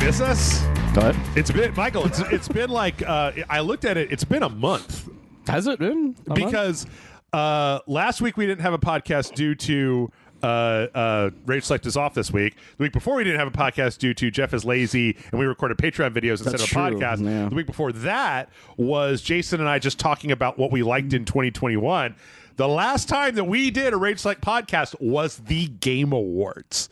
miss us? Go ahead. It's been, Michael, it's been like, I looked at it, it's been a month. Has it been? Because last week we didn't have a podcast due to Rage Select is off this week. The week before we didn't have a podcast due to Jeff is lazy and we recorded Patreon videos instead of a podcast. Yeah. The week before that was Jason and I just talking about what we liked in 2021. The last time that we did a Rage Select podcast was the Game Awards.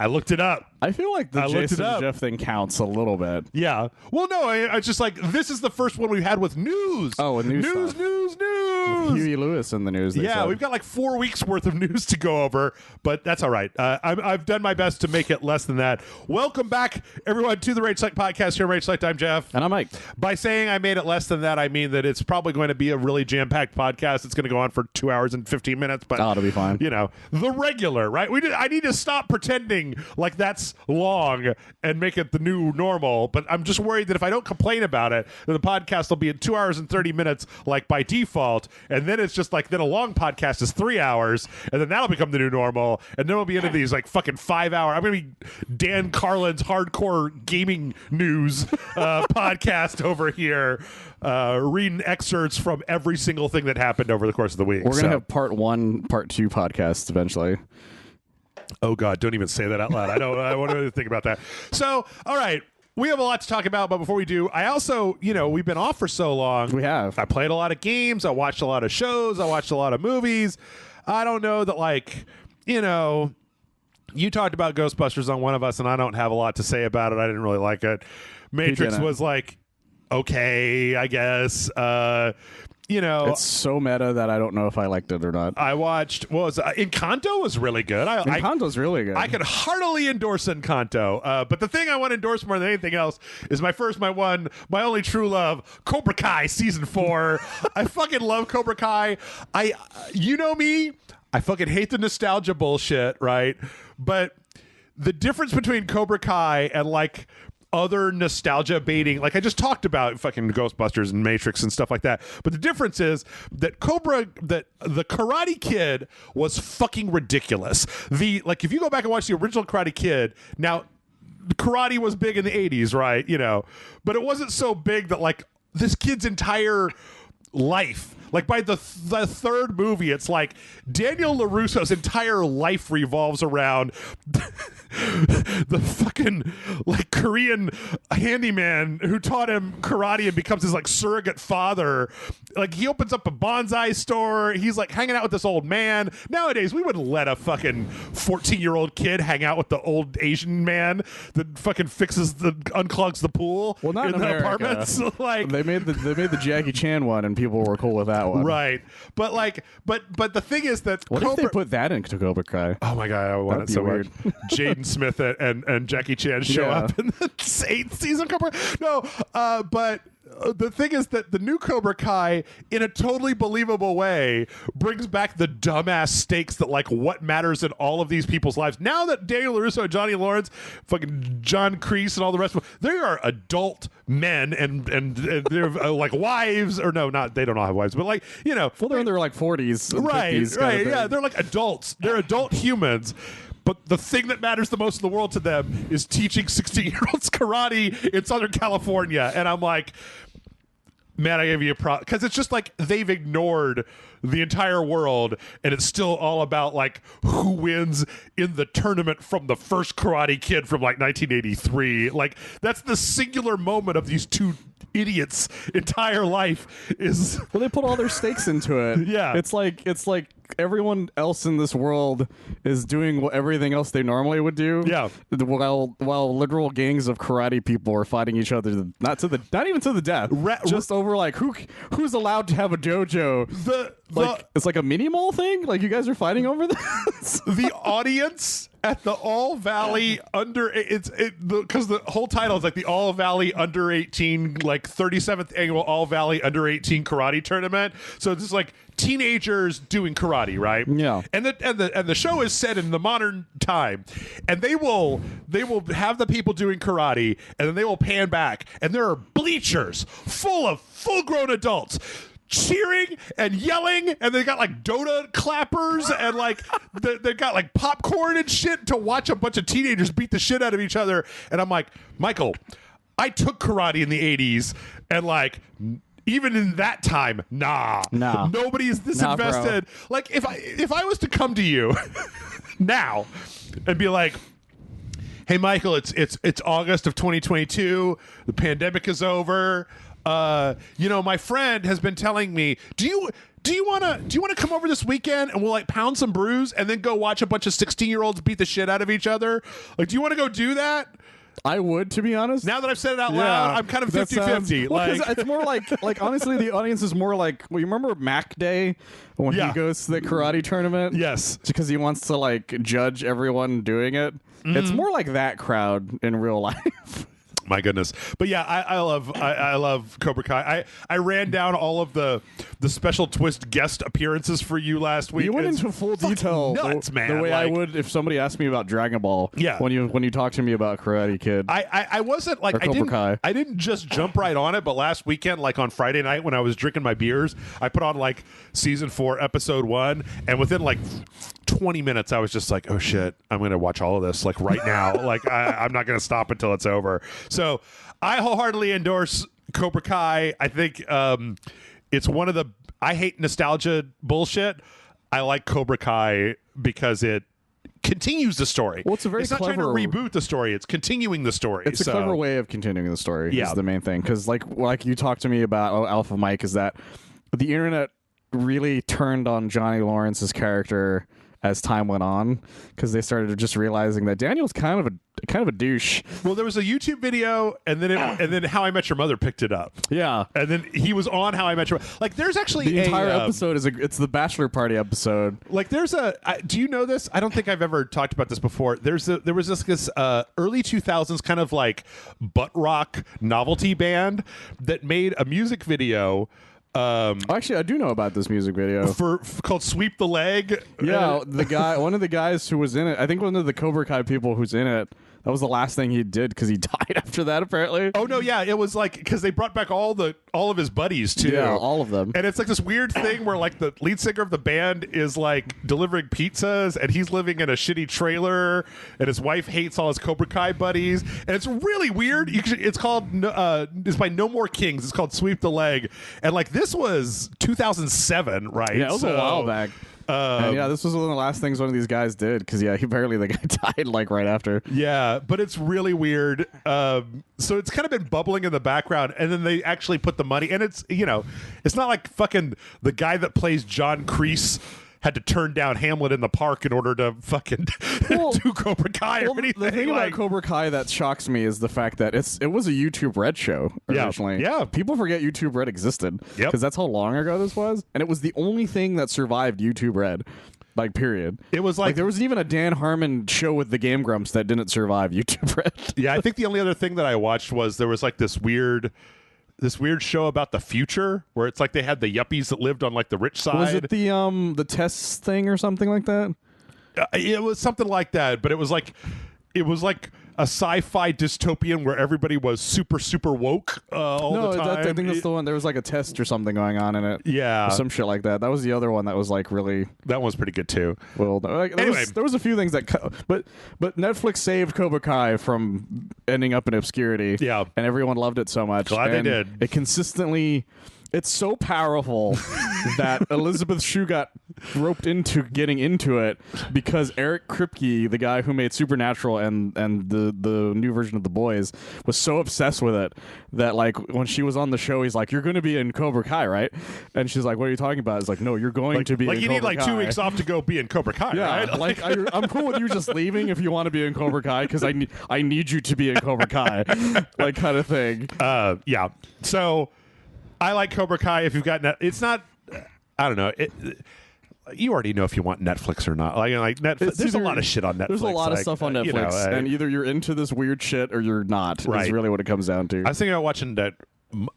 I looked it up. I feel like the Jason and Jeff thing counts a little bit. Yeah. Well, no, I just like, this is the first one we've had with news. Oh, with news News. Huey Lewis in the news. Yeah, we've got like 4 weeks worth of news to go over, but that's all right. I've done my best to make it less than that. Welcome back, everyone, to the Rage Select podcast. Here on Rage Select, I'm Jeff. And I'm Mike. By saying I made it less than that, I mean that it's probably going to be a really jam-packed podcast. It's going to go on for 2 hours and 15 minutes, but it'll be fine. You know, the regular, right? I need to stop pretending like that's long and make it the new normal, but I'm just worried that if I don't complain about it, then the podcast will be in 2 hours and 30 minutes, like by default, and then it's just like, then a long podcast is 3 hours, and then that'll become the new normal, and then we'll be into these like fucking 5 hour. I'm gonna be Dan Carlin's hardcore gaming news podcast over here, reading excerpts from every single thing that happened over the course of the week. We're gonna have part 1, part 2 podcasts eventually. Oh God, don't even say that out loud. I want to think about that. So, all right. We have a lot to talk about, but before we do, I also, we've been off for so long. We have. I played a lot of games. I watched a lot of shows. I watched a lot of movies. I don't know that, like, you talked about Ghostbusters on One of Us, and I don't have a lot to say about it. I didn't really like it. Matrix was like, okay, I guess. It's so meta that I don't know if I liked it or not. I watched, Encanto was really good. Encanto's really good. I could heartily endorse Encanto. But the thing I want to endorse more than anything else is my only true love, Cobra Kai Season 4. I fucking love Cobra Kai. You know me, I fucking hate the nostalgia bullshit, right? But the difference between Cobra Kai and like other nostalgia baiting, like I just talked about fucking Ghostbusters and Matrix and stuff like that, but the difference is that the Karate Kid was fucking ridiculous. If you go back and watch the original Karate Kid, now karate was big in the 80s, right? But it wasn't so big that like this kid's entire life, like by the third movie, it's like Daniel LaRusso's entire life revolves around the fucking like Korean handyman who taught him karate and becomes his like surrogate father. Like he opens up a bonsai store. He's like hanging out with this old man. Nowadays, we wouldn't let a fucking 14-year-old kid hang out with the old Asian man that fucking unclogs the pool in the America. apartments. Like they made the Jackie Chan one, and people were cool with that one. Right. But like, but the thing is that what if they put that into Cobra Kai? Oh my God, I want it so weird. Jaden Smith and Jackie Chan show up in the 8th season Cobra. No, but the thing is that the new Cobra Kai, in a totally believable way, brings back the dumbass stakes that like what matters in all of these people's lives. Now that Daniel LaRusso and Johnny Lawrence, fucking John Kreese and all the rest of them, they are adult men and they're like wives, or no, not, they don't all have wives, but like, well, they're in their like 40s. Right, 50s right, yeah, they're like adults. They're adult humans. But the thing that matters the most in the world to them is teaching 16-year-olds karate in Southern California. And I'm like, man, I give you a pro, because it's just like they've ignored the entire world, and it's still all about like who wins in the tournament from the first Karate Kid from like 1983. Like that's the singular moment of these two idiots' entire life is. Well, they put all their stakes into it. Yeah, it's like everyone else in this world is doing everything else they normally would do. Yeah, while literal gangs of karate people are fighting each other, not even to the death, just over like who's allowed to have a dojo. It's like a mini mall thing. Like you guys are fighting over this. The audience at the All Valley because the whole title is like the All Valley Under 18, like 37th annual All Valley Under 18 karate tournament. So it's just like teenagers doing karate, right? Yeah. And the show is set in the modern time, and they will have the people doing karate, and then they will pan back, and there are bleachers full of full-grown adults cheering and yelling, and they got like Dota clappers and like they got like popcorn and shit to watch a bunch of teenagers beat the shit out of each other. And I'm like, Michael, I took karate in the 80s, and like even in that time, nobody's this invested. Bro. Like if I was to come to you now and be like, hey Michael, it's August of 2022, the pandemic is over, my friend has been telling me, do you want to come over this weekend and we'll like pound some brews and then go watch a bunch of 16-year-olds beat the shit out of each other? Like, do you want to go do that? I would, to be honest. Now that I've said it out loud, I'm kind of 50-50. Well, it's more like honestly, the audience is more like, well, you remember Mac Day when he goes to the karate tournament? Yes. Because he wants to like judge everyone doing it. Mm-hmm. It's more like that crowd in real life. My goodness. But yeah, I love Cobra Kai. I ran down all of the special twist guest appearances for you last week. You went into full detail, nuts, man. The way I would if somebody asked me about Dragon Ball. Yeah. When you talked to me about Karate Kid. I wasn't like I didn't just jump right on it, but last weekend, like on Friday night when I was drinking my beers, I put on like season 4, episode 1, and within like 20 minutes I was just like, oh shit, I'm gonna watch all of this like right now. Like I'm not gonna stop until it's over. So I wholeheartedly endorse Cobra Kai. I think it's one of the, I hate nostalgia bullshit. I like Cobra Kai because it continues the story. Well, it's not trying to reboot the story. It's continuing the story. It's a clever way of continuing the story. Yeah. Is the main thing. Because like you talked to me about Alpha Mike, is that the internet really turned on Johnny Lawrence's character as time went on, because they started just realizing that Daniel's kind of a douche. Well, there was a YouTube video, and then How I Met Your Mother picked it up. Yeah, and then he was on How I Met Your Mother. Like, there's actually the entire episode it's the bachelor party episode. Like, there's do you know this? I don't think I've ever talked about this before. There was this early 2000s kind of like butt rock novelty band that made a music video. Actually, I do know about this music video called "Sweep the Leg." Yeah, one of the guys who was in it, I think one of the Cobra Kai people who's in it, that was the last thing he did because he died after that, apparently. Oh no, yeah, it was like because they brought back all of his buddies too. Yeah, all of them. And it's like this weird thing where like the lead singer of the band is like delivering pizzas, and he's living in a shitty trailer, and his wife hates all his Cobra Kai buddies, and it's really weird. It's called it's by No More Kings. It's called "Sweep the Leg," and like this was 2007, right? Yeah, it was a while back. And yeah, this was one of the last things one of these guys did, because apparently the guy died like right after. Yeah, but it's really weird. So it's kind of been bubbling in the background, and then they actually put the money, and it's it's not like fucking the guy that plays John Kreese had to turn down Hamlet in the Park in order to fucking do Cobra Kai or anything. The thing about Cobra Kai that shocks me is the fact that it was a YouTube Red show originally. Yeah. People forget YouTube Red existed. Yep. Because that's how long ago this was. And it was the only thing that survived YouTube Red. Like, period. It was like there was even a Dan Harmon show with the Game Grumps that didn't survive YouTube Red. Yeah, I think the only other thing that I watched was there was like this weird show about the future where it's like they had the yuppies that lived on like the rich side. Was it the tests thing or something like that? It was something like that, but it was like a sci-fi dystopian where everybody was super, super woke all the time. I think that's the one. There was like a test or something going on in it. Yeah. Or some shit like that. That was the other one that was like really... That one was pretty good too. Well, anyway. There was a few things that... But Netflix saved Cobra Kai from ending up in obscurity. Yeah. And everyone loved it so much. Glad they did. It consistently... It's so powerful that Elizabeth Shue got roped into getting into it because Eric Kripke, the guy who made Supernatural and the new version of The Boys, was so obsessed with it that like when she was on the show, he's like, "You're going to be in Cobra Kai, right?" And she's like, "What are you talking about?" It's like, "No, you're going to be like in you Cobra need like Kai. 2 weeks off to go be in Cobra Kai, yeah, right?" Like I'm cool with you just leaving if you want to be in Cobra Kai because I need you to be in Cobra Kai, like kind of thing. Yeah. So I like Cobra Kai. If you've got it's not. I don't know. You already know if you want Netflix or not. Like Netflix. There's a lot of shit on Netflix. There's a lot of stuff on Netflix, and either you're into this weird shit or you're not. Right. Is really what it comes down to. I was thinking about watching that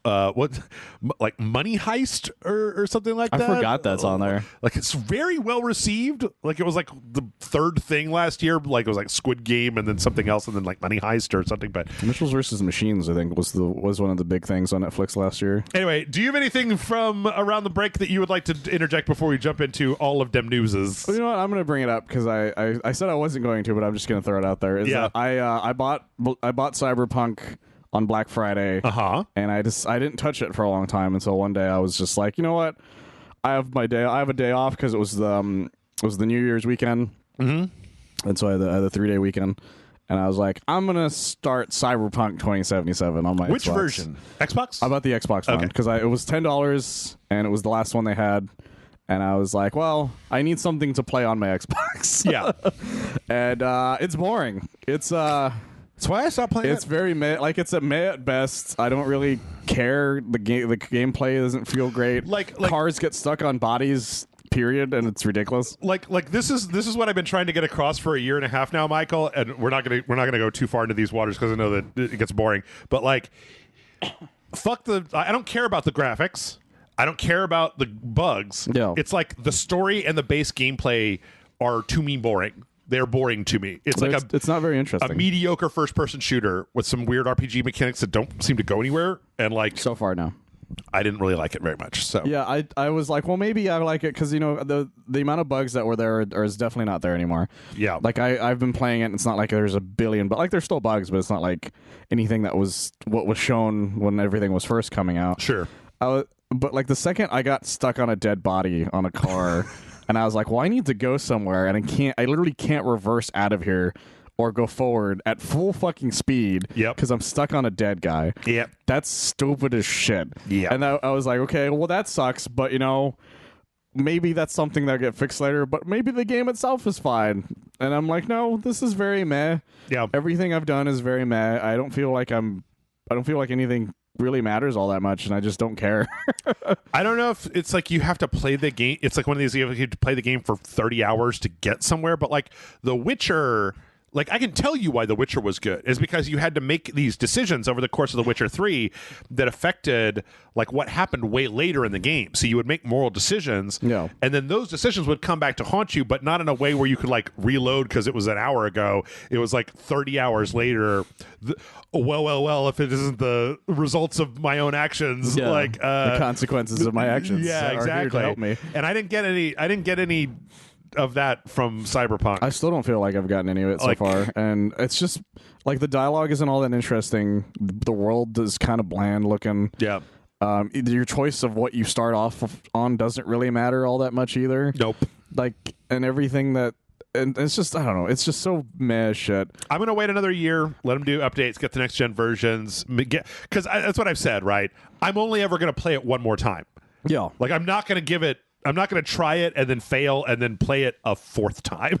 like Money Heist or something like that. I forgot that's on there. Like it's very well received. Like it was like the third thing last year. Like it was like Squid Game and then something else and then like Money Heist or something. But Mitchells versus Machines, I think, was one of the big things on Netflix last year. Anyway, do you have anything from around the break that you would like to interject before we jump into all of them newses? Well, you know what? I'm going to bring it up because I said I wasn't going to, but I'm just going to throw it out there. That I bought Cyberpunk on Black Friday, and I didn't touch it for a long time until one day I was just like, you know what? I have a day off because it was the New Year's weekend, and so I had the 3-day weekend, and I was like, I'm gonna start Cyberpunk 2077 on my Which Xbox. version? Xbox? I bought the Xbox one because it was $10 and it was the last one they had. And I was like, well, I need something to play on my Xbox. Yeah. And it's boring. That's why I stopped playing. It's very meh. Like it's a meh at best. I don't really care. The gameplay doesn't feel great. Like cars get stuck on bodies. Period, and it's ridiculous. Like this is what I've been trying to get across for a year and a half now, Michael. And we're not gonna go too far into these waters because I know that it gets boring. But like, I don't care about the graphics. I don't care about the bugs. No. It's like the story and the base gameplay are to me boring. They're boring to me. It's not very interesting. A mediocre first-person shooter with some weird RPG mechanics that don't seem to go anywhere. And like so far now, I didn't really like it very much. So yeah, I was like, well, maybe I like it because the amount of bugs that were there is definitely not there anymore. Yeah, like I've been playing it. And it's not like there's a billion, but like there's still bugs, but it's not like anything that was what was shown when everything was first coming out. Sure. But like the second I got stuck on a dead body on a car, and I was like, well, I need to go somewhere, and I literally can't reverse out of here or go forward at full fucking speed. Yep. Because I'm stuck on a dead guy. Yep. That's stupid as shit. Yeah. And I was like, okay, well that sucks, but maybe that's something that'll get fixed later. But maybe the game itself is fine. And I'm like, no, this is very meh. Yeah. Everything I've done is very meh. I don't feel like anything really matters all that much, and I just don't care. I don't know if it's like you have to play the game. It's like one of these, you have to play the game for 30 hours to get somewhere. But like The Witcher, like I can tell you why The Witcher was good is because you had to make these decisions over the course of The Witcher 3 that affected like what happened way later in the game. So you would make moral decisions, and then those decisions would come back to haunt you, but not in a way where you could like reload because it was an hour ago. It was like 30 hours later. Well, if it isn't the results of my own actions, like the consequences of my actions. Yeah, exactly. To help me. And I didn't get any of that from Cyberpunk. I still don't feel like I've gotten any of it so far, and it's just like the dialogue isn't all that interesting. The world is kind of bland looking. Yeah. Your choice of what you start off on doesn't really matter all that much either. Nope. Like, and everything that. And it's just, I don't know. It's just so meh shit. I'm going to wait another year, let them do updates, get the next gen versions. Because that's what I've said, right? I'm only ever going to play it one more time. Yeah. Like, I'm not going to try it and then fail and then play it a fourth time.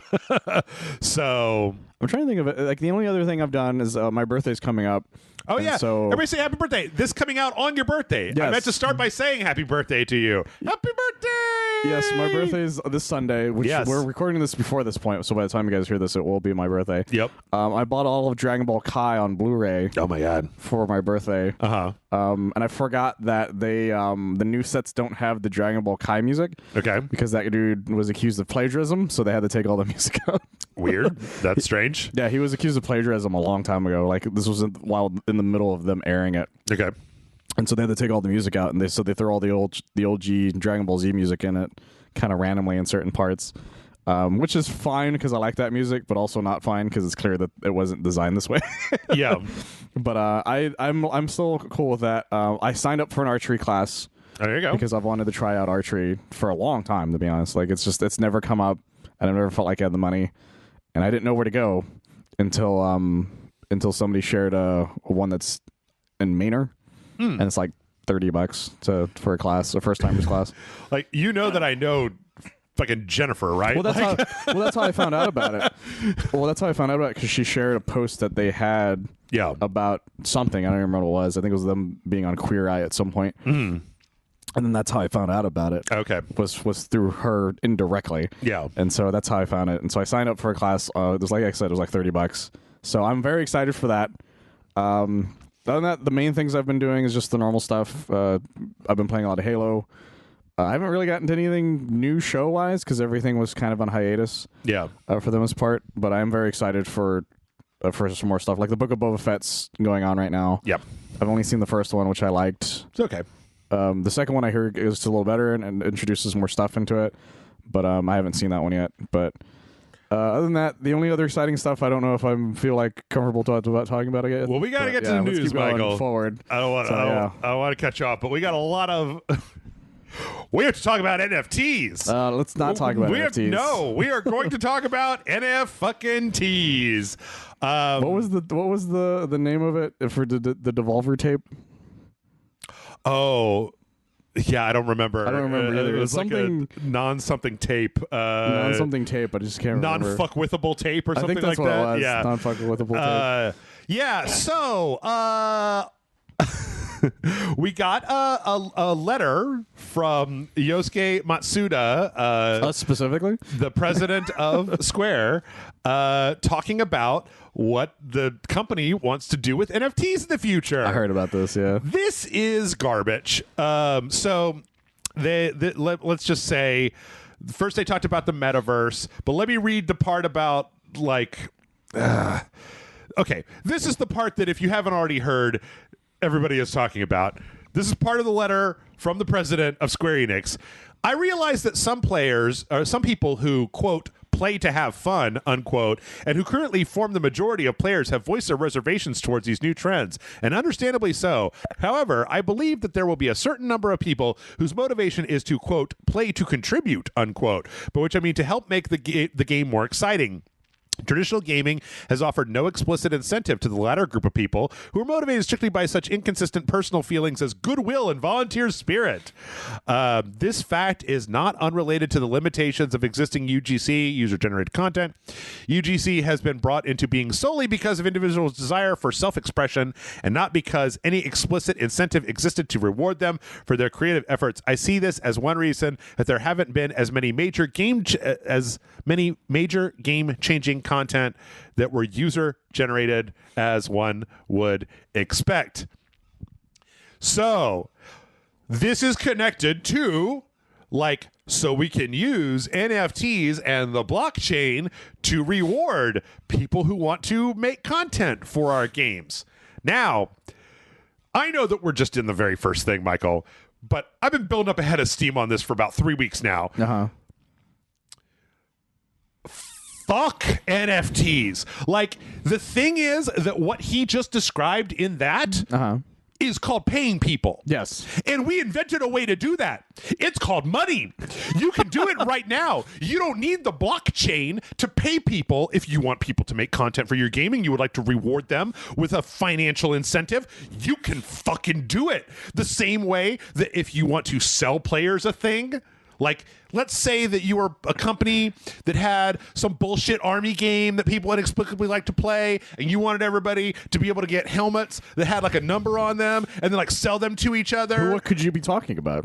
So I'm trying to think of it. Like, the only other thing I've done is my birthday's coming up. Oh, yeah. So everybody say happy birthday. This coming out on your birthday. Yes. I meant to start by saying happy birthday to you. Happy birthday! Yes, my birthday's this Sunday, which we're recording this before this point, so by the time you guys hear this, it will be my birthday. Yep. I bought all of Dragon Ball Kai on Blu-ray. Oh, my God. For my birthday. Uh-huh. And I forgot that they the new sets don't have the Dragon Ball Kai music. Okay. Because that dude was accused of plagiarism, so they had to take all the music out. Weird. That's strange. Yeah, he was accused of plagiarism a long time ago. Like, this was while in the middle of them airing it. Okay. And so they had to take all the music out, and they throw all the OG Dragon Ball Z music in it, kind of randomly in certain parts, which is fine because I like that music, but also not fine because it's clear that it wasn't designed this way. Yeah. But I'm still cool with that. I signed up for an archery class. There you go. Because I've wanted to try out archery for a long time, to be honest. Like, it's never come up, and I've never felt like I had the money, and I didn't know where to go until somebody shared one that's in Manor, and it's like $30 for a class, a first timers class. Like, that I know fucking Jennifer, right? Well, that's how I found out about it. Well, that's how I found out about it because she shared a post that they had about something. I don't remember what it was. I think it was them being on Queer Eye at some point. Mm. And then that's how I found out about it. Okay. Was through her indirectly. Yeah. And so that's how I found it. And so I signed up for a class. It was like I said, it was like $30. So I'm very excited for that. Other than that, the main things I've been doing is just the normal stuff. I've been playing a lot of Halo. I haven't really gotten to anything new show-wise because everything was kind of on hiatus. Yeah, for the most part. But I am very excited for some more stuff. Like the Book of Boba Fett's going on right now. Yep. I've only seen the first one, which I liked. It's okay. The second one I heard is a little better and introduces more stuff into it. But I haven't seen that one yet. But other than that, the only other exciting stuff, I don't know if I feel like comfortable about talking about it yet. Well, we got to get to the news, Michael. Forward. I don't want to cut you off, but we got a lot of... We have to talk about NFTs. Let's not talk about NFTs. We are going to talk about NFTs. What was the name of it for the Devolver tape? Oh, yeah, I don't remember. I don't remember either. It was something like a non-something tape. Non-something tape. I just can't remember. Non-fuckwithable tape or something like that. I think that's what it was. Yeah, non-fuckwithable tape. Yeah. So. We got a letter from Yosuke Matsuda, us specifically, the president of Square, talking about what the company wants to do with NFTs in the future. I heard about this. Yeah, this is garbage. So let's just say, first they talked about the metaverse, but let me read the part about like. Okay, this is the part that if you haven't already heard, everybody is talking about. This is part of the letter from the president of Square Enix. I realize that some players, or some people who, quote, play to have fun, unquote, and who currently form the majority of players have voiced their reservations towards these new trends, and understandably so. However, I believe that there will be a certain number of people whose motivation is to, quote, play to contribute, unquote, by which I mean to help make the game more exciting. Traditional gaming has offered no explicit incentive to the latter group of people who are motivated strictly by such inconsistent personal feelings as goodwill and volunteer spirit. This fact is not unrelated to the limitations of existing UGC, user-generated content. UGC has been brought into being solely because of individuals' desire for self-expression and not because any explicit incentive existed to reward them for their creative efforts. I see this as one reason that there haven't been as many major game-changing content that were user-generated as one would expect. So, this is connected to, like, so we can use NFTs and the blockchain to reward people who want to make content for our games. Now, I know that we're just in the very first thing, Michael, but I've been building up a head of steam on this for about 3 weeks now. Uh-huh. Fuck NFTs. Like, the thing is that what he just described in that is called paying people. Yes. And we invented a way to do that. It's called money. You can do it right now. You don't need the blockchain to pay people. If you want people to make content for your gaming, you would like to reward them with a financial incentive, you can fucking do it. The same way that if you want to sell players a thing, like, let's say that you were a company that had some bullshit army game that people inexplicably like to play, and you wanted everybody to be able to get helmets that had like a number on them and then like sell them to each other. What could you be talking about?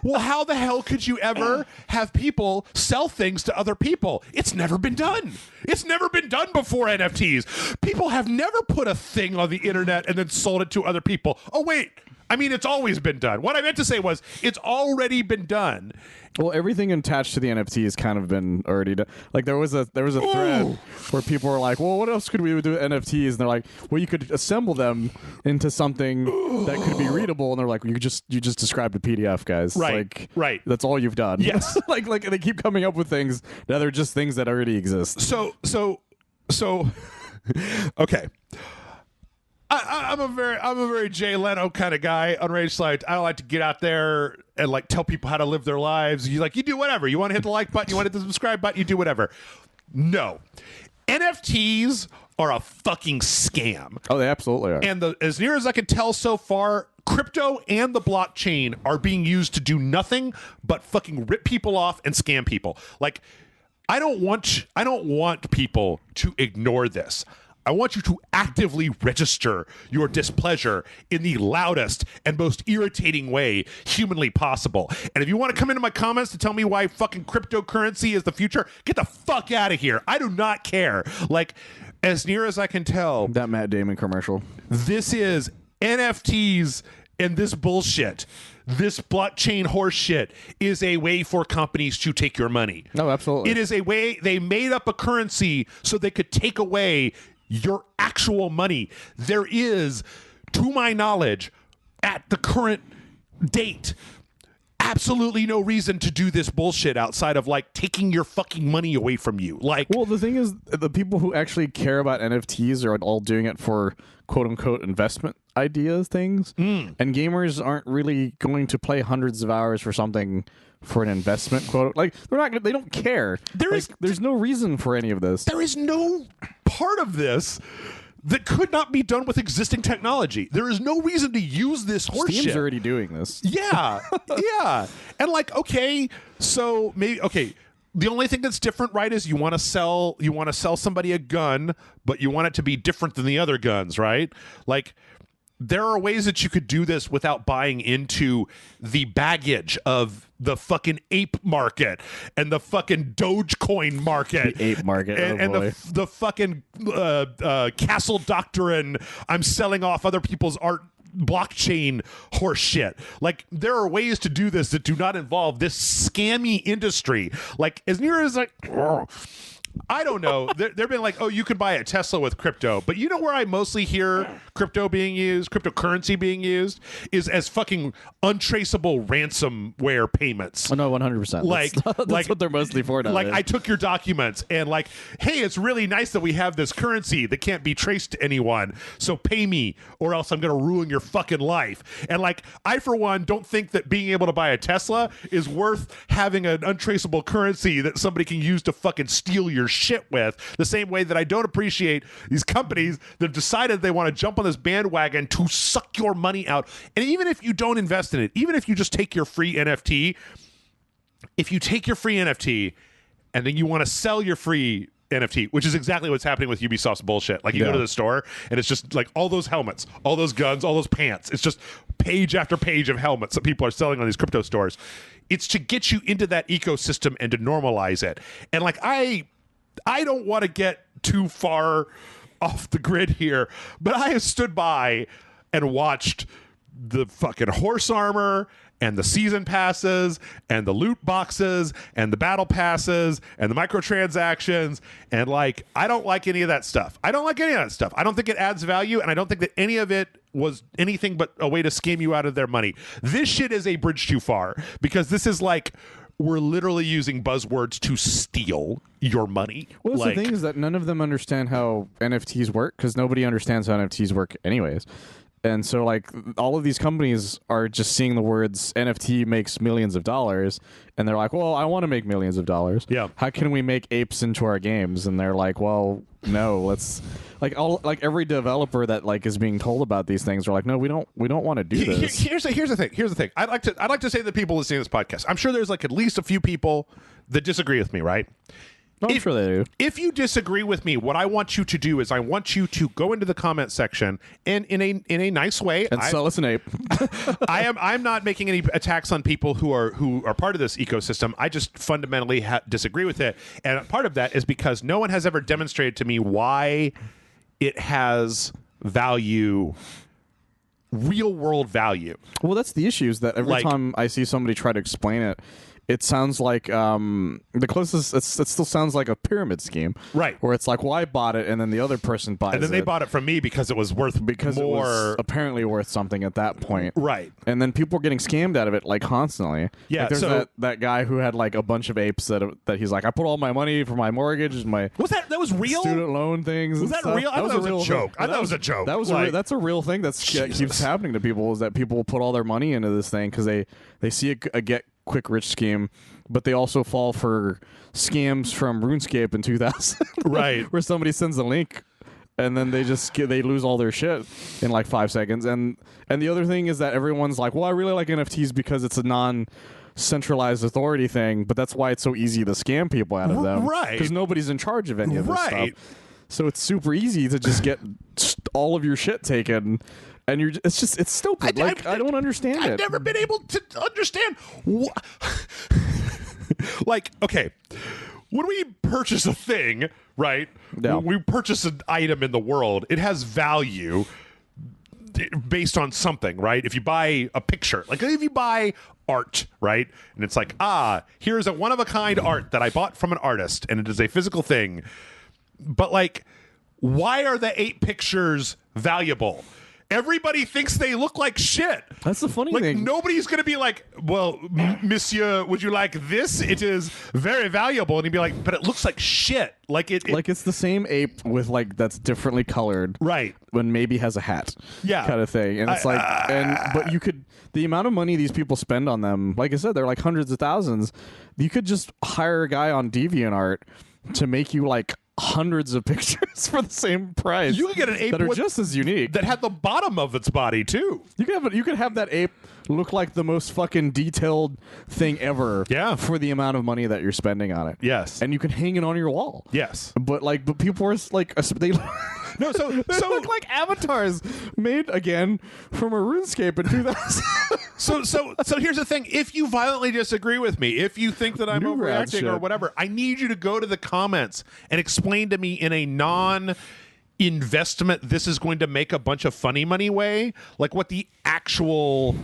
Well, how the hell could you ever have people sell things to other people? It's never been done. It's never been done before NFTs. People have never put a thing on the internet and then sold it to other people. Oh, wait. I mean, it's always been done. What I meant to say was it's already been done. Well, everything attached to the NFT has kind of been already done. Like there was a thread where people were like, "Well, what else could we do with NFTs?" And they're like, "Well, you could assemble them into something that could be readable." And they're like, "You just described a PDF, guys. Right, like, right. That's all you've done." Yes. like they keep coming up with things that are just things that already exist. So, okay. I'm a very Jay Leno kind of guy on Rage Slide. I don't like to get out there and like tell people how to live their lives. You do whatever. You want to hit the like button, you want to hit the subscribe button, you do whatever. No. NFTs are a fucking scam. Oh, they absolutely are. And as near as I can tell so far, crypto and the blockchain are being used to do nothing but fucking rip people off and scam people. Like, I don't want people to ignore this. I want you to actively register your displeasure in the loudest and most irritating way humanly possible. And if you want to come into my comments to tell me why fucking cryptocurrency is the future, get the fuck out of here. I do not care. Like, as near as I can tell, that Matt Damon commercial. This is NFTs and this bullshit. This blockchain horse shit is a way for companies to take your money. No, absolutely. It is a way. They made up a currency so they could take away your actual money. There is, to my knowledge, at the current date, absolutely no reason to do this bullshit outside of like taking your fucking money away from you. Like, well, the thing is, the people who actually care about NFTs are all doing it for quote unquote investment ideas things, and gamers aren't really going to play hundreds of hours for something for an investment quote. Like they don't care. There's no reason for any of this. There is no part of this that could not be done with existing technology. There is no reason to use this horse shit. Steam's already doing this. Yeah. Yeah. And like, okay, so maybe, okay, the only thing that's different, right, is you want to sell somebody a gun, but you want it to be different than the other guns, right? Like, there are ways that you could do this without buying into the baggage of the fucking ape market and the fucking Dogecoin market. The ape market. And the fucking castle doctrine, I'm selling off other people's art blockchain horse shit. Like, there are ways to do this that do not involve this scammy industry. Like, as near as like... I don't know. They've been like, oh, you could buy a Tesla with crypto. But you know where I mostly hear crypto being used, cryptocurrency being used, is as fucking untraceable ransomware payments. Oh, no, 100%. Like, that's what they're mostly for now. Like, I took your documents and like, hey, it's really nice that we have this currency that can't be traced to anyone. So pay me or else I'm going to ruin your fucking life. And like, I, for one, don't think that being able to buy a Tesla is worth having an untraceable currency that somebody can use to fucking steal your shit with, the same way that I don't appreciate these companies that have decided they want to jump on this bandwagon to suck your money out. And even if you don't invest in it, even if you just take your free NFT, if you take your free NFT and then you want to sell your free NFT, which is exactly what's happening with Ubisoft's bullshit. Like, you go to the store and it's just like all those helmets, all those guns, all those pants. It's just page after page of helmets that people are selling on these crypto stores. It's to get you into that ecosystem and to normalize it. And like, I don't want to get too far off the grid here, but I have stood by and watched the fucking horse armor and the season passes and the loot boxes and the battle passes and the microtransactions, and like, I don't like any of that stuff. I don't like any of that stuff. I don't think it adds value, and I don't think that any of it was anything but a way to scam you out of their money. This shit is a bridge too far, because this is like, we're literally using buzzwords to steal your money. Well, the thing is that none of them understand how NFTs work, because nobody understands how NFTs work anyways. And so, like, all of these companies are just seeing the words NFT makes millions of dollars, and they're like, well, I want to make millions of dollars. Yeah. How can we make apes into our games? And they're like, well, no, let's like every developer that like is being told about these things are like, no, we don't want to do this. Here's the thing. I'd like to say to the people listening to this podcast, I'm sure there's like at least a few people that disagree with me, right? I'm sure they do. If you disagree with me, what I want you to do is I want you to go into the comment section and in a nice way and sell us an ape. I'm not making any attacks on people who are part of this ecosystem. I just fundamentally disagree with it, and part of that is because no one has ever demonstrated to me why it has value, real world value. Well, that's the issue, is that every time I see somebody try to explain it, it sounds like the closest. It still sounds like a pyramid scheme, right? Where it's like, well, I bought it, and then the other person buys it, and then they bought it from me because it was worth more. It was apparently worth something at that point, right? And then people are getting scammed out of it like constantly. Yeah, like there's that guy who had like a bunch of apes that he's like, I put all my money for my mortgage, my that was real student loan things. Was that stuff. real? I thought that was a joke. I thought it was a joke. That was that's a real thing that keeps happening to people, is that people put all their money into this thing because they see a get quick rich scheme, but they also fall for scams from RuneScape in 2000, right? Where somebody sends a link and then they lose all their shit in like 5 seconds. And the other thing is that everyone's like, well, I really like NFTs because it's a non-centralized authority thing, but that's why it's so easy to scam people out of them, right? Because nobody's in charge of any of this stuff. So it's super easy to just get all of your shit taken. And it's stupid. I don't understand it. I've never been able to understand. Like, okay, when we purchase a thing, right? Yeah. When we purchase an item in the world, it has value based on something, right? If you buy a picture, like if you buy art, right? And it's like, here's a one-of-a-kind art that I bought from an artist, and it is a physical thing. But like, why are the 8 pictures valuable? Everybody thinks they look like shit. That's the funny thing. Nobody's going to be like, well, monsieur, would you like this? It is very valuable. And he'd be like, but it looks like shit. Like it's the same ape with like that's differently colored. Right. When maybe has a hat. Yeah. Kind of thing. And it's but you could, the amount of money these people spend on them, like I said, they're like hundreds of thousands. You could just hire a guy on DeviantArt to make you like hundreds of pictures for the same price. You could get an ape that are just as unique, that had the bottom of its body too. You could have that ape look like the most fucking detailed thing ever. Yeah. For the amount of money that you're spending on it. Yes. And you can hang it on your wall. Yes. But people are like they no, so they look like avatars made again from a RuneScape in 2000. So here's the thing. If you violently disagree with me, if you think that I'm New overreacting or whatever, I need you to go to the comments and explain to me in a non-investment, this is going to make a bunch of funny money way, like what the actual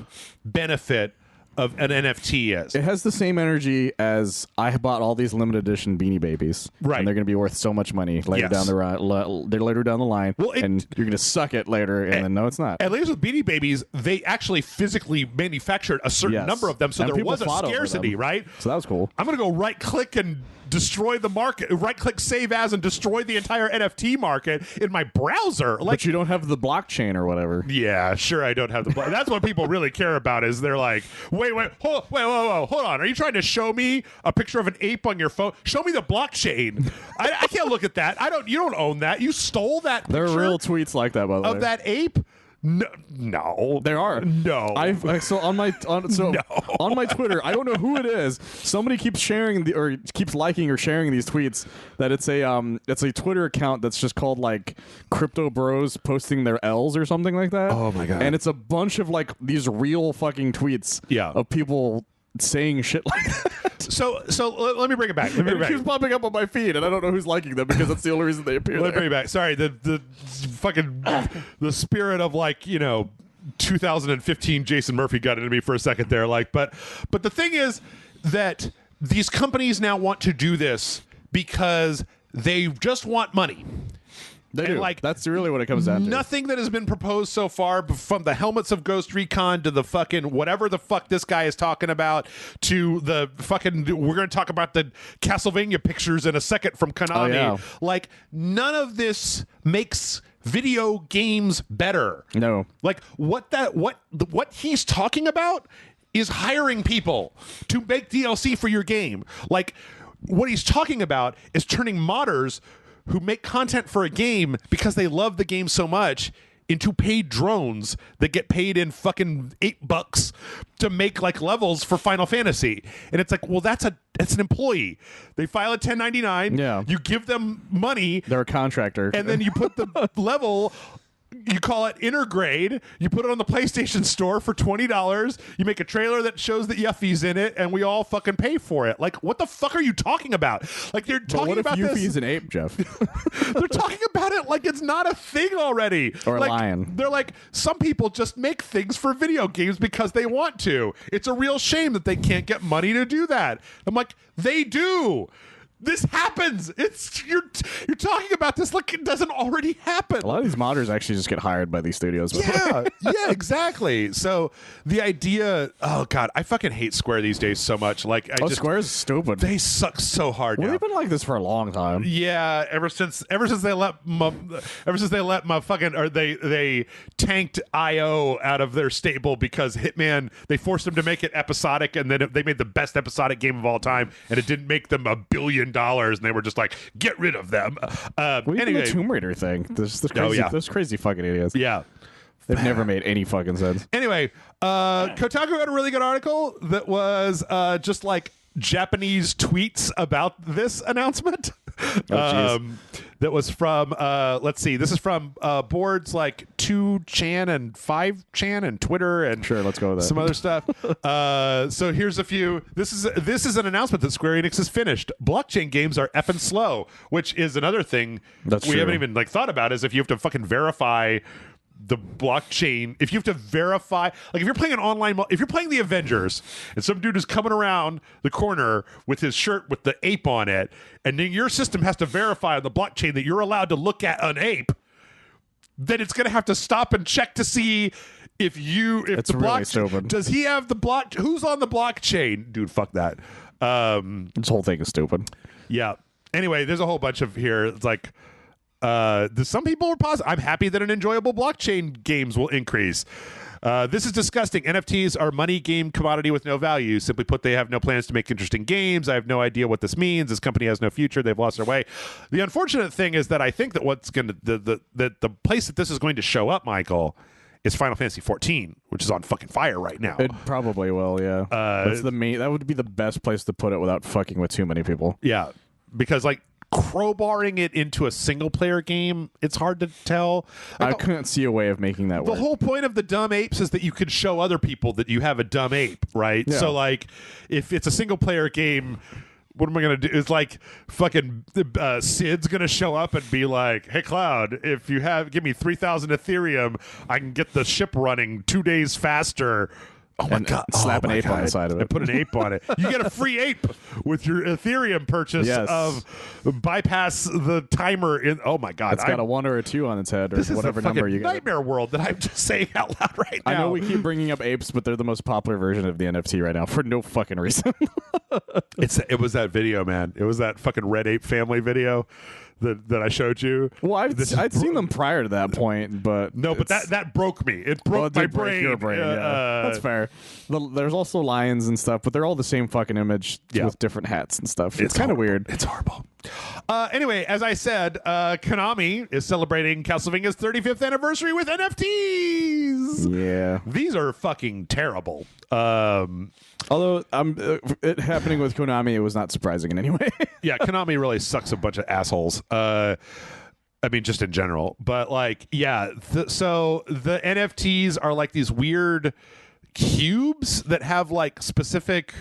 benefit of an NFT is. It has the same energy as I bought all these limited edition Beanie Babies. Right. And they're going to be worth so much money later down the later down the line. Well, and you're going to suck it later, and then no, it's not. At least with Beanie Babies, they actually physically manufactured a certain number of them, so and there was a fought over scarcity, them. right? So that was cool. I'm going to go right-click and destroy the market, right-click save as and destroy the entire NFT market in my browser. Like, but you don't have the blockchain or whatever. Yeah, sure, I don't have the. That's what people really care about. Is they're like, wait, hold on. Are you trying to show me a picture of an ape on your phone? Show me the blockchain. I can't look at that. You don't own that. You stole that picture. There are real tweets like that, by the way. Of that ape. No, there are. No, on my Twitter, I don't know who it is. Somebody keeps sharing or keeps liking or sharing these tweets that it's a Twitter account that's just called like Crypto Bros posting their L's or something like that. Oh my god! And it's a bunch of like these real fucking tweets. Of people saying shit like that. So let me bring it back. It keeps popping up on my feed, and I don't know who's liking them because that's the only reason they appear. Let me bring it back. Sorry, the fucking the spirit of 2015 Jason Murphy got into me for a second there. But the thing is that these companies now want to do this because they just want money. They do. That's really what it comes down to. Nothing that has been proposed so far, from the helmets of Ghost Recon to the fucking whatever the fuck this guy is talking about, to the fucking, we're going to talk about the Castlevania pictures in a second from Konami. None of this makes video games better. No. What he's talking about is hiring people to make DLC for your game. What he's talking about is turning modders who make content for a game because they love the game so much into paid drones that get paid in fucking $8 to make levels for Final Fantasy. And it's like, well, that's an employee. They file a 1099. Yeah. You give them money. They're a contractor. And then you put the level, you call it intergrade, you put it on the PlayStation Store for $20, you make a trailer that shows that Yuffie's in it, and we all fucking pay for it. What the fuck are you talking about? They're talking about this. What if Yuffie's an ape, Jeff? They're talking about it like it's not a thing already. Or a lion. They're like, some people just make things for video games because they want to. It's a real shame that they can't get money to do that. I'm like, they do. This happens. You're talking about this like it doesn't already happen. A lot of these modders actually just get hired by these studios. Yeah, exactly. So the idea, oh god, I fucking hate Square these days so much. Square's stupid. They suck so hard. Well, now. they've been like this for a long time. Yeah, ever since they let my fucking, or they tanked IO out of their stable because Hitman, they forced them to make it episodic, and then they made the best episodic game of all time, and it didn't make them $1 billion, and they were just like, get rid of them. Anyway, the Tomb Raider thing. Those crazy fucking idiots. Yeah. They've never made any fucking sense. Anyway, Kotaku had a really good article that was just Japanese tweets about this announcement. that was from let's see, this is from boards like 2chan and 5chan and Twitter and sure, let's go with that. Some other stuff. So here's a few. This is an announcement that Square Enix has finished. Blockchain games are effing slow, which is another thing That's we true. haven't even thought about, is if you have to fucking verify the blockchain. If you have to verify, like if you're playing an online, if you're playing the Avengers and some dude is coming around the corner with his shirt with the ape on it, and then your system has to verify on the blockchain that you're allowed to look at an ape, then it's going to have to stop and check to see if it's the really blockchain, stupid. does he have the block, who's on the blockchain? Dude, fuck that. This whole thing is stupid. Yeah. Anyway, there's a whole bunch of here. It's like, some people were positive. I'm happy that an enjoyable blockchain games will increase. This is disgusting. NFTs are money game commodity with no value. Simply put, they have no plans to make interesting games. I have no idea what this means. This company has no future. They've lost their way. The unfortunate thing is that I think that what's going to the place that this is going to show up, Michael, is Final Fantasy 14, which is on fucking fire right now. It probably will, yeah. That's the main. That would be the best place to put it without fucking with too many people. Yeah, because like crowbarring it into a single player game, it's hard to tell. I couldn't see a way of making that work. The whole point of the dumb apes is that you could show other people that you have a dumb ape, right? Yeah. So like if it's a single player game, what am I going to do? It's like fucking Sid's going to show up and be like, hey, Cloud, if you give me 3,000 Ethereum, I can get the ship running 2 days faster. Oh my God. Slap an ape on the side of it. And put an ape on it. You get a free ape with your Ethereum purchase of bypass the timer in. Oh my God. It's got a 1 or a 2 on its head, or whatever number you get. Nightmare world that I'm just saying out loud right now. I know we keep bringing up apes, but they're the most popular version of the NFT right now for no fucking reason. It was that video, man. It was that fucking Red Ape family video that I showed you. Well, I'd seen them prior to that point, but no, but that broke me. It broke my brain. Your brain. Yeah. That's fair. There's also lions and stuff, but they're all the same fucking image with different hats and stuff. It's kind of weird. It's horrible. Anyway, as I said, Konami is celebrating Castlevania's 35th anniversary with NFTs. Yeah, these are fucking terrible. Although it happening with Konami, it was not surprising in any way. Yeah, Konami really sucks a bunch of assholes. I mean, just in general. But like, yeah. So the NFTs are like these weird cubes that have like specific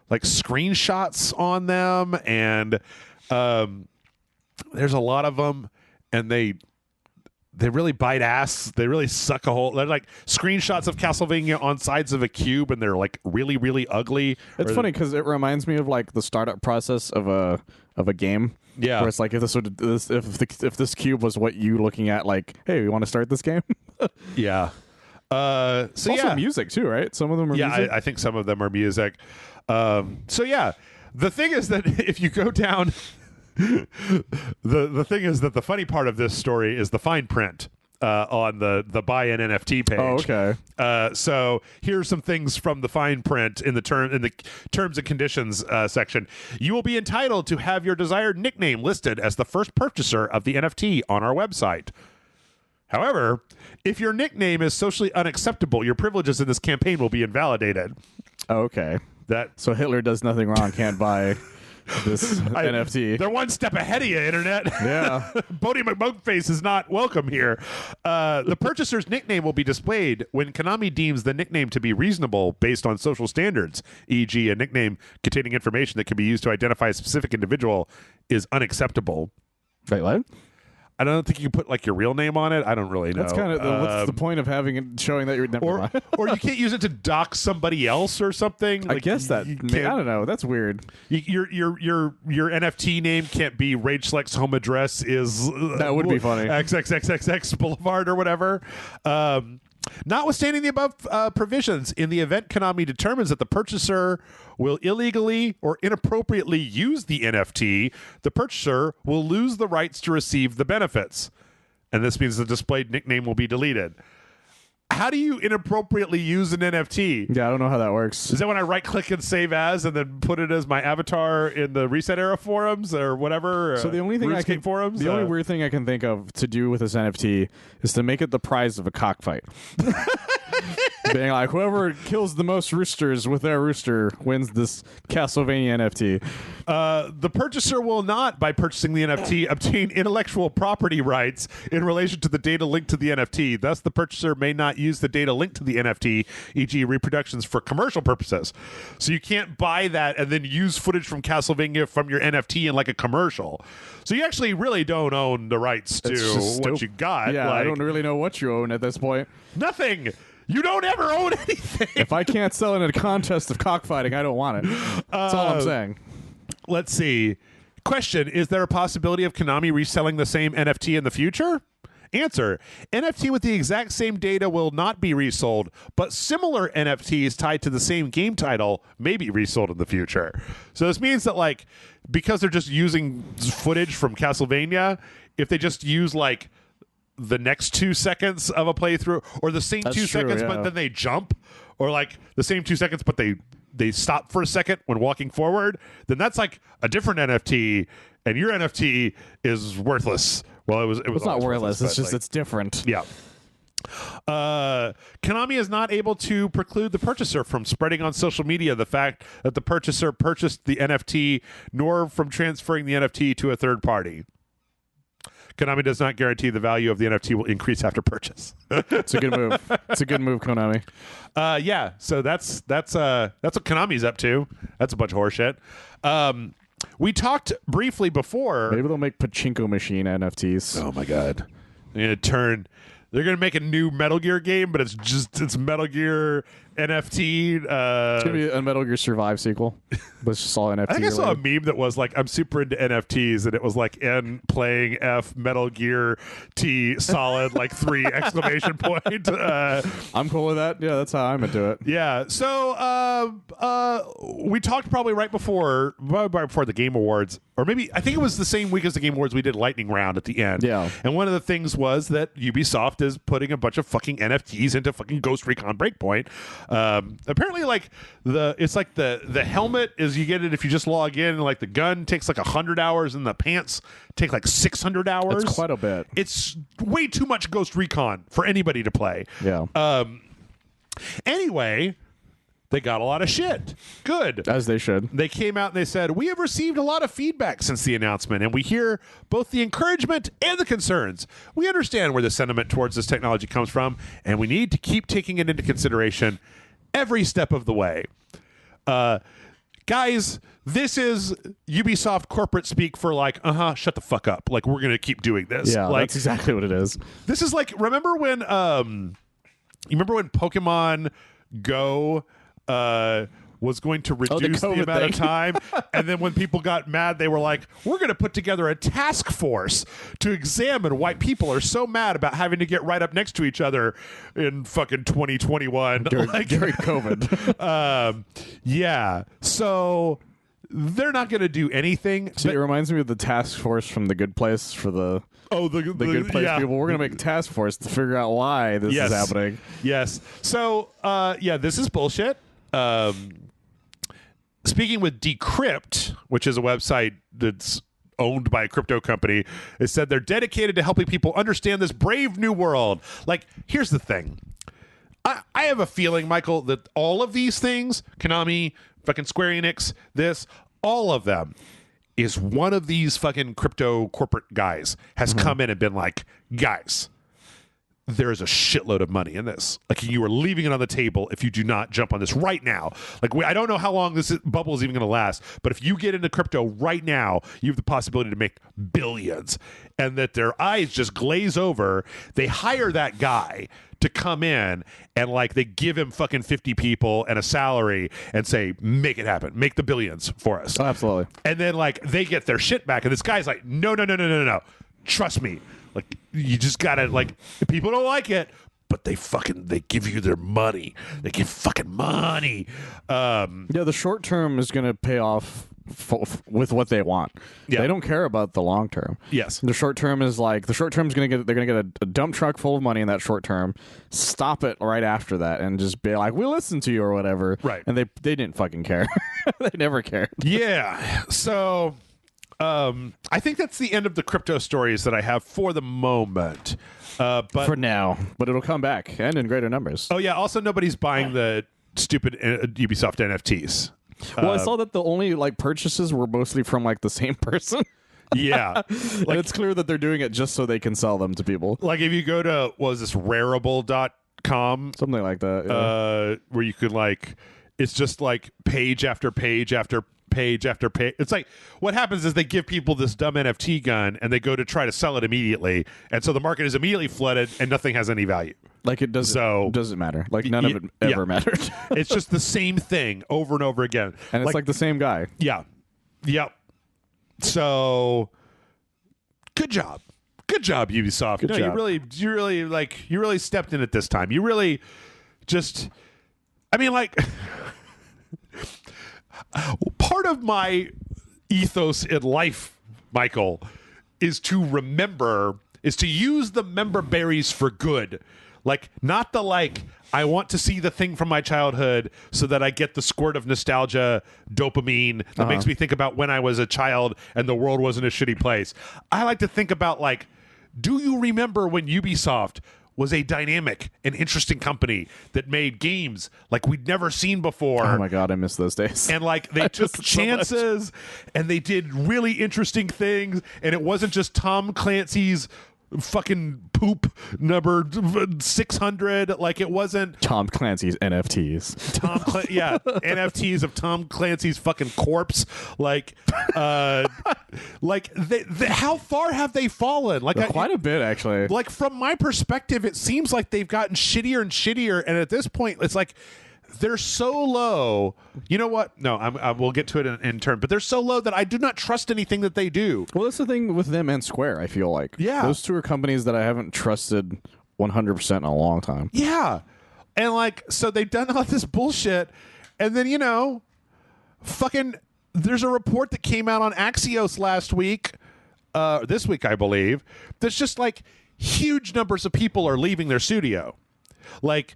like screenshots on them, and there's a lot of them, and they really bite ass. They really suck a hole. They're like screenshots of Castlevania on sides of a cube, and they're like really, really ugly. It's funny because it reminds me of like the startup process of a game. Yeah, where it's like if this cube was what you looking at, like, hey, we want to start this game. Yeah. So also music too, right? Some of them are music. I think some of them are music. So yeah, the thing is that if you go down. The thing is that the funny part of this story is the fine print on the buy an NFT page. Oh, okay. So here's some things from the fine print in the terms and conditions section. You will be entitled to have your desired nickname listed as the first purchaser of the NFT on our website. However, if your nickname is socially unacceptable, your privileges in this campaign will be invalidated. Okay. So Hitler does nothing wrong, can't buy this NFT. They're one step ahead of you, Internet. Yeah. Bodie McBugface is not welcome here. The purchaser's nickname will be displayed when Konami deems the nickname to be reasonable based on social standards, e.g. a nickname containing information that can be used to identify a specific individual is unacceptable. Wait, what? I don't think you can put like your real name on it. I don't really know. That's kind of what's the point of having it showing that you're never or you can't use it to dox somebody else or something. I guess that I don't know. That's weird. Your NFT name can't be Rage Select's home address is that would be funny. XXXXX Boulevard or whatever. Notwithstanding the above provisions, in the event Konami determines that the purchaser will illegally or inappropriately use the NFT, the purchaser will lose the rights to receive the benefits. And this means the displayed nickname will be deleted. How do you inappropriately use an NFT? Yeah, I don't know how that works. Is that when I right-click and save as and then put it as my avatar in the Reset Era forums or whatever? So the only thing forums? Only weird thing I can think of to do with this NFT is to make it the prize of a cockfight. being like, whoever kills the most roosters with their rooster wins this Castlevania NFT. The purchaser will not, by purchasing the NFT, obtain intellectual property rights in relation to the data linked to the NFT. Thus, the purchaser may not use the data linked to the NFT, e.g. reproductions, for commercial purposes. So you can't buy that and then use footage from Castlevania from your NFT in like a commercial. So you actually really don't own the rights to what you got. Yeah, I don't really know what you own at this point. Nothing. You don't ever own anything. If I can't sell in a contest of cockfighting, I don't want it. That's all I'm saying. Let's see. Question: is there a possibility of Konami reselling the same NFT in the future? Answer: NFT with the exact same data will not be resold, but similar NFTs tied to the same game title may be resold in the future. So this means that, like, because they're just using footage from Castlevania, if they just use like the next 2 seconds of a playthrough, or the same 2 seconds, but then they jump, or like the same 2 seconds, but they stop for a second when walking forward, then that's like a different NFT, and your NFT is worthless. Well, it's not worthless. It's just, it's different. Yeah. Konami is not able to preclude the purchaser from spreading on social media the fact that the purchaser purchased the NFT, nor from transferring the NFT to a third party. Konami does not guarantee the value of the NFT will increase after purchase. It's a good move. It's a good move, Konami. Yeah. So that's what Konami's up to. That's a bunch of horseshit. We talked briefly before. Maybe they'll make pachinko machine NFTs. Oh my god! They're gonna make a new Metal Gear game, but it's Metal Gear NFT. It's gonna be a Metal Gear Survive sequel, but it's just all NFT. I think I saw a meme that was like, "I'm super into NFTs," and it was like N playing F Metal Gear T solid like 3 exclamation point. I'm cool with that. Yeah, that's how I'm into it. Yeah. So we talked probably right before the Game Awards, or maybe I think it was the same week as the Game Awards. We did lightning round at the end. Yeah. And one of the things was that Ubisoft is putting a bunch of fucking NFTs into fucking Ghost Recon Breakpoint. Apparently, like the helmet is, you get it if you just log in, and like the gun takes like 100 hours, and the pants take like 600 hours. It's quite a bit. It's way too much Ghost Recon for anybody to play. Yeah. Anyway, they got a lot of shit. Good. As they should. They came out and they said, "We have received a lot of feedback since the announcement, and we hear both the encouragement and the concerns. We understand where the sentiment towards this technology comes from, and we need to keep taking it into consideration every step of the way." Guys, this is Ubisoft corporate speak for like, shut the fuck up. Like, we're going to keep doing this. Yeah, like, that's exactly what it is. This is like, remember when Pokemon Go was going to reduce the amount of time, and then when people got mad, they were like, "We're going to put together a task force to examine why people are so mad about having to get right up next to each other in fucking 2021 during COVID." Yeah, so they're not going to do anything. See, it reminds me of the task force from The Good Place for the Good Place people. We're going to make a task force to figure out why this is happening. Yes. So, this is bullshit. Speaking with Decrypt, which is a website that's owned by a crypto company, it said they're dedicated to helping people understand this brave new world. Like, here's the thing. I have a feeling, Michael, that all of these things, Konami, fucking Square Enix, all of them, is one of these fucking crypto corporate guys has come in and been like, "Guys, there's a shitload of money in this. Like, you are leaving it on the table if you do not jump on this right now. Like, I don't know how long this bubble is even going to last, but if you get into crypto right now, you have the possibility to make billions." And that their eyes just glaze over. They hire that guy to come in, and like they give him fucking 50 people and a salary and say, "Make it happen. Make the billions for us." Oh, absolutely. And then like they get their shit back, and this guy's like, no. Trust me. Like, you just gotta, like, people don't like it, but they give you their money. They give fucking money. Yeah, the short term is going to pay off with what they want. Yeah. They don't care about the long term. Yes. The short term is like, they're going to get a dump truck full of money in that short term, stop it right after that, and just be like, "We'll listen to you," or whatever. Right. And they didn't fucking care. They never cared. Yeah. So I think that's the end of the crypto stories that I have for the moment. But for now, but it'll come back and in greater numbers. Oh yeah. Also, nobody's buying the stupid Ubisoft NFTs. Well, I saw that the only like purchases were mostly from like the same person. Yeah, and it's clear that they're doing it just so they can sell them to people. Like if you go to Rarible.com, something like that, where you could like, it's just like page after page after page after page. It's like what happens is they give people this dumb NFT gun and they go to try to sell it immediately, and so the market is immediately flooded and nothing has any value. Like it doesn't matter. Like none of it ever mattered. It's just the same thing over and over again, and it's like the same guy. Yeah, yep. So, good job, Ubisoft. Good job. You really stepped in at this time. You really just, I mean, like, part of my ethos in life, Michael, is to use the member berries for good. Like, not the like, I want to see the thing from my childhood so that I get the squirt of nostalgia dopamine that makes me think about when I was a child and the world wasn't a shitty place. I like to think about, like, do you remember when Ubisoft was a dynamic and interesting company that made games like we'd never seen before? Oh my God, I miss those days. And like they took chances and they did really interesting things, and it wasn't just Tom Clancy's fucking poop number 600. Like it wasn't Tom Clancy's NFTs. NFTs of Tom Clancy's fucking corpse. Like like they how far have they fallen? Like quite a bit, actually. Like from my perspective, it seems like they've gotten shittier and shittier, and at this point it's like they're so low. You know what? No, we'll get to it in turn. But they're so low that I do not trust anything that they do. Well, that's the thing with them and Square, I feel like. Yeah. Those two are companies that I haven't trusted 100% in a long time. Yeah. And, like, so they've done all this bullshit. And then, you know, fucking, there's a report that came out on Axios last week, this week, I believe, that's just, like, huge numbers of people are leaving their studio. Like,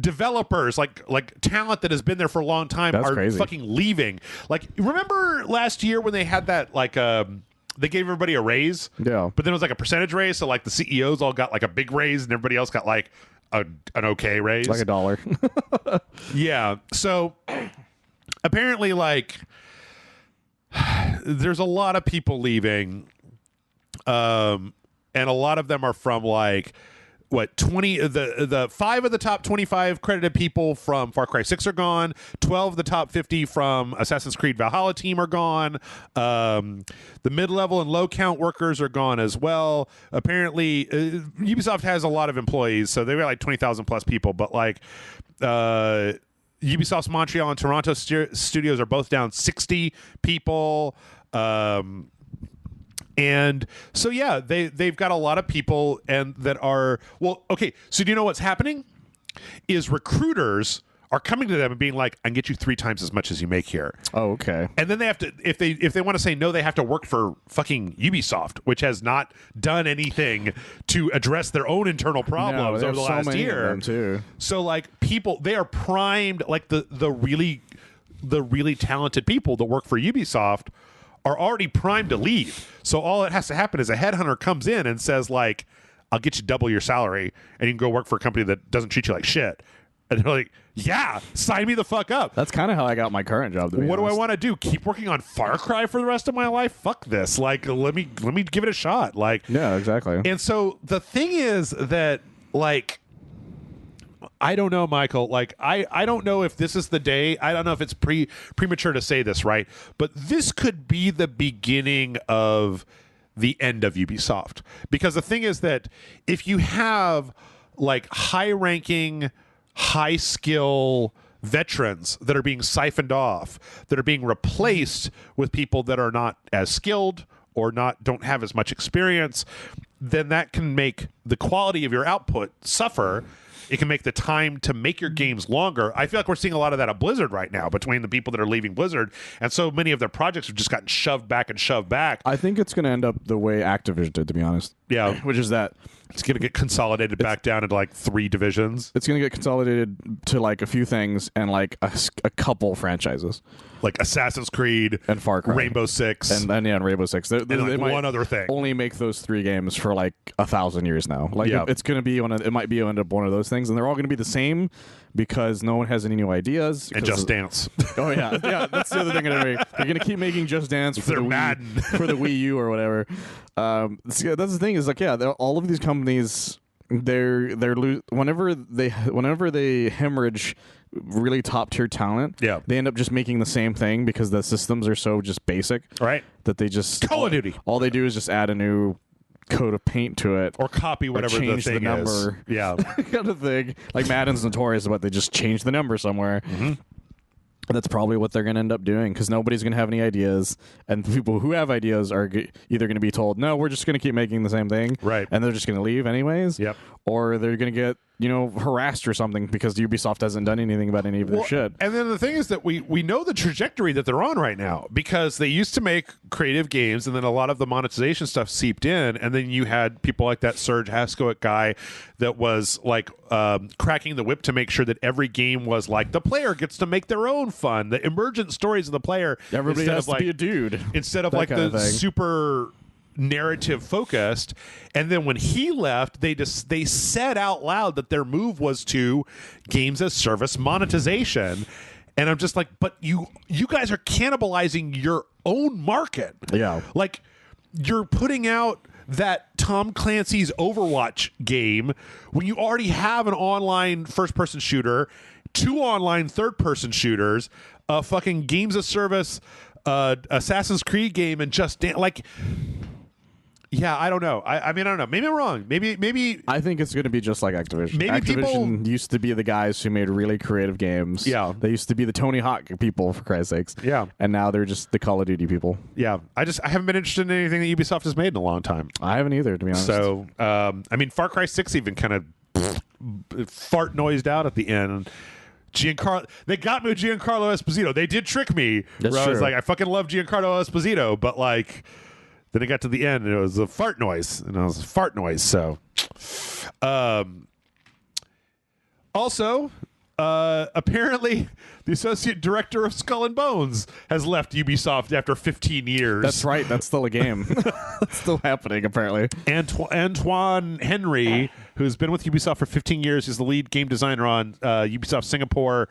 developers, like talent that has been there for a long time are crazy. Fucking leaving. Like, remember last year when they had that, like, they gave everybody a raise? Yeah. But then it was like a percentage raise, so like the CEOs all got like a big raise and everybody else got like an okay raise. Like $1. Yeah. So apparently, like, there's a lot of people leaving. And a lot of them are from like, what, 20 the 5 of the top 25 credited people from Far Cry 6 are gone. 12 of the top 50 from Assassin's Creed Valhalla team are gone. The mid-level and low-count workers are gone as well. Apparently, Ubisoft has a lot of employees, so they've got like 20,000 plus people, but like Ubisoft's Montreal and Toronto studios are both down 60 people. And so, yeah, they've got a lot of people and that are, well, okay. So do you know what's happening? Is recruiters are coming to them and being like, I can get you 3 times as much as you make here. Oh, okay. And then they have to, if they want to say no, they have to work for fucking Ubisoft, which has not done anything to address their own internal problems over the last year. Of them too. So like people, they are primed, like the really talented people that work for Ubisoft are already primed to leave. So all that has to happen is a headhunter comes in and says, like, I'll get you double your salary and you can go work for a company that doesn't treat you like shit. And they're like, yeah, sign me the fuck up. That's kind of how I got my current job. What do I want to do? Keep working on Far Cry for the rest of my life? Fuck this. Like, let me give it a shot. Like, yeah, exactly. And so the thing is that, like, I don't know, Michael. Like, I don't know if this is the day. I don't know if it's premature to say this, right? But this could be the beginning of the end of Ubisoft. Because the thing is that if you have, like, high-ranking, high-skill veterans that are being siphoned off, that are being replaced with people that are not as skilled or don't have as much experience, then that can make the quality of your output suffer. It can make the time to make your games longer. I feel like we're seeing a lot of that at Blizzard right now between the people that are leaving Blizzard, and so many of their projects have just gotten shoved back and shoved back. I think it's going to end up the way Activision did, to be honest. Yeah. Which is that It's going to get consolidated back down into like 3 divisions. It's going to get consolidated to like a few things and like a couple franchises. Like Assassin's Creed and Far Cry, Rainbow Six, and Rainbow Six. They like one other thing. Only make those 3 games for like 1,000 years now. Like it's going to be it might be end up one of those things, and they're all going to be the same because no one has any new ideas. And Just Dance. Oh yeah, that's the other thing. They're going to keep making Just Dance for the Wii U or whatever. That's the thing is like all of these companies whenever they hemorrhage really top tier talent, they end up just making the same thing because the systems are so just basic, right? That they just Call of Duty. All they do is just add a new coat of paint to it, or copy whatever the thing the number, kind of thing. Like Madden's notorious about they just change the number somewhere. Mm-hmm. That's probably what they're going to end up doing because nobody's going to have any ideas, and people who have ideas are either going to be told, "No, we're just going to keep making the same thing," right? And they're just going to leave anyways. Yep. Or they're going to get harassed or something because Ubisoft hasn't done anything about any of their shit. And then the thing is that we know the trajectory that they're on right now because they used to make creative games, and then a lot of the monetization stuff seeped in, and then you had people like that Serge Haskovic guy that was like cracking the whip to make sure that every game was like the player gets to make their own fun, the emergent stories of the player. Everybody has to be a dude instead of like the super narrative focused. And then when he left, they said out loud that their move was to games as service monetization. And I'm just like, but you guys are cannibalizing your own market. Yeah. Like you're putting out that Tom Clancy's Overwatch game when you already have an online first-person shooter, 2 online third-person shooters, a fucking games of service Assassin's Creed game, and Just Dance. Like, yeah, I don't know. I mean, I don't know. Maybe I'm wrong. Maybe I think it's going to be just like Activision. Maybe Activision used to be the guys who made really creative games. Yeah. They used to be the Tony Hawk people, for Christ's sakes. Yeah. And now they're just the Call of Duty people. Yeah. I haven't been interested in anything that Ubisoft has made in a long time. I haven't either, to be honest. So, I mean, Far Cry 6 even kind of fart noised out at the end. They got me with Giancarlo Esposito. They did trick me. That's where true. I was like, I fucking love Giancarlo Esposito, but like, then it got to the end and it was a fart noise, and it was a fart noise. So, also, apparently, the associate director of Skull and Bones has left Ubisoft after 15 years. That's right. That's still a game. That's still happening, apparently. Antoine Henry, who's been with Ubisoft for 15 years, is the lead game designer on Ubisoft Singapore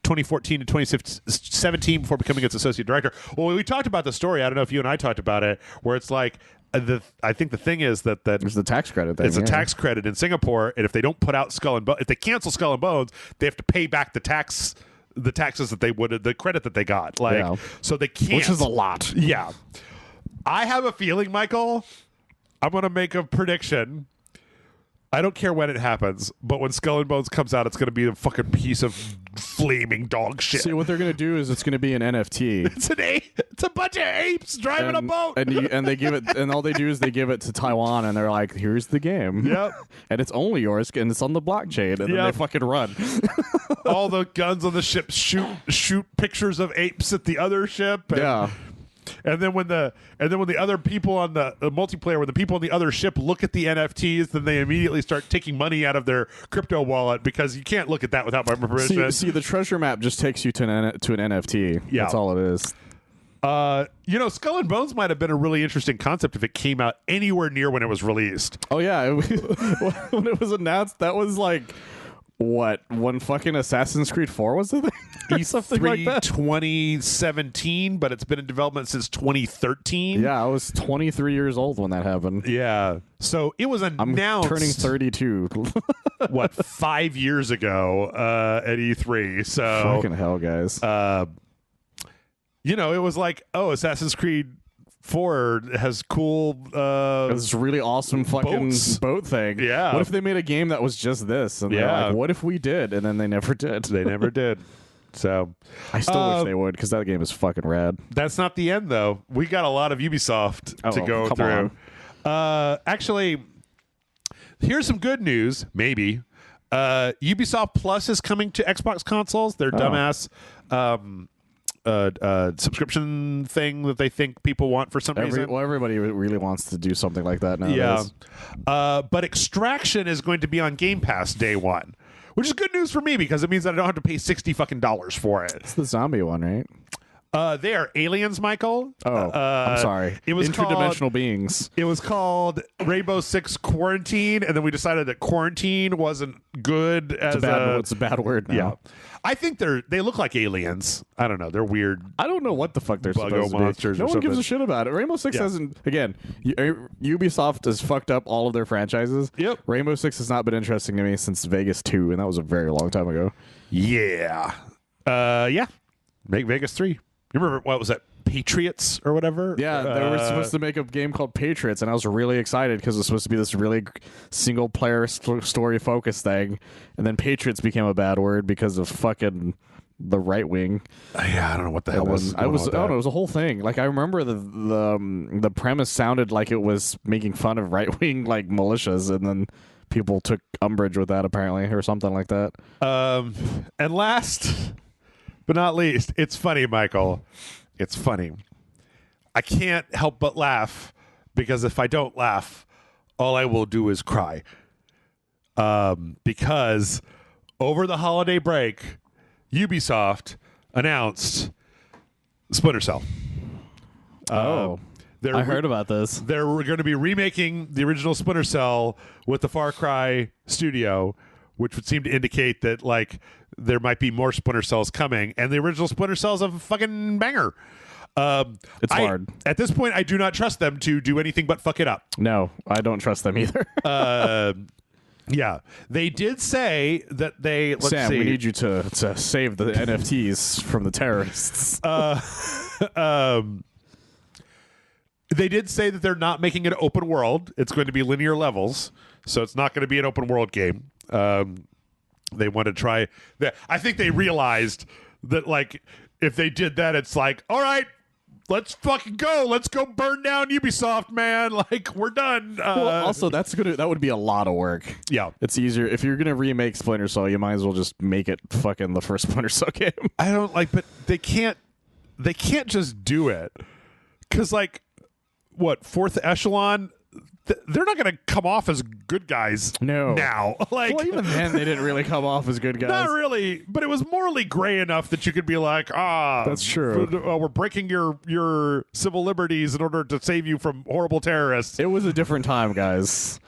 2014 to 2017 before becoming its associate director. Well, we talked about the story. I don't know if you and I talked about it, where it's like, I think the thing is that there's the tax credit thing. It's a tax credit in Singapore, and if they don't put out Skull and Bones, if they cancel Skull and Bones, they have to pay back the taxes that they would, the credit that they got. Like, so they can't, which is a lot. Yeah, I have a feeling, Michael. I'm going to make a prediction. I don't care when it happens, but when Skull and Bones comes out, it's going to be a fucking piece of flaming dog shit. See, what they're going to do is it's going to be an NFT. It's a bunch of apes driving a boat. And they give it, and all they do is they give it to Taiwan, and they're like, "Here's the game." Yep. And it's only yours, and it's on the blockchain, and then they fucking run. All the guns on the ship shoot pictures of apes at the other ship. And, And then when the other people on the multiplayer, when the people on the other ship look at the NFTs, then they immediately start taking money out of their crypto wallet because you can't look at that without my permission. See, the treasure map just takes you to an NFT. Yeah. That's all it is. Skull and Bones might have been a really interesting concept if it came out anywhere near when it was released. Oh yeah, when it was announced, that was like. What, when fucking Assassin's Creed 4 was the thing? Something like that. 2017, but it's been in development since 2013. Yeah, I was 23 years old when that happened. Yeah. So it was announced. I'm turning 32. 5 years ago at E3. So fucking hell, guys. It was like, oh, Assassin's Creed 4 has cool this really awesome fucking boat thing. Yeah. What if they made a game that was just this? And they're like, what if we did? And then they never did. They never did. So I still wish they would, because that game is fucking rad. That's not the end, though. We got a lot of Ubisoft to go through. Actually, here's some good news, maybe. Ubisoft Plus is coming to Xbox consoles. Their dumbass subscription thing that they think people want for some reason. Well, everybody really wants to do something like that nowadays. Yeah. But Extraction is going to be on Game Pass day one, which is good news for me because it means that I don't have to pay $60 for it. It's the zombie one, right? They are aliens, Michael. Oh, I'm sorry. It was interdimensional beings. It was called Rainbow Six Quarantine, and then we decided that quarantine wasn't good as it's a bad word now. Yeah, I think they look like aliens. I don't know. They're weird. I don't know what the fuck they're supposed to monsters be. No one gives a shit about it. Rainbow Six hasn't. Again, Ubisoft has fucked up all of their franchises. Yep. Rainbow Six has not been interesting to me since Vegas 2, and that was a very long time ago. Yeah. Make Vegas 3. You remember what was that? Patriots or whatever? Yeah, they were supposed to make a game called Patriots, and I was really excited because it was supposed to be this really single-player story-focused thing, and then Patriots became a bad word because of fucking the right wing. Yeah, I don't know what the hell was. It was a whole thing. Like I remember the premise sounded like it was making fun of right wing like militias, and then people took umbrage with that apparently, or something like that. And last but not least, it's funny, Michael. It's funny. I can't help but laugh because if I don't laugh, all I will do is cry. Because over the holiday break, Ubisoft announced Splinter Cell. I heard about this. They're going to be remaking the original Splinter Cell with the Far Cry studio, which would seem to indicate that like there might be more Splinter Cells coming, and the original Splinter Cell is a fucking banger. It's hard. At this point, I do not trust them to do anything but fuck it up. No, I don't trust them either. Yeah, they did say that they. Sam, see. we need you to save the NFTs from the terrorists. They did say that they're not making it open world. It's going to be linear levels, so it's not going to be an open world game. They want to try that. I think they realized that, like, if they did that, it's like, all right, let's fucking go. Let's go burn down Ubisoft, man. Like, we're done. Well, also, that would be a lot of work. Yeah. It's easier. If you're going to remake Splinter Cell, you might as well just make it fucking the first Splinter Cell game. I don't like, but they can't just do it. Because, like, what, Fourth Echelon? They're not going to come off as good guys now. Like, well, even then, they didn't really come off as good guys. Not really, but it was morally gray enough that you could be like, that's true. We're breaking your civil liberties in order to save you from horrible terrorists. It was a different time, guys.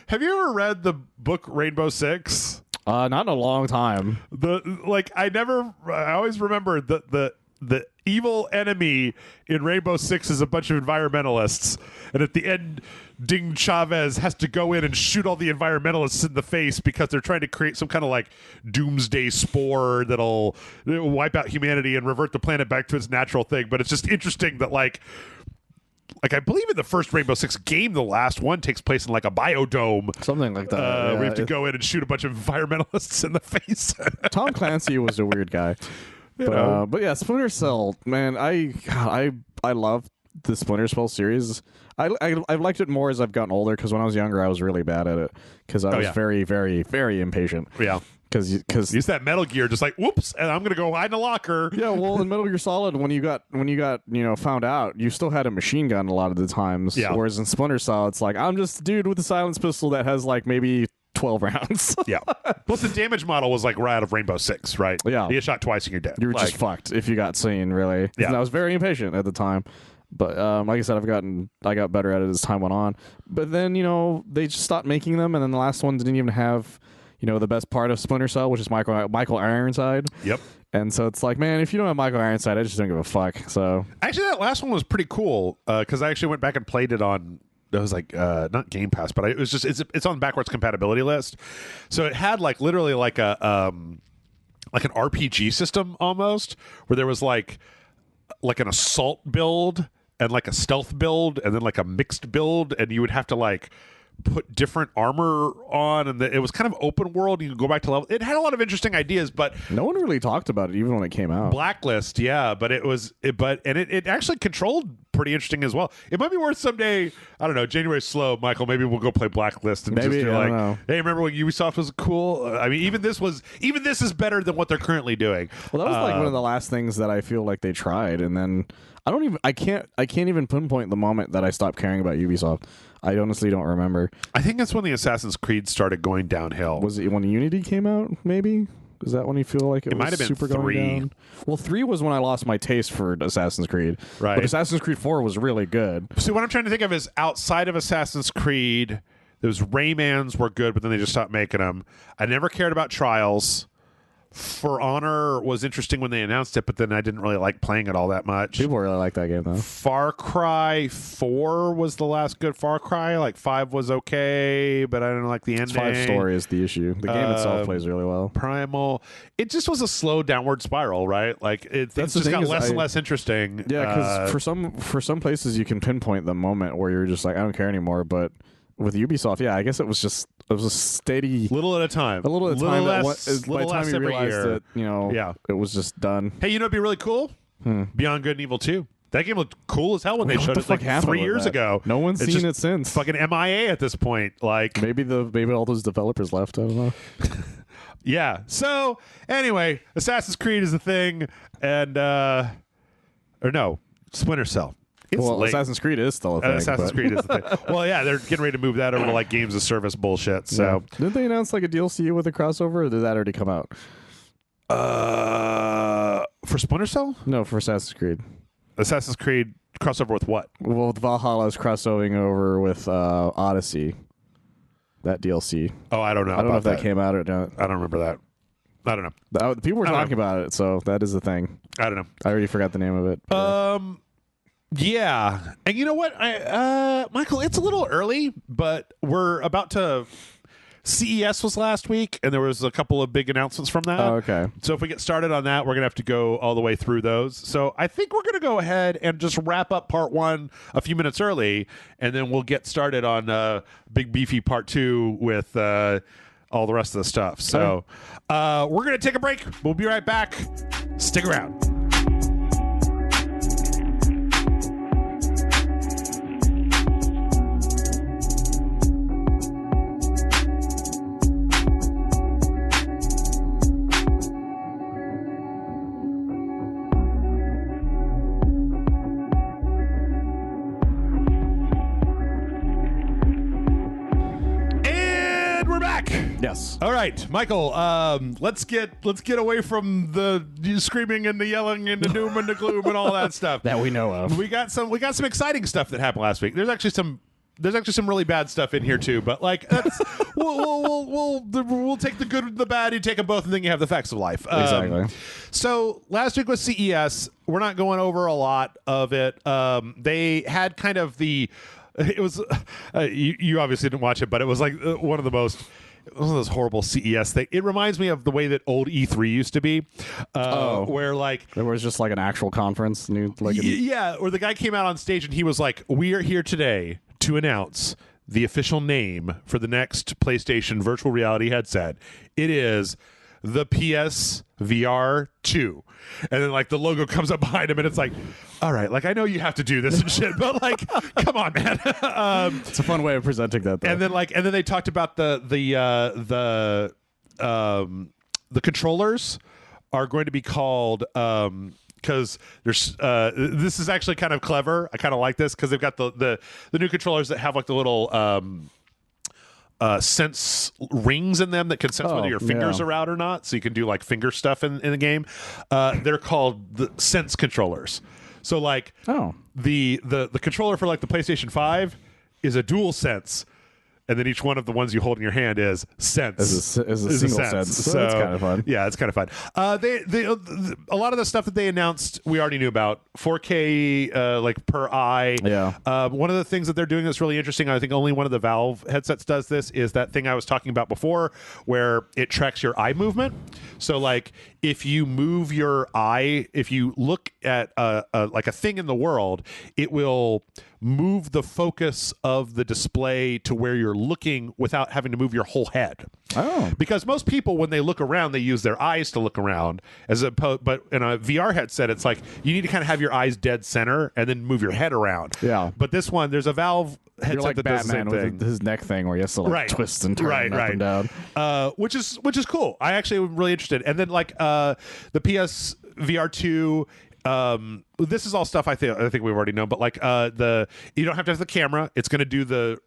Have you ever read the book Rainbow Six? Not in a long time. I always remember the evil enemy in Rainbow Six is a bunch of environmentalists, and at the end, Ding Chavez has to go in and shoot all the environmentalists in the face because they're trying to create some kind of like doomsday spore that'll wipe out humanity and revert the planet back to its natural thing. But it's just interesting that like I believe in the first Rainbow Six game, the last one takes place in like a biodome, something like that. We have to go in and shoot a bunch of environmentalists in the face. Tom Clancy was a weird guy. But yeah, Splinter Cell, man, I love the Splinter Cell series. I've liked it more as I've gotten older because when I was younger, I was really bad at it because I was very, very, very impatient. Yeah. Because use that Metal Gear, just like whoops, and I'm gonna go hide in a locker. Yeah, well, in Metal Gear Solid, when you got found out, you still had a machine gun a lot of the times. Yeah. Whereas in Splinter Cell, it's like I'm just a dude with a silenced pistol that has like maybe 12 rounds. Yeah. Plus the damage model was like right out of Rainbow Six, right? Yeah. You get shot twice and you're dead. You were just fucked if you got seen, really. Yeah. And I was very impatient at the time. But like I said, I got better at it as time went on. But then, they just stopped making them, and then the last one didn't even have, the best part of Splinter Cell, which is Michael Ironside. Yep. And so it's like, man, if you don't have Michael Ironside, I just don't give a fuck. So actually, that last one was pretty cool because I actually went back and played it on. It was like not Game Pass, but it was just it's on the backwards compatibility list. So it had like literally like a like an RPG system almost, where there was like an assault build and like a stealth build and then like a mixed build, and you would have to like put different armor on, and it was kind of open world. You could go back to level. It had a lot of interesting ideas, but no one really talked about it even when it came out. Blacklist, yeah, but it actually controlled pretty interesting as well. It might be worth someday. I don't know. January's slow, Michael. Maybe we'll go play Blacklist and maybe, just I don't know. hey, remember when Ubisoft was cool? I mean, even this is better than what they're currently doing. Well, that was like one of the last things that I feel like they tried, and then I can't even pinpoint the moment that I stopped caring about Ubisoft. I honestly don't remember. I think that's when the Assassin's Creed started going downhill. Was it when Unity came out? Maybe. Is that when you feel like it might was have been super 3. going down? Well, 3 was when I lost my taste for Assassin's Creed. Right. But Assassin's Creed 4 was really good. See, what I'm trying to think of is outside of Assassin's Creed, those Raymans were good, but then they just stopped making them. I never cared about Trials. For Honor was interesting when they announced it, but then I didn't really like playing it all that much. People really like that game, though. Far Cry 4 was the last good Far Cry. Like 5 was okay, but I didn't like the ending. 5 story is the issue. The game itself plays really well. Primal. It just was a slow downward spiral, right? Like it's just got less and less interesting. Yeah, because for some places you can pinpoint the moment where you're just like, I don't care anymore, but with Ubisoft, yeah, I guess it was a steady, little at a time, by the time you realized year. that it was just done. Hey, you know, it'd be really cool. Beyond Good and Evil 2. That game looked cool as hell when they showed it like 3 years ago. No one's seen it since. Fucking MIA at this point. Like maybe all those developers left. I don't know. Yeah. So anyway, Assassin's Creed is a thing, and or no, Splinter Cell. Assassin's Creed is still a thing. Assassin's Creed is the thing. Well, yeah, they're getting ready to move that over to like games as service bullshit. So didn't they announce like a DLC with a crossover, or did that already come out? For Splinter Cell? No, for Assassin's Creed. Assassin's Creed crossover with what? Well, Valhalla's crossovering over with Odyssey. That DLC. Oh, I don't know. I don't know if that came out or not. I don't remember that. I don't know. People were talking about it, so that is the thing. I don't know. I already forgot the name of it. Yeah, and you know what, Michael, it's a little early, but we're about to. CES was last week, and there was a couple of big announcements from that. Oh, okay. So if we get started on that, we're gonna have to go all the way through those. So I think we're gonna go ahead and just wrap up part 1 a few minutes early, and then we'll get started on big beefy part 2 with all the rest of the stuff. So we're gonna take a break. We'll be right back. Stick around. Yes. All right, Michael. Let's get away from the screaming and the yelling and the doom and the gloom and all that stuff that we know of. We got some exciting stuff that happened last week. There's actually some really bad stuff in here too. But like, that's, we'll take the good and the bad. You take them both, and then you have the facts of life. Exactly. So last week was CES. We're not going over a lot of it. They had kind of the. It was you obviously didn't watch it, but it was like one of those horrible CES things. It reminds me of the way that old E3 used to be, where like there was just like an actual conference, where the guy came out on stage and he was like, "We are here today to announce the official name for the next PlayStation virtual reality headset. It is the PSVR 2." And then like the logo comes up behind him, and it's like, all right, like I know you have to do this and shit, but like, come on, man. It's a fun way of presenting that, though. And then they talked about the controllers are going to be called because there's this is actually kind of clever. I kind of like this because they've got the new controllers that have like the little sense rings in them that can sense whether your fingers are out or not, so you can do like finger stuff in the game. They're called the sense controllers. So like the controller for like the PlayStation 5 is a dual sense, and then each one of the ones you hold in your hand is sense. Is a single sense. So that's kind of fun. Yeah, it's kind of fun. They a lot of the stuff that they announced we already knew about. 4K like per eye. Yeah. One of the things that they're doing that's really interesting, I think only one of the Valve headsets does this, is that thing I was talking about before where it tracks your eye movement. So like if you move your eye, if you look at like a thing in the world, it will move the focus of the display to where you're looking without having to move your whole head. Oh. Because most people, when they look around, they use their eyes to look around. But in a VR headset, it's like you need to kind of have your eyes dead center and then move your head around. Yeah. But this one, there's a Valve headset You're like that Batman does the same with thing. his neck thing where he has to like twist and turn up and down. Which is cool. I actually am really interested. And then like the PS VR 2. This is all stuff I think we've already known, but like you don't have to have the camera. It's going to do the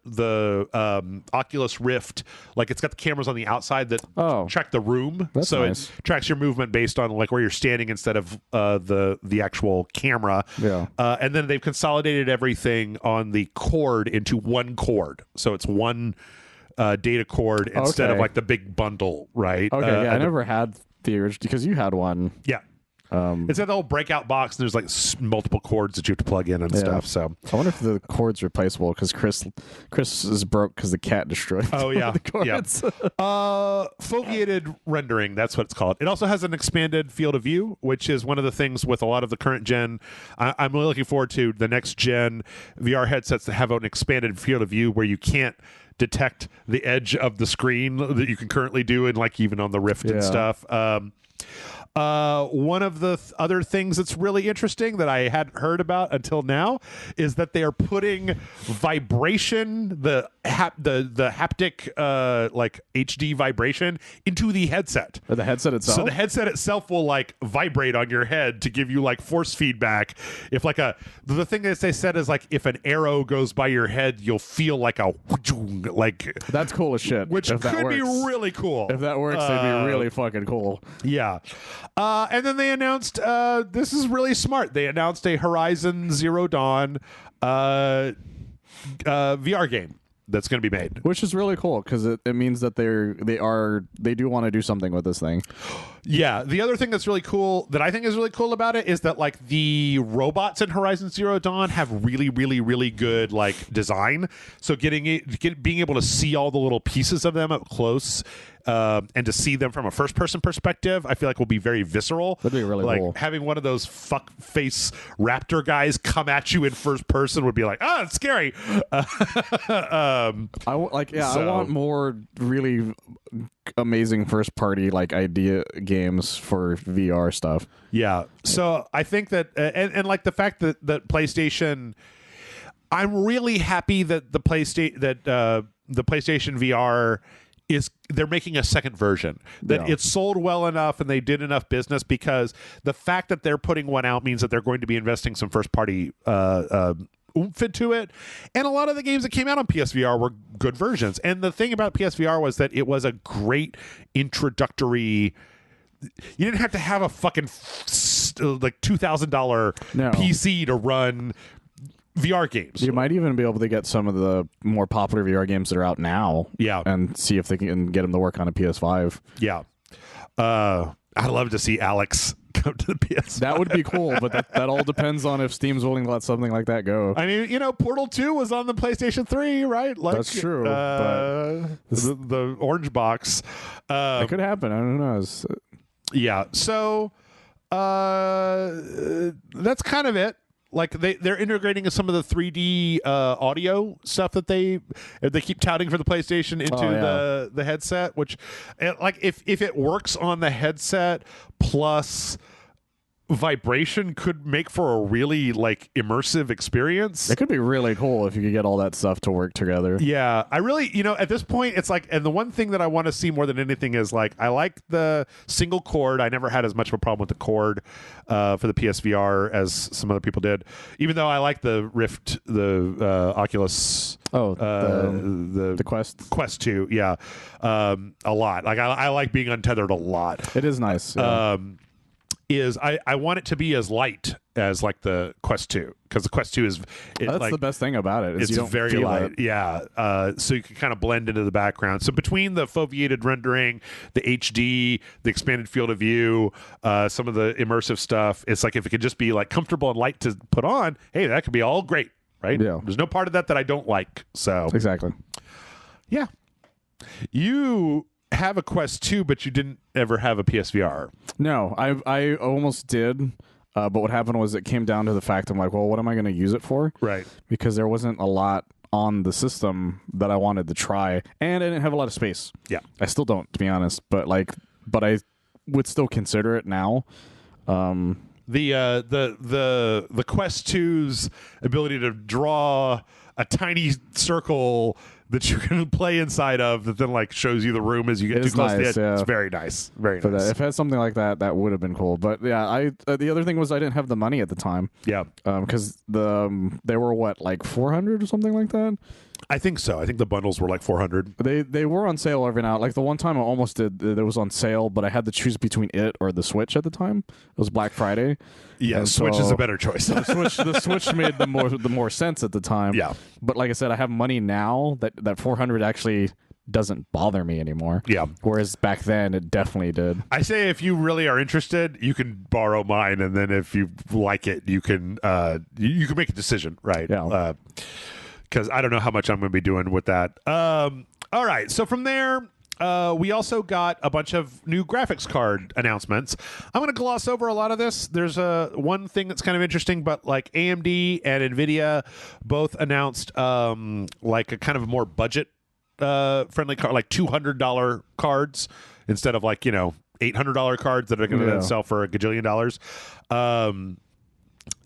Oculus Rift. Like it's got the cameras on the outside that track the room. That's so nice. It tracks your movement based on like where you're standing instead of the actual camera. Yeah. And then they've consolidated everything on the cord into one cord. So it's one data cord instead of like the big bundle, right? Okay, I never had the original because you had one. Yeah. It's got the whole breakout box, and there's like multiple cords that you have to plug in and stuff. So I wonder if the cord's replaceable because Chris is broke because the cat destroyed. Oh yeah, the cords. Foveated rendering. That's what it's called. It also has an expanded field of view, which is one of the things with a lot of the current gen. I'm really looking forward to the next gen VR headsets that have an expanded field of view where you can't detect the edge of the screen that you can currently do, and like even on the Rift and stuff. One of the other things that's really interesting that I hadn't heard about until now is that they are putting vibration, the haptic like HD vibration into the headset. Or the headset itself? So the headset itself will like vibrate on your head to give you like force feedback. If like the thing that they said is like if an arrow goes by your head, you'll feel like a like. That's cool as shit. Which could be really cool. If that works, it'd be really fucking cool. Yeah. And then they announced, this is really smart. They announced a Horizon Zero Dawn VR game that's going to be made, which is really cool because it means that they do want to do something with this thing. Yeah. The other thing that's really cool that I think is really cool about it is that like the robots in Horizon Zero Dawn have really, really, really good like design. So being able to see all the little pieces of them up close. And to see them from a first-person perspective, I feel like will be very visceral. That'd be really cool. Like having one of those fuck face raptor guys come at you in first person would be like, it's scary. I want more really amazing first-party like idea games for VR stuff. Yeah. So I think that, and like the fact that PlayStation, I'm really happy that the PlayStation VR. They're making a second version that it's sold well enough and they did enough business, because the fact that they're putting one out means that they're going to be investing some first party oomph into it. And a lot of the games that came out on PSVR were good versions. And the thing about PSVR was that it was a great introductory. You didn't have to have a fucking like $2,000 PC to run VR games. You might even be able to get some of the more popular VR games that are out now. Yeah. And see if they can get them to work on a PS5. Yeah. I'd love to see Alex come to the PS5. That would be cool, but that all depends on if Steam's willing to let something like that go. I mean, Portal 2 was on the PlayStation 3, right? Like, that's true. But the orange box. It could happen. I don't know. Yeah. So that's kind of it. Like they're integrating some of the 3D audio stuff that they keep touting for the PlayStation into the headset, which like if it works on the headset plus vibration could make for a really like immersive experience. It could be really cool if you could get all that stuff to work together. Yeah, I really, at this point it's like, and the one thing that I want to see more than anything is like, I like the single cord. I never had as much of a problem with the cord for the PSVR as some other people did, even though I like the Rift, the Oculus the Quest 2 a lot. Like I like being untethered a lot. It is nice. I want it to be as light as like the Quest 2, because the Quest 2 is that's like, the best thing about it. It's very light. Yeah. So you can kind of blend into the background. So between the foveated rendering, the HD, the expanded field of view, some of the immersive stuff, it's like if it could just be like comfortable and light to put on, hey, that could be all great, right? Yeah. There's no part of that I don't like. So exactly. Yeah. You have a Quest 2, but you didn't ever have a PSVR. No, I almost did. But what happened was it came down to the fact I'm like, well, what am I going to use it for? Right. Because there wasn't a lot on the system that I wanted to try, and I didn't have a lot of space. Yeah. I still don't, to be honest. But I would still consider it now. The Quest 2's ability to draw a tiny circle that you can play inside of that then like shows you the room as you get too close to the edge. Yeah. It's very nice. Very nice. If it had something like that, that would have been cool. But yeah, the other thing was I didn't have the money at the time. Yeah. Because they were what, like 400 or something like that? I think so. I think the bundles were like 400. They were on sale every now. Like the one time I almost did, it was on sale, but I had to choose between it or the Switch at the time. It was Black Friday. Yeah, Switch is a better choice. the Switch made the more sense at the time. Yeah. But like I said, I have money now that 400 actually doesn't bother me anymore. Yeah. Whereas back then it definitely did. I say if you really are interested, you can borrow mine, and then if you like it, you can make a decision, right? Yeah. Because I don't know how much I'm going to be doing with that. All right. So from there, we also got a bunch of new graphics card announcements. I'm going to gloss over a lot of this. There's one thing that's kind of interesting, but like AMD and NVIDIA both announced like a kind of more budget friendly card, like $200 cards instead of like, $800 cards that are going to sell for $1 gajillion.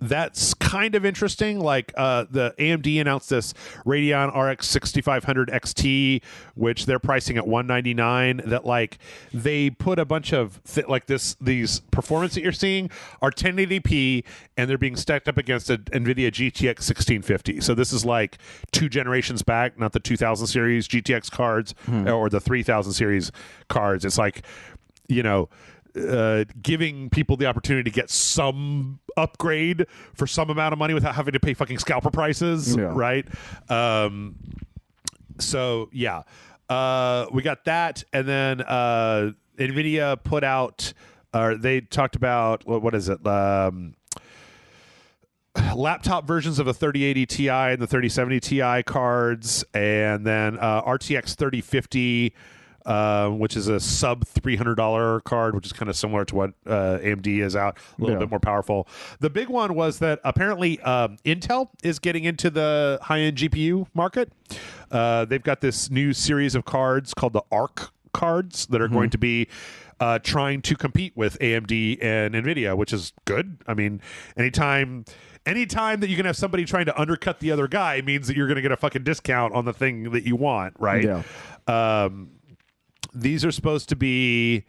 That's kind of interesting. Like the AMD announced this Radeon RX 6500 XT, which they're pricing at $199. That like they put a bunch of these performance that you're seeing are 1080p, and they're being stacked up against an NVIDIA GTX 1650. So this is like 2 generations back, not the 2000 series GTX cards or the 3000 series cards. It's like, giving people the opportunity to get some upgrade for some amount of money without having to pay fucking scalper prices, right? So yeah, we got that, and then NVIDIA put out, they talked about what is it? Laptop versions of the 3080 Ti and the 3070 Ti cards, and then RTX 3050. Which is a sub $300 card, which is kind of similar to what AMD is out, a little bit more powerful. The big one was that apparently Intel is getting into the high-end GPU market. They've got this new series of cards called the ARC cards that are going to be trying to compete with AMD and NVIDIA, which is good. I mean, anytime that you can have somebody trying to undercut the other guy means that you're going to get a fucking discount on the thing that you want, right? Yeah. These are supposed to be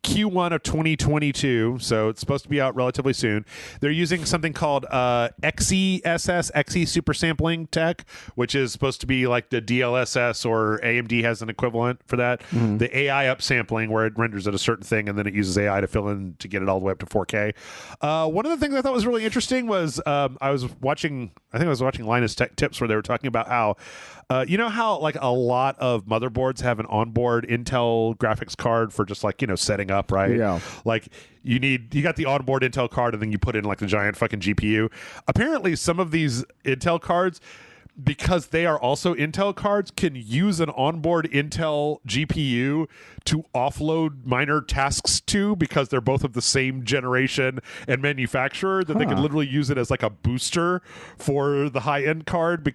Q1 of 2022, so it's supposed to be out relatively soon. They're using something called XE super sampling tech, which is supposed to be like the DLSS, or AMD has an equivalent for that. The AI upsampling, where it renders at a certain thing and then it uses AI to fill in to get it all the way up to 4K. One of the things I thought was really interesting was I was watching Linus Tech Tips, where they were talking about how how like a lot of motherboards have an onboard Intel graphics card for just like setting up, right? Yeah. Like you got the onboard Intel card, and then you put in like the giant fucking GPU. Apparently some of these Intel cards, because they are also Intel cards, can use an onboard Intel GPU to offload minor tasks to, because they're both of the same generation and manufacturer, that they can literally use it as like a booster for the high-end card.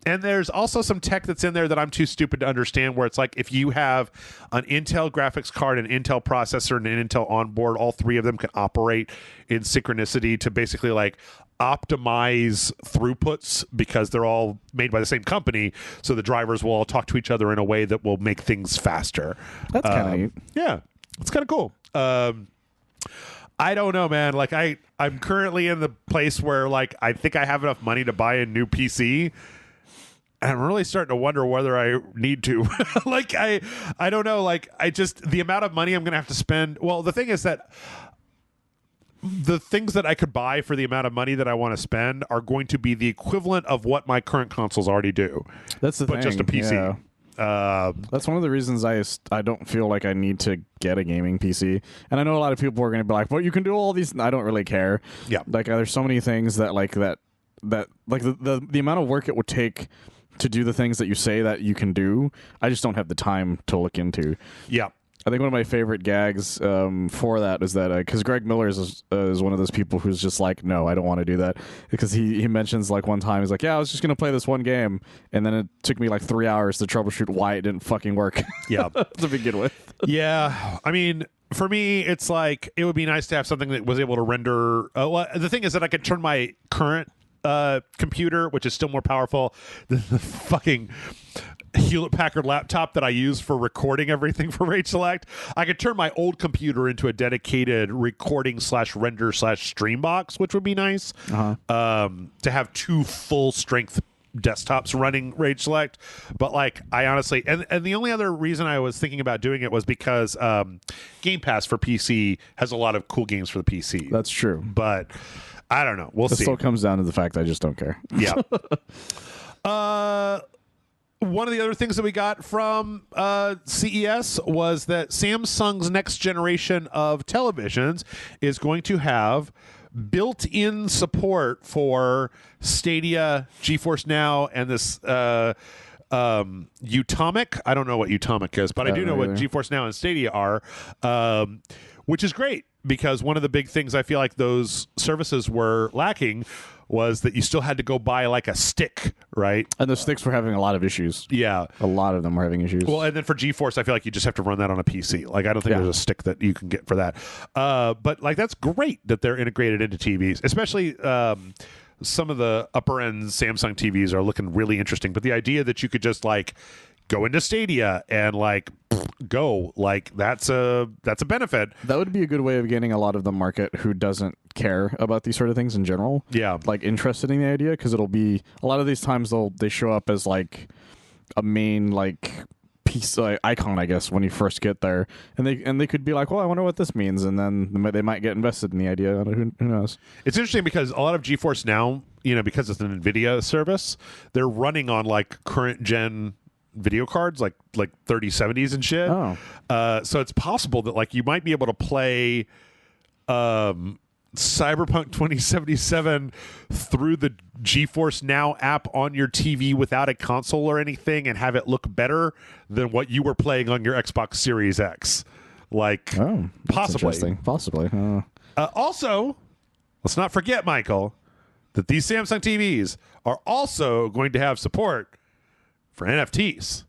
And there's also some tech that's in there that I'm too stupid to understand, where it's like if you have an Intel graphics card, an Intel processor, and an Intel onboard, all three of them can operate in synchronicity to basically like optimize throughputs, because they're all made by the same company, so the drivers will all talk to each other in a way that will make things faster. That's kind of neat. Yeah, it's kind of cool. I don't know, man. Like I'm currently in the place where like I think I have enough money to buy a new PC, and I'm really starting to wonder whether I need to. Like I don't know. Like the amount of money I'm going to have to spend. Well, the thing is that the things that I could buy for the amount of money that I want to spend are going to be the equivalent of what my current consoles already do. That's the thing. But just a PC. Yeah. That's one of the reasons I don't feel like I need to get a gaming PC. And I know a lot of people are going to be like, well, you can do all these. I don't really care. Yeah. Like there's so many things that like the amount of work it would take to do the things that you say that you can do, I just don't have the time to look into. Yeah. I think one of my favorite gags for that is that because Greg Miller is one of those people who's just like, no, I don't want to do that, because he mentions like one time he's like, yeah, I was just gonna play this one game, and then it took me like 3 hours to troubleshoot why it didn't fucking work. Yeah, to begin with. Yeah, I mean, for me, it's like it would be nice to have something that was able to render. Well, the thing is that I could turn my current computer, which is still more powerful than the fucking Hewlett-Packard laptop that I use for recording everything for Rage Select. I could turn my old computer into a dedicated recording / render / stream box, which would be nice. To have 2 full strength desktops running Rage Select. But like, I honestly, and the only other reason I was thinking about doing it was because Game Pass for PC has a lot of cool games for the PC. That's true, but I don't know. We'll see. It still comes down to the fact I just don't care. Yeah. One of the other things that we got from CES was that Samsung's next generation of televisions is going to have built-in support for Stadia, GeForce Now, and this Utomic. I don't know what Utomic is, but I do know what GeForce Now and Stadia are, which is great, because one of the big things I feel like those services were lacking was that you still had to go buy like a stick, right? And the sticks were having a lot of issues. Yeah. A lot of them were having issues. Well, and then for GeForce, I feel like you just have to run that on a PC. Like, I don't think there's a stick that you can get for that. But like, that's great that they're integrated into TVs, especially some of the upper end Samsung TVs are looking really interesting. But the idea that you could just like go into Stadia and like go, like, that's a benefit. That would be a good way of getting a lot of the market who doesn't care about these sort of things in general. Yeah, like interested in the idea, because it'll be a lot of these times they show up as like a main like piece icon, I guess, when you first get there, and they could be like, well, I wonder what this means, and then they might get invested in the idea. Who knows? It's interesting because a lot of GeForce Now, you know, because it's an NVIDIA service, they're running on like current gen video cards, like 3070s and shit. So it's possible that like you might be able to play Cyberpunk 2077 through the GeForce Now app on your TV without a console or anything, and have it look better than what you were playing on your Xbox Series X. Like, possibly. Also, let's not forget, Michael, that these Samsung TVs are also going to have support for NFTs.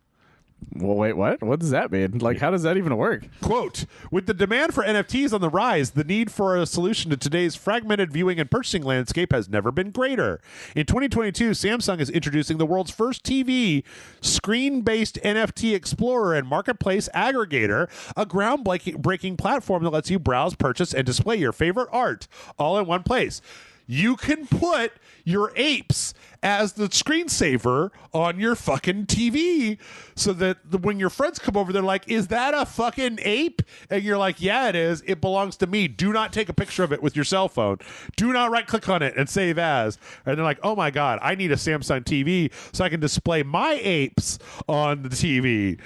Well, wait, what? What does that mean? Like, how does that even work? Quote, with the demand for NFTs on the rise, the need for a solution to today's fragmented viewing and purchasing landscape has never been greater. In 2022, Samsung is introducing the world's first TV screen-based NFT explorer and marketplace aggregator, a groundbreaking platform that lets you browse, purchase, and display your favorite art all in one place. You can put your apes as the screensaver on your fucking TV, so that when your friends come over, they're like, is that a fucking ape? And you're like, yeah, it is. It belongs to me. Do not take a picture of it with your cell phone. Do not right click on it and save as. And they're like, oh my God, I need a Samsung TV so I can display my apes on the TV.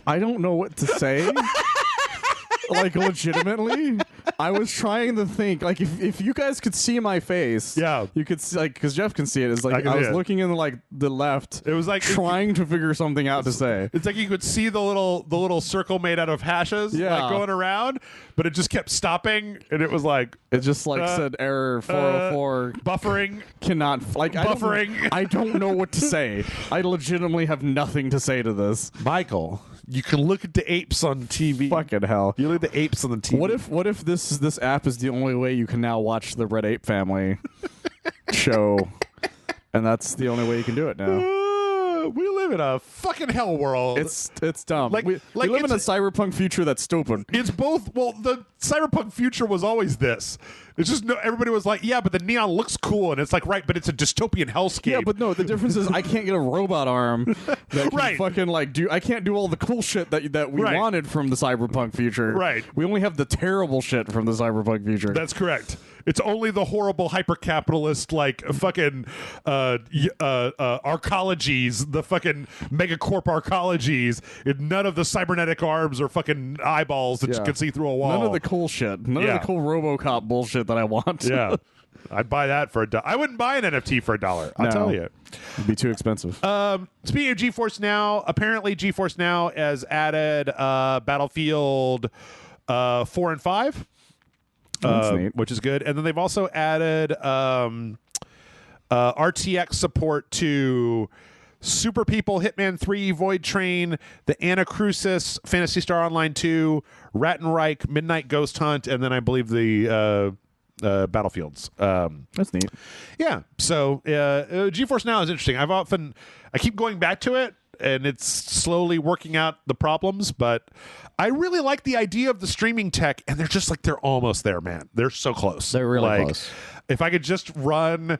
I don't know what to say. Like, legitimately, I was trying to think, like, if you guys could see my face, you could see, like, because Jeff can see it. It's like I was looking in like the left. It was like trying to figure something out to say. It's like you could see the little circle made out of hashes, like, going around, but it just kept stopping, and it was like it just like said error 404 buffering cannot like buffering. I don't know what to say. I legitimately have nothing to say to this, Michael. You can look at the apes on TV. Fucking hell. You look at the apes on the TV. What if this app is the only way you can now watch the Red Ape Family show, and that's the only way you can do it now? We live in a fucking hell world. It's dumb. We live in a cyberpunk future that's stupid. It's both. Well, the cyberpunk future was always this. It's just everybody was like, yeah, but the neon looks cool, and it's like, right, but it's a dystopian hellscape. Yeah, but no, the difference is I can't get a robot arm that can fucking like do. I can't do all the cool shit that we wanted from the cyberpunk future. Right. We only have the terrible shit from the cyberpunk future. That's correct. It's only the horrible hyper-capitalist, like, fucking arcologies, the fucking megacorp arcologies, and none of the cybernetic arms or fucking eyeballs that you can see through a wall. None of the cool shit. None of the cool RoboCop bullshit that I want. Yeah. I'd buy that for $1. I wouldn't buy an NFT for $1. I'll tell you. It'd be too expensive. Speaking of GeForce Now, apparently GeForce Now has added Battlefield 4 and 5, which is good. And then they've also added RTX support to Super People, Hitman 3, Void Train, the Anacrusis, Phantasy Star Online 2, Rattenreich, Midnight Ghost Hunt, and then I believe the Battlefields. That's neat. Yeah. So GeForce Now is interesting. I keep going back to it, and it's slowly working out the problems, but I really like the idea of the streaming tech, and they're just like, they're almost there, man. They're so close. They're really close. If I could just run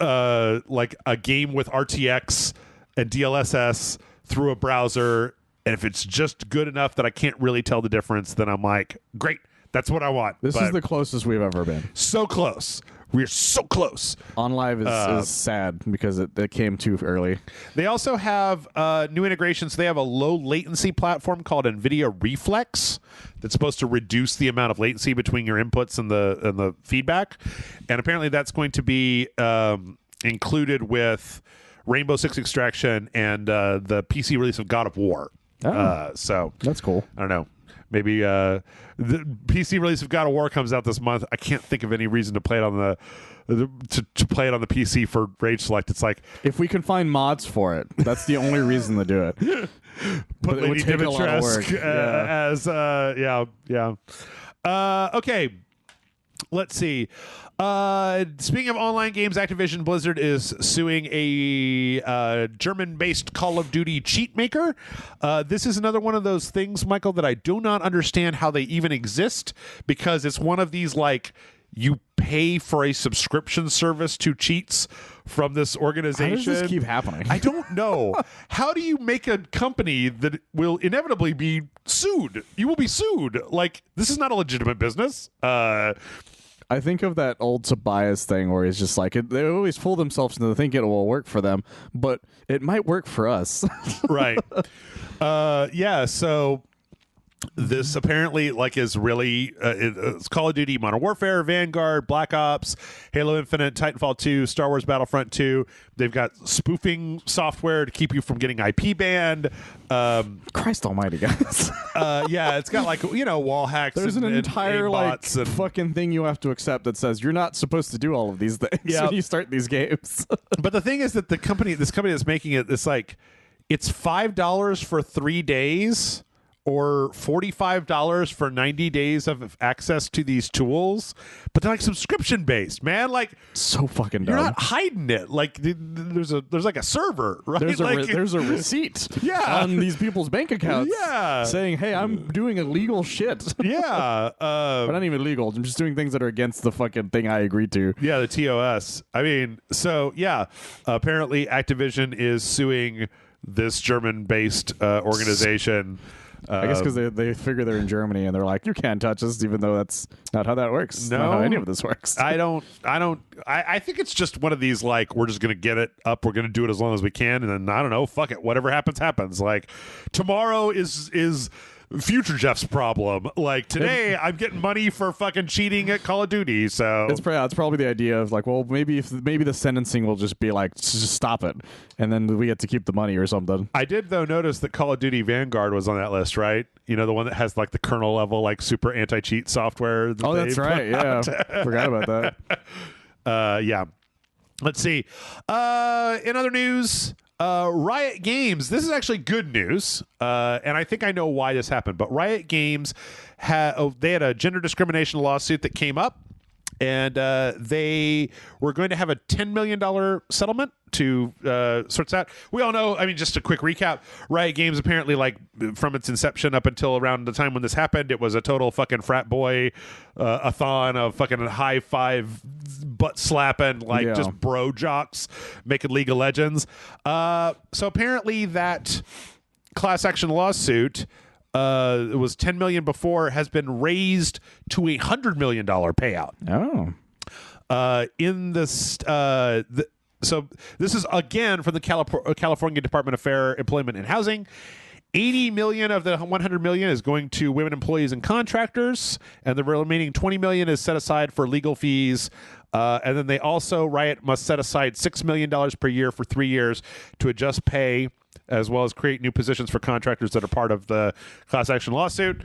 like a game with RTX and DLSS through a browser, and if it's just good enough that I can't really tell the difference, then I'm like, great, that's what I want. This is the closest we've ever been. So close. We're so close. OnLive is sad because it came too early. They also have new integrations. They have a low latency platform called NVIDIA Reflex that's supposed to reduce the amount of latency between your inputs and the feedback. And apparently that's going to be included with Rainbow Six Extraction and the PC release of God of War. So that's cool. I don't know. Maybe the PC release of God of War comes out this month. I can't think of any reason to play it on to play it on the PC for Rage Select. It's like, if we can find mods for it, that's the only reason to do it. But it would take a lot of work. Okay. Let's see. Speaking of online games, Activision Blizzard is suing a German-based Call of Duty cheat maker. This is another one of those things, Michael, that I do not understand how they even exist, because it's one of these, like, you pay for a subscription service to cheats from this organization. How does this keep happening? I don't know. How do you make a company that will inevitably be sued? You will be sued. Like, this is not a legitimate business. I think of that old Tobias thing where he's just like, they always fool themselves into thinking it will work for them, but it might work for us. Right. Yeah, so this apparently is really it's Call of Duty, Modern Warfare, Vanguard, Black Ops, Halo Infinite, Titanfall 2, Star Wars Battlefront 2. They've got spoofing software to keep you from getting IP banned. Christ almighty, guys. Yeah, it's got wall hacks. There's an entire fucking thing you have to accept that says you're not supposed to do all of these things when you start these games. But the thing is that this company that's making it, it's $5 for 3 days, or $45 for 90 days of access to these tools, but they're subscription based, man. So fucking dumb. You're not hiding it. There's a server, right? There's a receipt on these people's bank accounts saying, hey, I'm doing illegal shit. Yeah. But not even legal. I'm just doing things that are against the fucking thing I agreed to. Yeah, the TOS. I mean, so yeah, apparently Activision is suing this German-based organization. I guess because they figure they're in Germany and they're like, you can't touch us, even though that's not how that works. No, not how any of this works. I think it's just one of these, we're just going to get it up. We're going to do it as long as we can. And then, I don't know, fuck it. Whatever happens, happens. Tomorrow is Future Jeff's problem. Today, I'm getting money for fucking cheating at Call of Duty. So it's probably the idea of maybe the sentencing will just be just stop it, and then we get to keep the money or something. I did though notice that Call of Duty Vanguard was on that list, right? The one that has the kernel level super anti-cheat software. Oh, that's right. Yeah, forgot about that. Yeah. Let's see. In other news. Riot Games, this is actually good news, and I think I know why this happened, but Riot Games they had a gender discrimination lawsuit that came up, and they were going to have a $10 million settlement to sort out. We all know, just a quick recap, Riot Games apparently, from its inception up until around the time when this happened, it was a total fucking frat boy a-thon of fucking high five butt slapping just bro jocks making League of Legends. So apparently that class action lawsuit, it was $10 million before, has been raised to a $100 million payout. In this so this is again from the California Department of Fair Employment and Housing, $80 million of the $100 million is going to women employees and contractors, and the remaining $20 million is set aside for legal fees. And then they also, Riot must set aside $6 million per year for 3 years to adjust pay, as well as create new positions for contractors that are part of the class action lawsuit.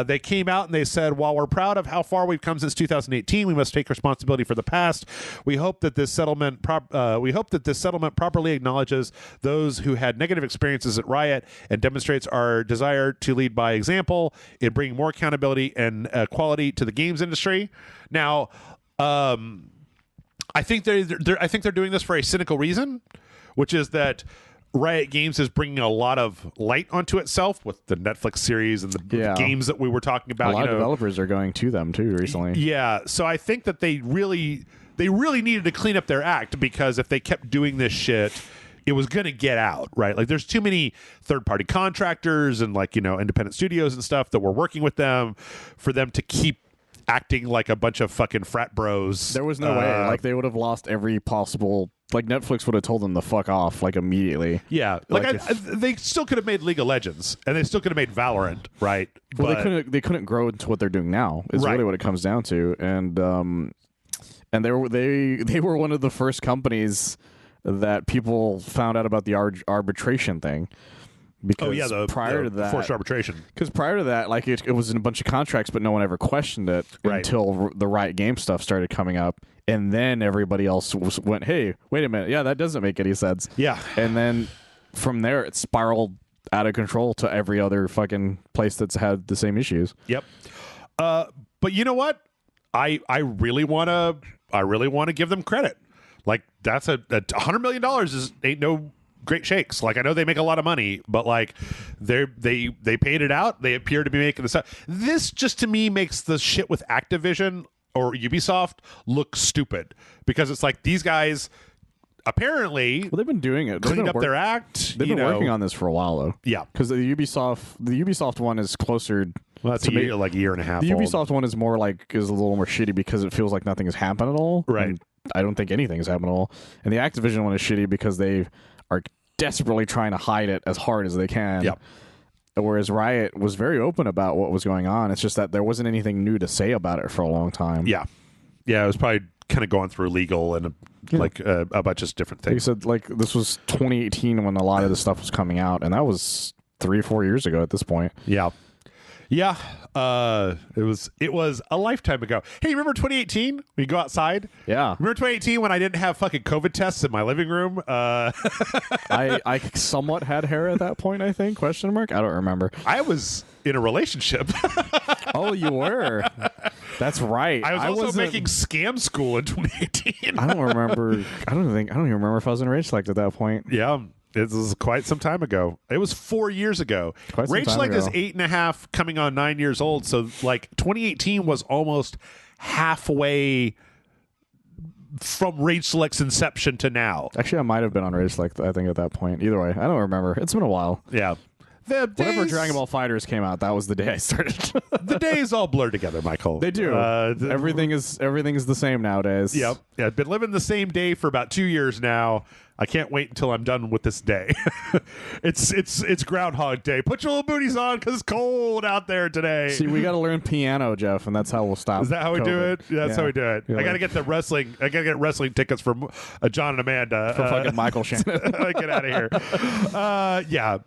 They came out and they said, while we're proud of how far we've come since 2018, we must take responsibility for the past. We hope that this settlement properly acknowledges those who had negative experiences at Riot and demonstrates our desire to lead by example in bringing more accountability and quality to the games industry. Now, I think they're doing this for a cynical reason, which is that Riot Games is bringing a lot of light onto itself with the Netflix series and the games that we were talking about. A lot of developers are going to them too recently. Yeah, so I think that they really needed to clean up their act, because if they kept doing this shit, it was going to get out, right? Like, there's too many third-party contractors and, like, independent studios and stuff that were working with them for them to keep acting like a bunch of fucking frat bros. There was no way. Like, they would have lost every possible. Like, Netflix would have told them to fuck off, like, immediately. Yeah. They still could have made League of Legends, and they still could have made Valorant, right? Well, they couldn't grow into what they're doing now, is really what it comes down to. And they were one of the first companies that people found out about the arbitration thing. Because prior to that, forced arbitration. Because prior to that, like, it was in a bunch of contracts, but no one ever questioned it until the Riot Games stuff started coming up, and then everybody else went, "Hey, wait a minute, yeah, that doesn't make any sense." Yeah, and then from there, it spiraled out of control to every other fucking place that's had the same issues. Yep. But you know what? I really want to give them credit. Like, that's $100 million ain't no great shakes. Like, I know they make a lot of money, but like they paid it out. They appear to be making this up. This just, to me, makes the shit with Activision or Ubisoft look stupid, because it's like these guys apparently they've been doing it. Cleaned up their act. They've been working on this for a while though. Yeah, because the Ubisoft one is closer. Well, that's a year and a half. The old. Ubisoft one is a little more shitty because it feels like nothing has happened at all. Right. And I don't think anything has happened at all. And the Activision one is shitty because they are desperately trying to hide it as hard as they can. Yep. Whereas Riot was very open about what was going on. It's just that there wasn't anything new to say about it for a long time. Yeah. Yeah, it was probably kind of going through legal and a bunch of different things. Like I said, like, this was 2018 when a lot of the stuff was coming out, and that was 3 or 4 years ago at this point. Yeah. Yeah. It was a lifetime ago. Hey, remember 2018? We go outside? Yeah. Remember 2018 when I didn't have fucking COVID tests in my living room? I somewhat had hair at that point, I think, question mark? I don't remember. I was in a relationship. Oh, you were? That's right. I was also making Scam School in 2018. I don't remember. I don't even remember if I was in Rage Select at that point. Yeah. It was quite some time ago. It was 4 years ago. Rage Select is 8.5, coming on 9 years old. So, like, 2018 was almost halfway from Rage Select's inception to now. Actually, I might have been on Rage Select, I think, at that point. Either way, I don't remember. It's been a while. Yeah. Whenever Dragon Ball FighterZ came out, that was the day I started. The days all blur together, Michael. They do. Everything is the same nowadays. Yep. Yeah, I've been living the same day for about 2 years now. I can't wait until I'm done with this day. It's Groundhog Day. Put your little booties on because it's cold out there today. See, we got to learn piano, Jeff, and that's how we'll stop. Is that how we do it? Yeah, that's how we do it. Yeah, I got to get the wrestling. I got to get wrestling tickets for John and Amanda. For fucking Michael Shannon. Get out of here. Yeah.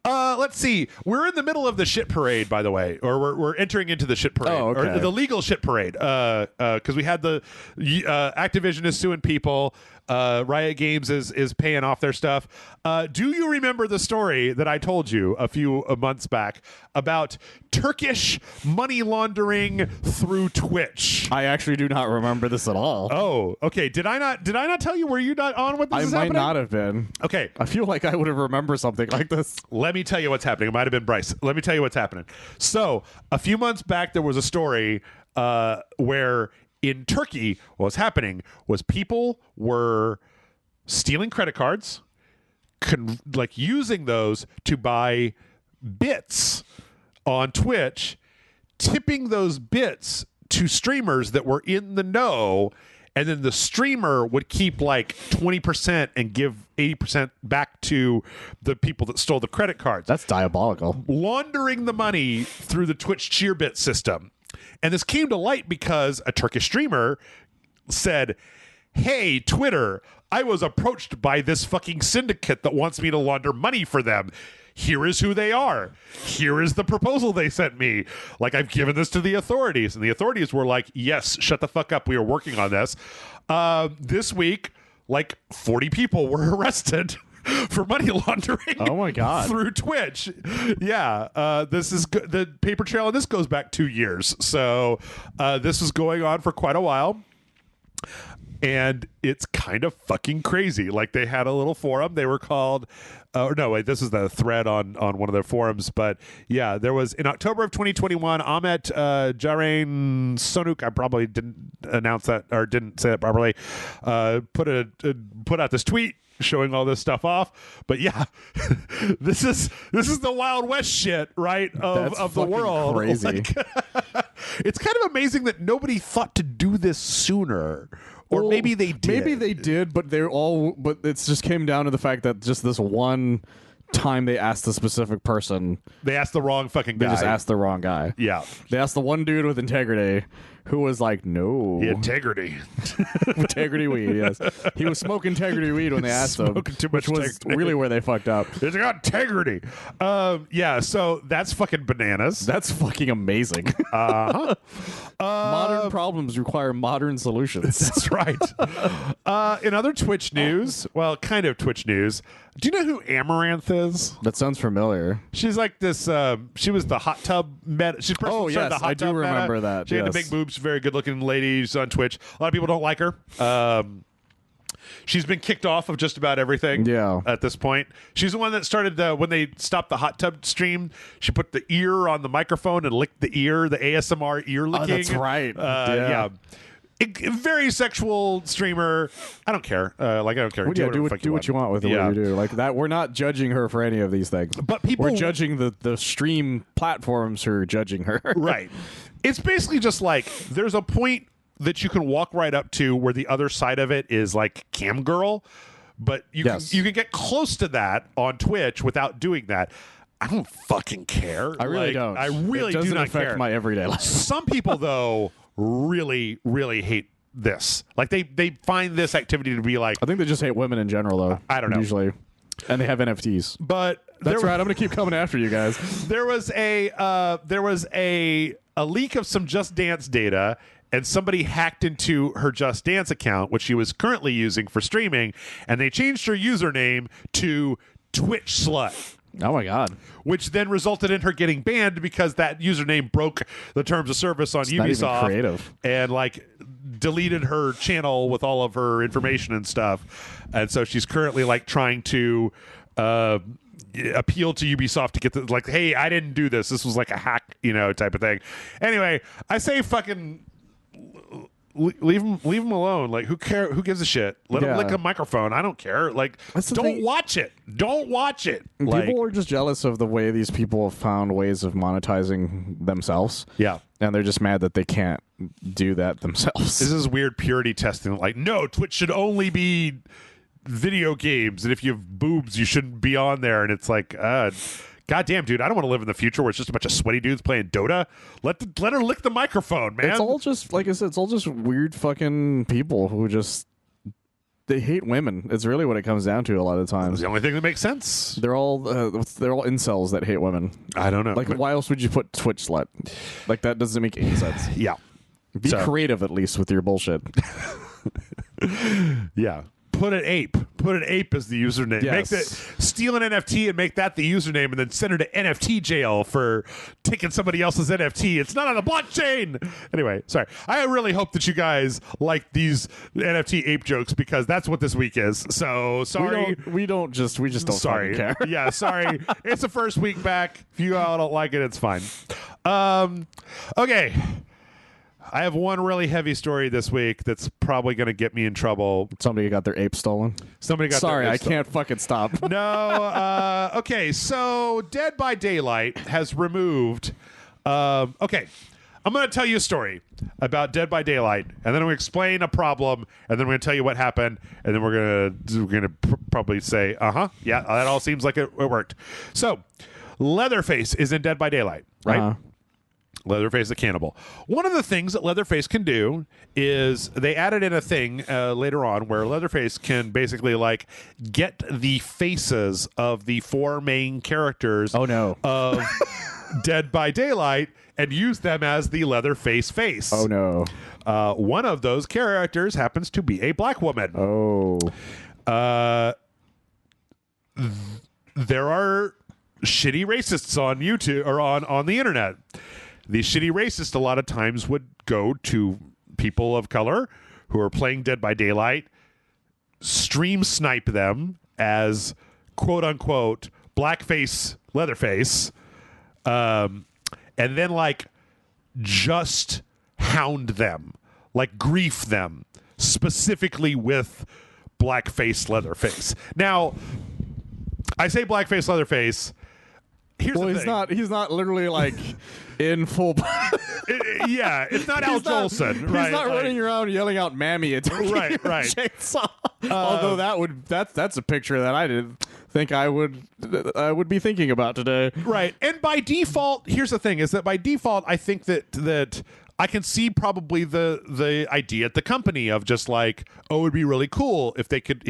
Let's see. We're in the middle of the shit parade, by the way, or we're entering into the shit parade, or the legal shit parade. Because we had the Activision is suing people. Riot Games is paying off their stuff. Do you remember the story that I told you a few months back about Turkish money laundering through Twitch? I actually do not remember this at all. Oh, okay. Did I not tell you? Were you not on with this? I might not have been. Okay. I feel like I would have remembered something like this. Let me tell you what's happening. It might have been Bryce. Let me tell you what's happening. So a few months back, there was a story where in Turkey, what was happening was people were stealing credit cards, like using those to buy bits on Twitch, tipping those bits to streamers that were in the know, and then the streamer would keep like 20% and give 80% back to the people that stole the credit cards. That's diabolical. Laundering the money through the Twitch Cheerbit system. And this came to light because a Turkish streamer said, "Hey, Twitter, I was approached by this fucking syndicate that wants me to launder money for them. Here is who they are. Here is the proposal they sent me. Like, I've given this to the authorities." And the authorities were like, "Yes, shut the fuck up. We are working on this." This week, like 40 people were arrested for money laundering. Oh my God. Through Twitch. Yeah. This is the paper trail on this goes back 2 years. So this was going on for quite a while. And it's kind of fucking crazy. Like, they had a little forum. They were called, this is the thread on one of their forums. But yeah, there was in October of 2021, Ahmet Jaren Sonuk, I probably didn't announce that or didn't say that properly, put out this tweet showing all this stuff off. But yeah, this is the Wild West shit, right? Of the world. Crazy. Like, it's kind of amazing that nobody thought to do this sooner. Or maybe they did. Maybe they did, but but it just came down to the fact that just this one time they asked a specific person. They asked the wrong fucking guy. They just asked the wrong guy. Yeah. They asked the one dude with integrity who was like, no. Integrity. Integrity weed, yes. He was smoking integrity weed when they asked him, too much which was really where they fucked up. It's got integrity. Yeah, so that's fucking bananas. That's fucking amazing. Uh-huh. Modern problems require modern solutions. That's right. In other Twitch news, well, kind of Twitch news, do you know who Amaranth is? That sounds familiar. She's like this, she was the hot tub meta. She's oh, yes, the hot I do tub remember meta. that. She had the big boobs, very good looking ladies on Twitch. A lot of people don't like her. She's been kicked off of just about everything at this point. She's the one that started when they stopped the hot tub stream. She put the ear on the microphone and licked the ear, the ASMR ear licking. Oh, that's right. Yeah. Very sexual streamer. I don't care. I don't care. Well, do what you want with it. What you do like that. We're not judging her for any of these things. But we're judging the stream platforms who are judging her. Right. It's basically just like there's a point that you can walk right up to where the other side of it is like cam girl, but you can get close to that on Twitch without doing that. I don't fucking care. I really don't. I really do not affect care. My everyday life. Some people though really, really hate this. Like they find this activity to be like. I think they just hate women in general though. I don't know. Usually. And they have NFTs. But that's right. I'm going to keep coming after you guys. There was a leak of some Just Dance data, and somebody hacked into her Just Dance account, which she was currently using for streaming, and they changed her username to Twitch Slut. Oh my God. Which then resulted in her getting banned because that username broke the terms of service on Ubisoft. Not even creative. And like deleted her channel with all of her information and stuff. And so she's currently like trying to appeal to Ubisoft to get the like, hey, I didn't do this. This was like a hack, type of thing. Anyway, I say fucking leave him alone. Like, who gives a shit? Let him lick a microphone. I don't care. Like, don't watch it. Don't watch it. People are just jealous of the way these people have found ways of monetizing themselves. Yeah. And they're just mad that they can't do that themselves. This is weird purity testing. Like, no, Twitch should only be video games, and if you have boobs, you shouldn't be on there. And it's like, goddamn, dude, I don't want to live in the future where it's just a bunch of sweaty dudes playing Dota. Let her lick the microphone, man. It's all just, like I said, it's all just weird fucking people who just they hate women. It's really what it comes down to a lot of the times. It's the only thing that makes sense. They're all incels that hate women. I don't know. Like, why else would you put Twitch slut? Like, that doesn't make any sense. Yeah. Be creative at least with your bullshit. Yeah. Put an ape as the username. Yes. Steal an NFT and make that the username, and then send her to NFT jail for taking somebody else's NFT. It's not on the blockchain. Anyway, sorry. I really hope that you guys like these NFT ape jokes because that's what this week is. So sorry. We just don't sorry. care. Yeah, sorry. It's the first week back. If you all don't like it, it's fine. Okay. I have one really heavy story this week that's probably going to get me in trouble. Somebody got their ape stolen. Sorry, I can't fucking stop. No. Okay, so Dead by Daylight has removed. Okay, I'm going to tell you a story about Dead by Daylight, and then I'm going to explain a problem, and then I'm going to tell you what happened, and then we're going to probably say, yeah, that all seems like it worked. So, Leatherface is in Dead by Daylight, right? Leatherface the cannibal. One of the things that Leatherface can do is they added in a thing later on where Leatherface can basically like get the faces of the 4 main characters of Dead by Daylight and use them as the Leatherface face. Oh no. One of those characters happens to be a black woman. Oh. There are shitty racists on YouTube or on the internet. These shitty racists a lot of times would go to people of color who are playing Dead by Daylight, stream snipe them as quote unquote blackface Leatherface, and then like just hound them, like grief them specifically with blackface Leatherface. Now, I say blackface Leatherface. Here's the thing. He's not literally like in full. Yeah, it's not Al Jolson. He's not running around yelling out "mammy" at right. chainsaw. Although that's a picture that I didn't think I would be thinking about today. Right, and by default, here's the thing: is that by default, I think that I can see probably the idea at the company of just like, oh, it would be really cool if he could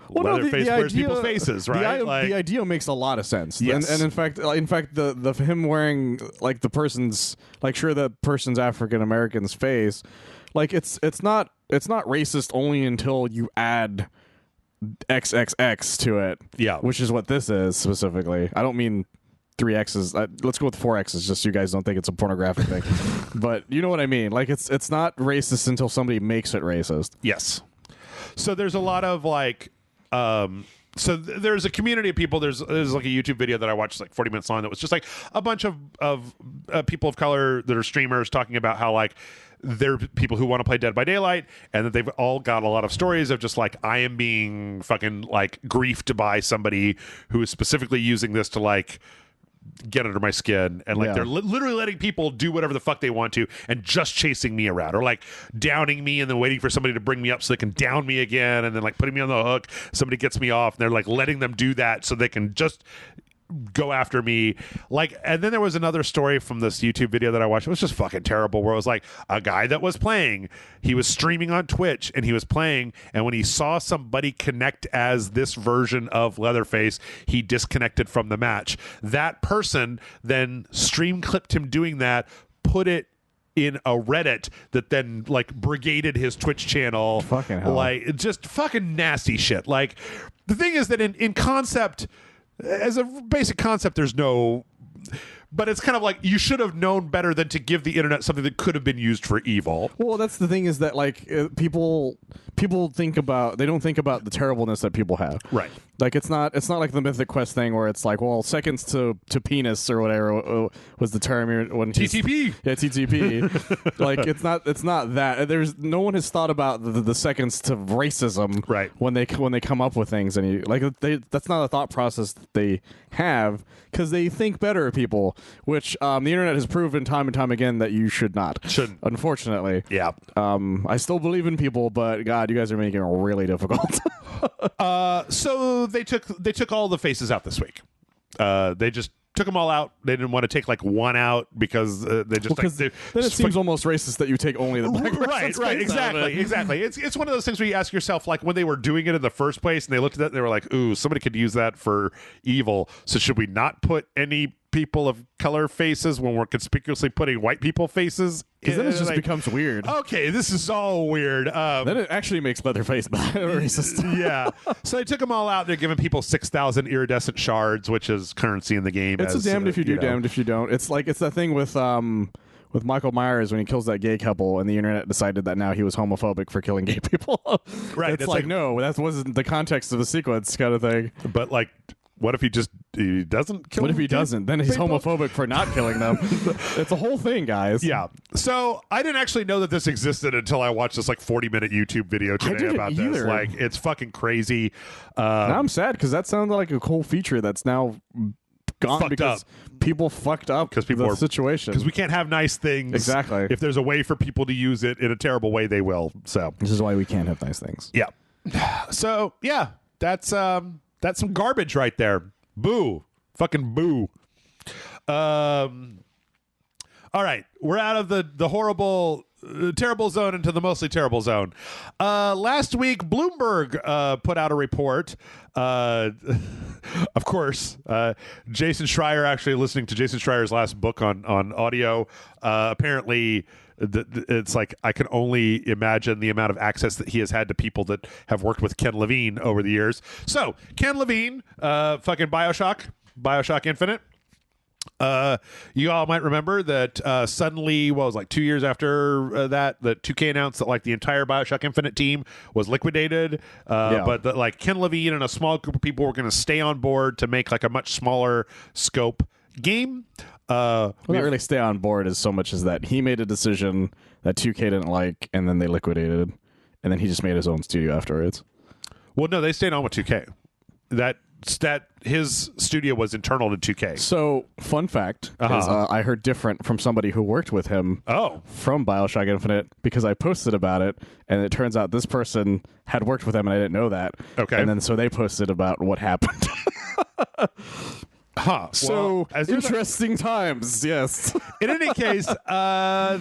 Leatherface wears people's faces, right? The idea makes a lot of sense. Yes. And in fact, the him wearing like the person's like sure the person's African American's face, like it's not racist only until you add XXX to it. Yeah, which is what this is specifically. I don't mean 3 X's. Let's go with 4 X's, just so you guys don't think it's a pornographic thing. But you know what I mean. Like it's not racist until somebody makes it racist. Yes. So there's a lot of like, there's a community of people. There's like a YouTube video that I watched like 40 minutes long that was just like a bunch of people of color that are streamers talking about how like they're people who want to play Dead by Daylight and that they've all got a lot of stories of just like, I am being fucking like griefed by somebody who is specifically using this to like get under my skin, and like they're literally letting people do whatever the fuck they want to and just chasing me around, or like downing me and then waiting for somebody to bring me up so they can down me again, and then like putting me on the hook, somebody gets me off and they're like letting them do that so they can just go after me. Like, and then there was another story from this YouTube video that I watched. It was just fucking terrible, where it was like a guy that was playing, he was streaming on Twitch and he was playing, and when he saw somebody connect as this version of Leatherface, he disconnected from the match. That person then stream clipped him doing that, put it in a Reddit that then like brigaded his Twitch channel. Fucking hell. Like, just fucking nasty shit. Like, the thing is that in concept, as a basic concept, there's no, but it's kind of like you should have known better than to give the internet something that could have been used for evil. Well, that's the thing, is that like people think about, they don't think about the terribleness that people have. Right. Like it's not like the Mythic Quest thing where it's like, well, seconds to penis or whatever was the term when TTP. Yeah, TTP. Like it's not that. There's no one has thought about the seconds to racism, right, when they come up with things, and that's not a thought process that they have, because they think better of people, which the internet has proven time and time again that you shouldn't. Unfortunately. Yeah. I still believe in people, but God, you guys are making it really difficult. So they took all the faces out this week. They just took them all out. They didn't want to take like one out because they just then it seems almost racist that you take only the black person's right, face out of it. exactly. It's one of those things where you ask yourself, like, when they were doing it in the first place and they looked at that and they were like, ooh, somebody could use that for evil, so should we not put any people of color faces when we're conspicuously putting white people faces? Because then it just becomes weird. Okay, this is all weird. Then it actually makes Leatherface racist. Yeah. So they took them all out. They're giving people 6,000 iridescent shards, which is currency in the game. It's a damned if you do, damned if you don't. It's like, it's that thing with Michael Myers when he kills that gay couple, and the internet decided that now he was homophobic for killing gay people. Right. It's like, no, that wasn't the context of the sequence kind of thing. But like, what if he doesn't kill them? What if he doesn't? Then he's homophobic for not killing them. It's a whole thing, guys. Yeah. So I didn't actually know that this existed until I watched this like 40-minute YouTube video today about this. Like, it's fucking crazy. Now I'm sad because that sounded like a cool feature that's now gone fucked because up. people fucked up Because people the situation. Because we can't have nice things. Exactly. If there's a way for people to use it in a terrible way, they will. So this is why we can't have nice things. yeah. So yeah, that's some garbage right there. Boo. Fucking boo. All right, we're out of the horrible, terrible zone into the mostly terrible zone. Last week, Bloomberg put out a report. Of course, Jason Schreier, actually listening to Jason Schreier's last book on audio, apparently it's like I can only imagine the amount of access that he has had to people that have worked with Ken Levine over the years. So, Ken Levine, fucking Bioshock Infinite. You all might remember that suddenly, what was like 2 years after that 2K announced that like the entire Bioshock Infinite team was liquidated. But that like Ken Levine and a small group of people were going to stay on board to make like a much smaller scope game. Well, not really stay on board as so much as that he made a decision that 2K didn't like, and then they liquidated, and then he just made his own studio afterwards. Well, no, they stayed on with 2K. That his studio was internal to 2K. So, fun fact is I heard different from somebody who worked with him from Bioshock Infinite because I posted about it, and it turns out this person had worked with him, and I didn't know that. Okay. And then so they posted about what happened. So, well, interesting times, yes. In any case, I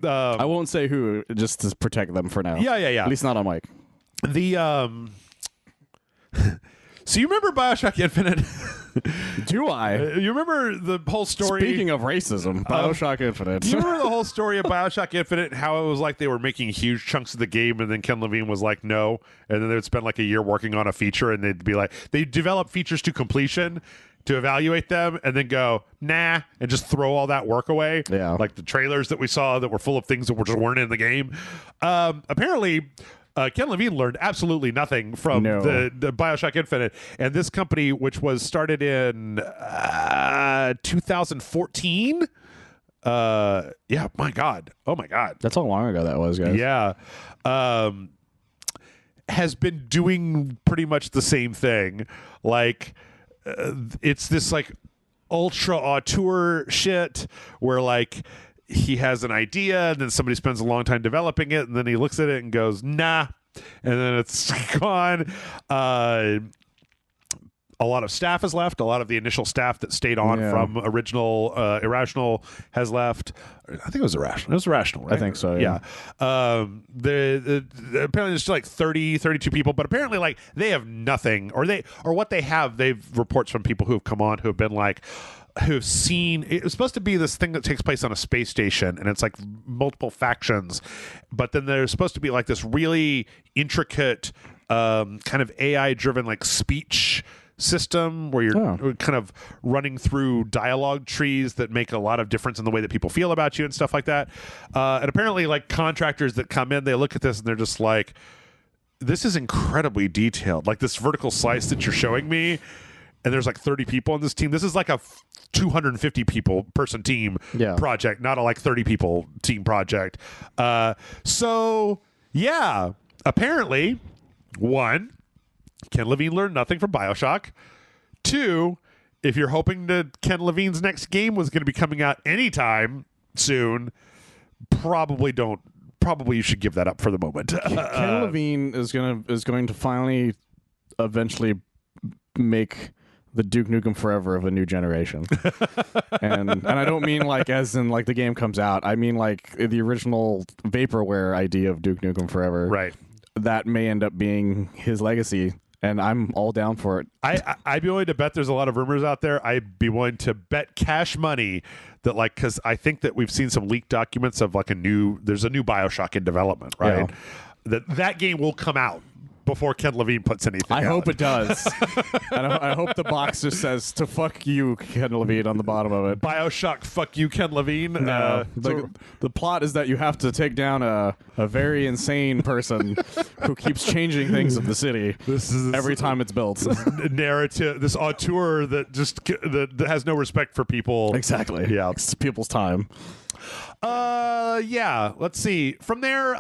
won't say who, just to protect them for now. Yeah. At least not on mic. So you remember Bioshock Infinite? Do I? You remember the whole story? Speaking of racism, Bioshock Infinite. Do you remember the whole story of Bioshock Infinite and how it was like they were making huge chunks of the game and then Ken Levine was like, no. And then they would spend like a year working on a feature and they'd be like, they develop features to completion to evaluate them and then go, nah, and just throw all that work away. Yeah. Like the trailers that we saw that were full of things that just weren't in the game. Apparently, Ken Levine learned absolutely nothing from the Bioshock Infinite. And this company, which was started in 2014. Yeah, my God. Oh, my God. That's how long ago that was, guys. Yeah. Has been doing pretty much the same thing. Like, it's this, like, ultra auteur shit where, like, he has an idea and then somebody spends a long time developing it and then he looks at it and goes, nah. And then it's gone. A lot of staff has left. A lot of the initial staff that stayed on from original Irrational has left. I think it was Irrational. It was Irrational, right? I think so, yeah. Apparently there's like 32 people, but apparently like they have nothing or what they have, they've reports from people who have come on who have been like, who've seen it was supposed to be this thing that takes place on a space station and it's like multiple factions, but then there's supposed to be like this really intricate kind of AI driven like speech system where you're kind of running through dialogue trees that make a lot of difference in the way that people feel about you and stuff like that. And apparently like contractors that come in, they look at this and they're just like, this is incredibly detailed. Like this vertical slice that you're showing me, and there's like 30 people on this team. This is like a 250 person team project, not a like 30 people team project. So yeah, apparently, one, Ken Levine learned nothing from Bioshock. Two, if you're hoping that Ken Levine's next game was going to be coming out anytime soon, probably you should give that up for the moment. Ken Levine is going to finally eventually make the Duke Nukem Forever of a new generation. and I don't mean like as in like the game comes out. I mean like the original vaporware idea of Duke Nukem Forever. Right. That may end up being his legacy, and I'm all down for it. I'd be willing to bet there's a lot of rumors out there. I'd be willing to bet cash money that like, because I think that we've seen some leaked documents of like there's a new Bioshock in development, right? Yeah. That game will come out before Ken Levine puts anything out. I hope it does. And I hope the box just says to fuck you, Ken Levine, on the bottom of it. Bioshock, fuck you, Ken Levine. No, the plot is that you have to take down a very insane person who keeps changing things of the city every time it's built. This narrative, this auteur that has no respect for people. Exactly. Yeah. It's people's time. Yeah. Let's see. From there,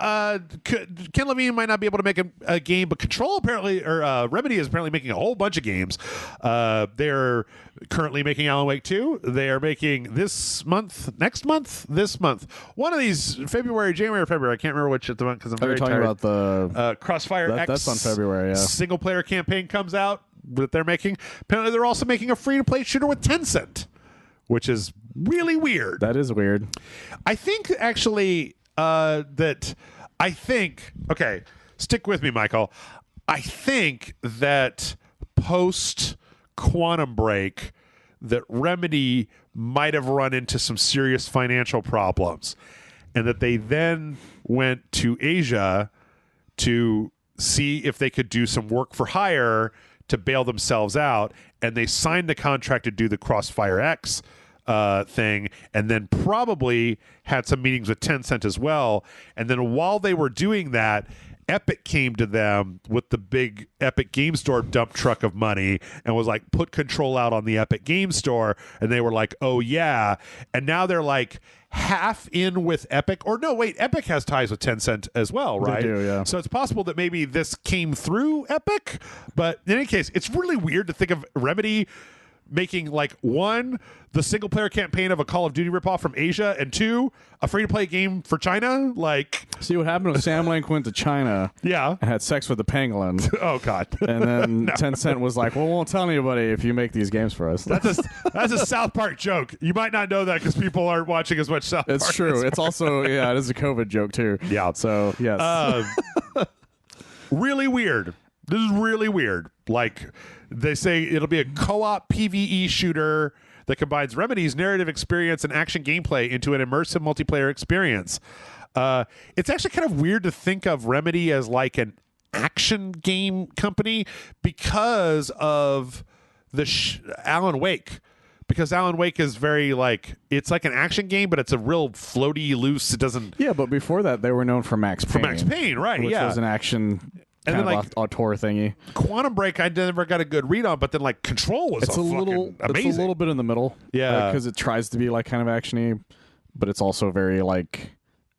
Ken Levine might not be able to make a game, but Control apparently, or Remedy is apparently making a whole bunch of games. They're currently making Alan Wake 2. They are making this month, next month, this month. One of these, January or February. I can't remember which at the moment because I'm very talking tired. about the Crossfire X. That's on February. Yeah. Single player campaign comes out that they're making. Apparently, they're also making a free to play shooter with Tencent, which is really weird. That is weird. I think actually okay, stick with me, Michael. I think that post Quantum Break that Remedy might have run into some serious financial problems, and that they then went to Asia to see if they could do some work for hire to bail themselves out, and they signed the contract to do the Crossfire X thing, and then probably had some meetings with Tencent as well. And then while they were doing that, Epic came to them with the big Epic Game Store dump truck of money and was like, put Control out on the Epic Game Store. And they were like, oh yeah. And now they're like half in with Epic, or no, wait, Epic has ties with Tencent as well, right? They do, yeah. So it's possible that maybe this came through Epic, but in any case, it's really weird to think of Remedy making, like, one, the single player campaign of a Call of Duty ripoff from Asia, and two, a free to play game for China. Like, see what happened when Sam Link went to China, yeah, and had sex with the pangolin. Oh god. And then Tencent was like, well, we won't tell anybody if you make these games for us. That's a South Park joke. You might not know that because people aren't watching as much South Park. It's true. It's also, yeah, it is a COVID joke too. Yeah. So yes. Really weird. This is really weird. Like, they say it'll be a co-op PvE shooter that combines Remedy's narrative experience and action gameplay into an immersive multiplayer experience. It's actually kind of weird to think of Remedy as like an action game company because of the Alan Wake. Because Alan Wake is very, like, it's like an action game, but it's a real floaty, loose. It doesn't. Yeah, but before that, they were known for Max Payne. For Max Payne, right? Which yeah, was an action. And kind then, of auteur thingy. Quantum Break, I never got a good read on, but then, like, Control was it's a little amazing. It's a little bit in the middle. Yeah. Because it tries to be, like, kind of actiony, but it's also very, like,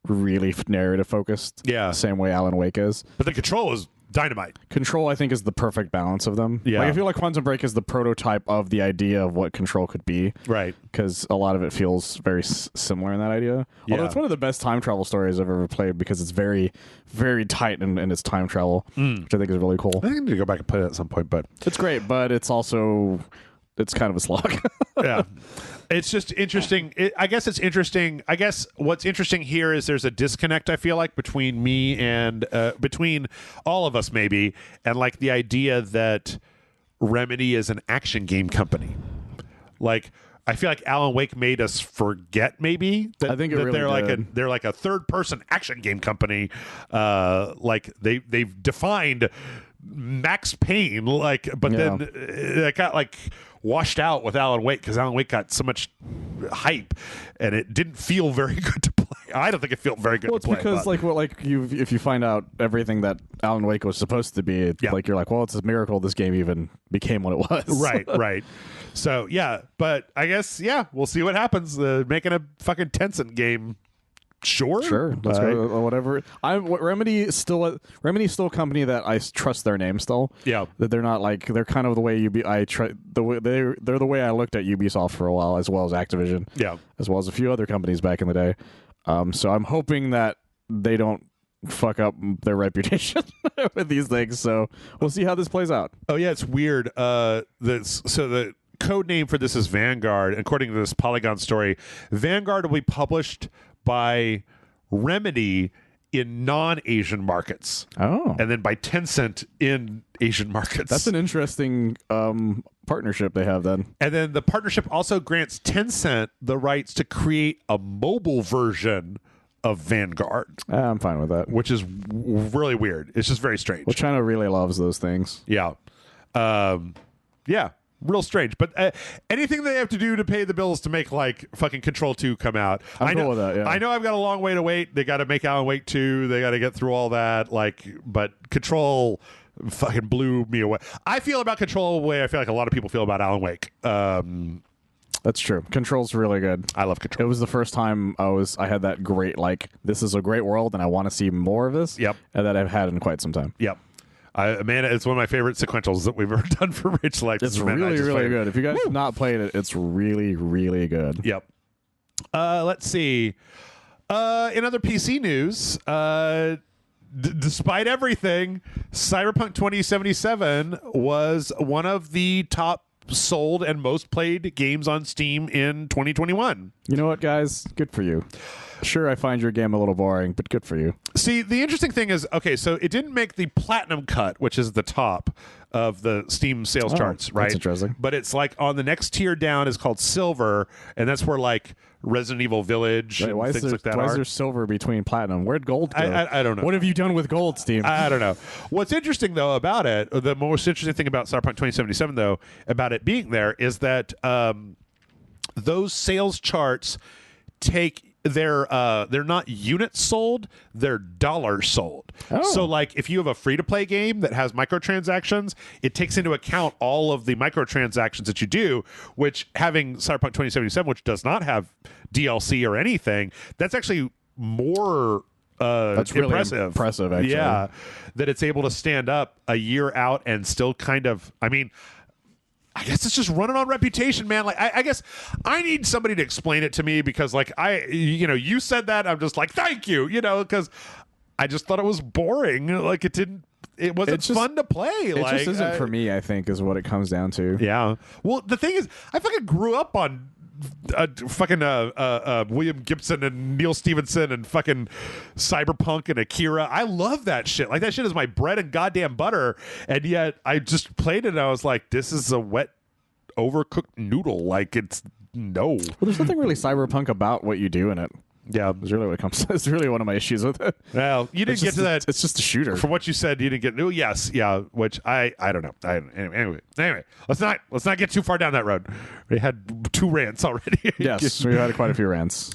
really narrative focused. Yeah. Same way Alan Wake is. But the Control is dynamite. Control, I think, is the perfect balance of them. Yeah. Like, I feel like Quantum Break is the prototype of the idea of what Control could be. Right. Because a lot of it feels very similar in that idea. Yeah. Although it's one of the best time travel stories I've ever played because it's very, very tight in its time travel, which I think is really cool. I think I need to go back and play that at some point, but it's great, but it's also, it's kind of a slog. yeah. It's just interesting. I guess it's interesting. I guess what's interesting here is there's a disconnect, I feel like, between me and between all of us, maybe, and like the idea that Remedy is an action game company. Like, I feel like Alan Wake made us forget, maybe, that, I think it that really they're like a third person action game company. Like they've defined Max Payne, like, but then it got like washed out with Alan Wake because Alan Wake got so much hype and it didn't feel very good to play. I don't think it felt very good to play. Well, it's because if you find out everything that Alan Wake was supposed to be, like, you're like, well, it's a miracle this game even became what it was. Right. So yeah, but I guess we'll see what happens. Making a fucking Tencent game. Sure. Let's go. Whatever. Remedy is still a company that I trust their name still. Yeah. That they're not like, they're kind of the way they're the way I looked at Ubisoft for a while, as well as Activision. Yeah. As well as a few other companies back in the day. So I'm hoping that they don't fuck up their reputation with these things. So we'll see how this plays out. Oh yeah, it's weird. So the code name for this is Vanguard. According to this Polygon story, Vanguard will be published by Remedy in non-Asian markets. Oh. And then by Tencent in Asian markets. That's an interesting partnership they have then. And then the partnership also grants Tencent the rights to create a mobile version of Vanguard. I'm fine with that. Which is really weird. It's just very strange. Well, China really loves those things. Yeah. Yeah. Real strange, but anything they have to do to pay the bills to make like fucking Control 2 come out. I'm cool with that, yeah. I know I've got a long way to wait. They got to make Alan Wake 2. They got to get through all that. Like, but Control fucking blew me away. I feel about Control the way I feel like a lot of people feel about Alan Wake. That's true. Control's really good. I love Control. It was the first time I had that great, like, this is a great world and I want to see more of this. Yep. And that I've had in quite some time. Yep. Man, it's one of my favorite sequentials that we've ever done for Rich Life. It's really, really good. If you guys have not played it, it's really, really good. Yep. Let's see. In other PC news, despite everything, Cyberpunk 2077 was one of the top sold and most played games on Steam in 2021. You know what, guys? Good for you. Sure, I find your game a little boring, but good for you. See, the interesting thing is, okay, so it didn't make the platinum cut, which is the top of the Steam sales charts, right? That's interesting. But it's like on the next tier down is called silver, and that's where like Resident Evil Village and things like that Why are. is there silver between platinum? Where'd gold go? I don't know. What have you done with gold, Steam? I don't know. What's interesting, though, about it, the most interesting thing about Cyberpunk 2077, though, about it being there, is that those sales charts they're not units sold, they're dollars sold. So like if you have a free-to-play game that has microtransactions, it takes into account all of the microtransactions that you do, which having Cyberpunk 2077, which does not have DLC or anything, that's actually more that's really impressive, actually. Yeah, that it's able to stand up a year out and still kind of, I mean, I guess it's just running on reputation, man. Like, I guess I need somebody to explain it to me because, like, you said that. I'm just like, thank you, because I just thought it was boring. Like, it wasn't fun to play. It just isn't for me, I think, is what it comes down to. Yeah. Well, the thing is, I fucking grew up on fucking William Gibson and Neil Stephenson and fucking Cyberpunk and Akira. I love that shit. Like, that shit is my bread and goddamn butter. And yet I just played it and I was like, this is a wet, overcooked noodle. Like, it's no. Well, there's nothing really cyberpunk about what you do in it. Yeah, it's really what it comes. It's really one of my issues with it. Well, you didn't get to that. It's just a shooter. From what you said, you didn't get. Oh, yes, yeah. Which I don't know. Anyway, let's not get too far down that road. We had 2 rants already. Yes, we had quite a few rants.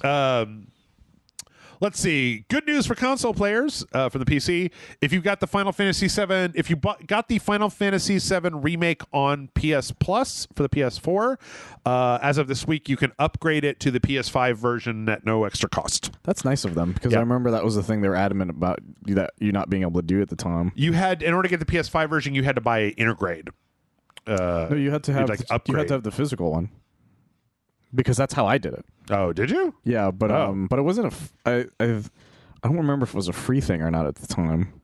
Let's see. Good news for console players for the PC. If you've got the Final Fantasy VII, if you got the Final Fantasy VII remake on PS Plus for the PS4, as of this week, you can upgrade it to the PS5 version at no extra cost. That's nice of them because I remember that was the thing they were adamant about that you not being able to do at the time. You had, in order to get the PS5 version, you had to buy Intergrade. No, you had to have the physical one. Because that's how I did it. Oh, did you? Yeah, but it wasn't I don't remember if it was a free thing or not at the time.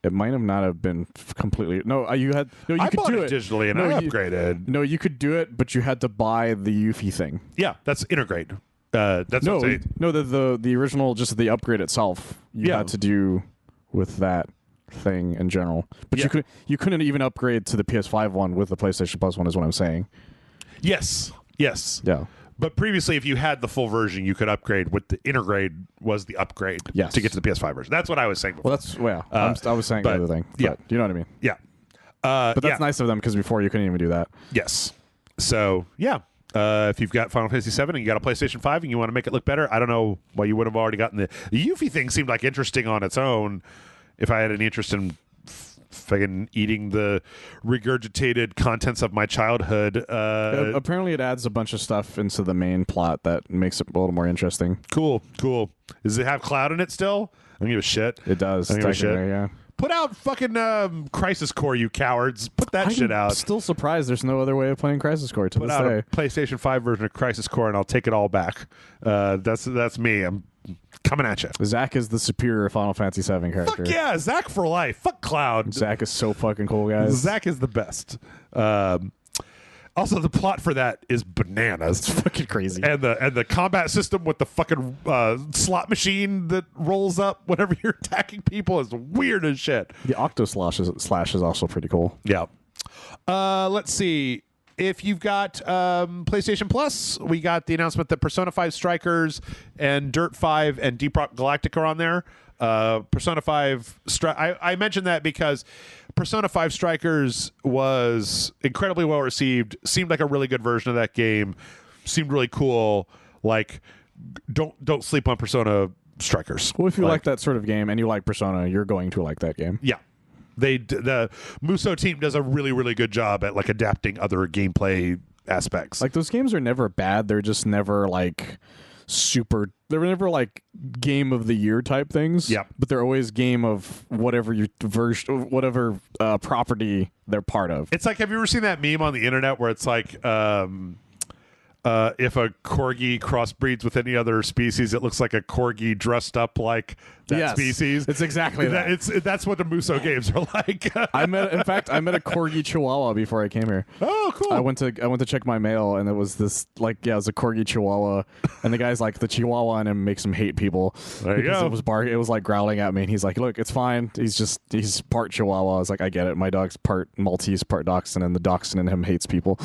It might have not have been completely. You could do it digitally and I upgraded. No, you could do it, but you had to buy the Eufy thing. Yeah, that's Intergrade. That's the original, just the upgrade itself. You had to do with that thing in general, but you couldn't even upgrade to the PS5 one with the PlayStation Plus one. Is what I'm saying. Yes. Yeah. But previously, if you had the full version, you could upgrade. With the Intergrade was the upgrade to get to the PS5 version. That's what I was saying before. Well, I was saying the other thing. Yeah. You know what I mean? Yeah. But that's nice of them because before you couldn't even do that. Yes. So, yeah. If you've got Final Fantasy VII and you got a PlayStation 5 and you want to make it look better, I don't know why you would have already gotten the Eufy thing. Seemed like interesting on its own. If I had any interest in fucking eating the regurgitated contents of my childhood. Apparently it adds a bunch of stuff into the main plot that makes it a little more interesting. Cool. Does it have Cloud in it still? I don't give a shit. It does. I don't give a shit. Yeah. Put out fucking Crisis Core, you cowards. Put that shit out. I'm still surprised there's no other way of playing Crisis Core to this day. Put out a PlayStation 5 version of Crisis Core and I'll take it all back. That's me. I'm coming at you. Zach is the superior Final Fantasy VII character. Fuck yeah, Zach for life. Fuck Cloud. Zach is so fucking cool, guys. Zach is the best. Also, the plot for that is bananas. It's fucking crazy. And the combat system with the fucking slot machine that rolls up whenever you're attacking people is weird as shit. The Octo Slash is also pretty cool. Yeah. Let's see. If you've got PlayStation Plus, we got the announcement that Persona 5 Strikers and Dirt 5 and Deep Rock Galactic are on there. Persona 5 I mentioned that because Persona 5 Strikers was incredibly well received, seemed like a really good version of that game, seemed really cool. Like, don't sleep on Persona Strikers. Well, if you like that sort of game and you like Persona, you're going to like that game. Yeah. The Muso team does a really, really good job at like adapting other gameplay aspects. Like those games are never bad. They're just never like super. They're never like game of the year type things. Yep. But they're always game of whatever whatever property they're part of. It's like, have you ever seen that meme on the internet where it's like, if a corgi crossbreeds with any other species, it looks like a corgi dressed up like that species. It's exactly that. That's what the Muso games are like. I met a corgi chihuahua before I came here. Oh, cool. I went to check my mail, and it was this like, it was a corgi chihuahua, and the guy's like, the chihuahua in him makes him hate people. There you go. It was like growling at me, and he's like, look, it's fine. He's part chihuahua. I was like, I get it. My dog's part Maltese, part dachshund, and the dachshund in him hates people.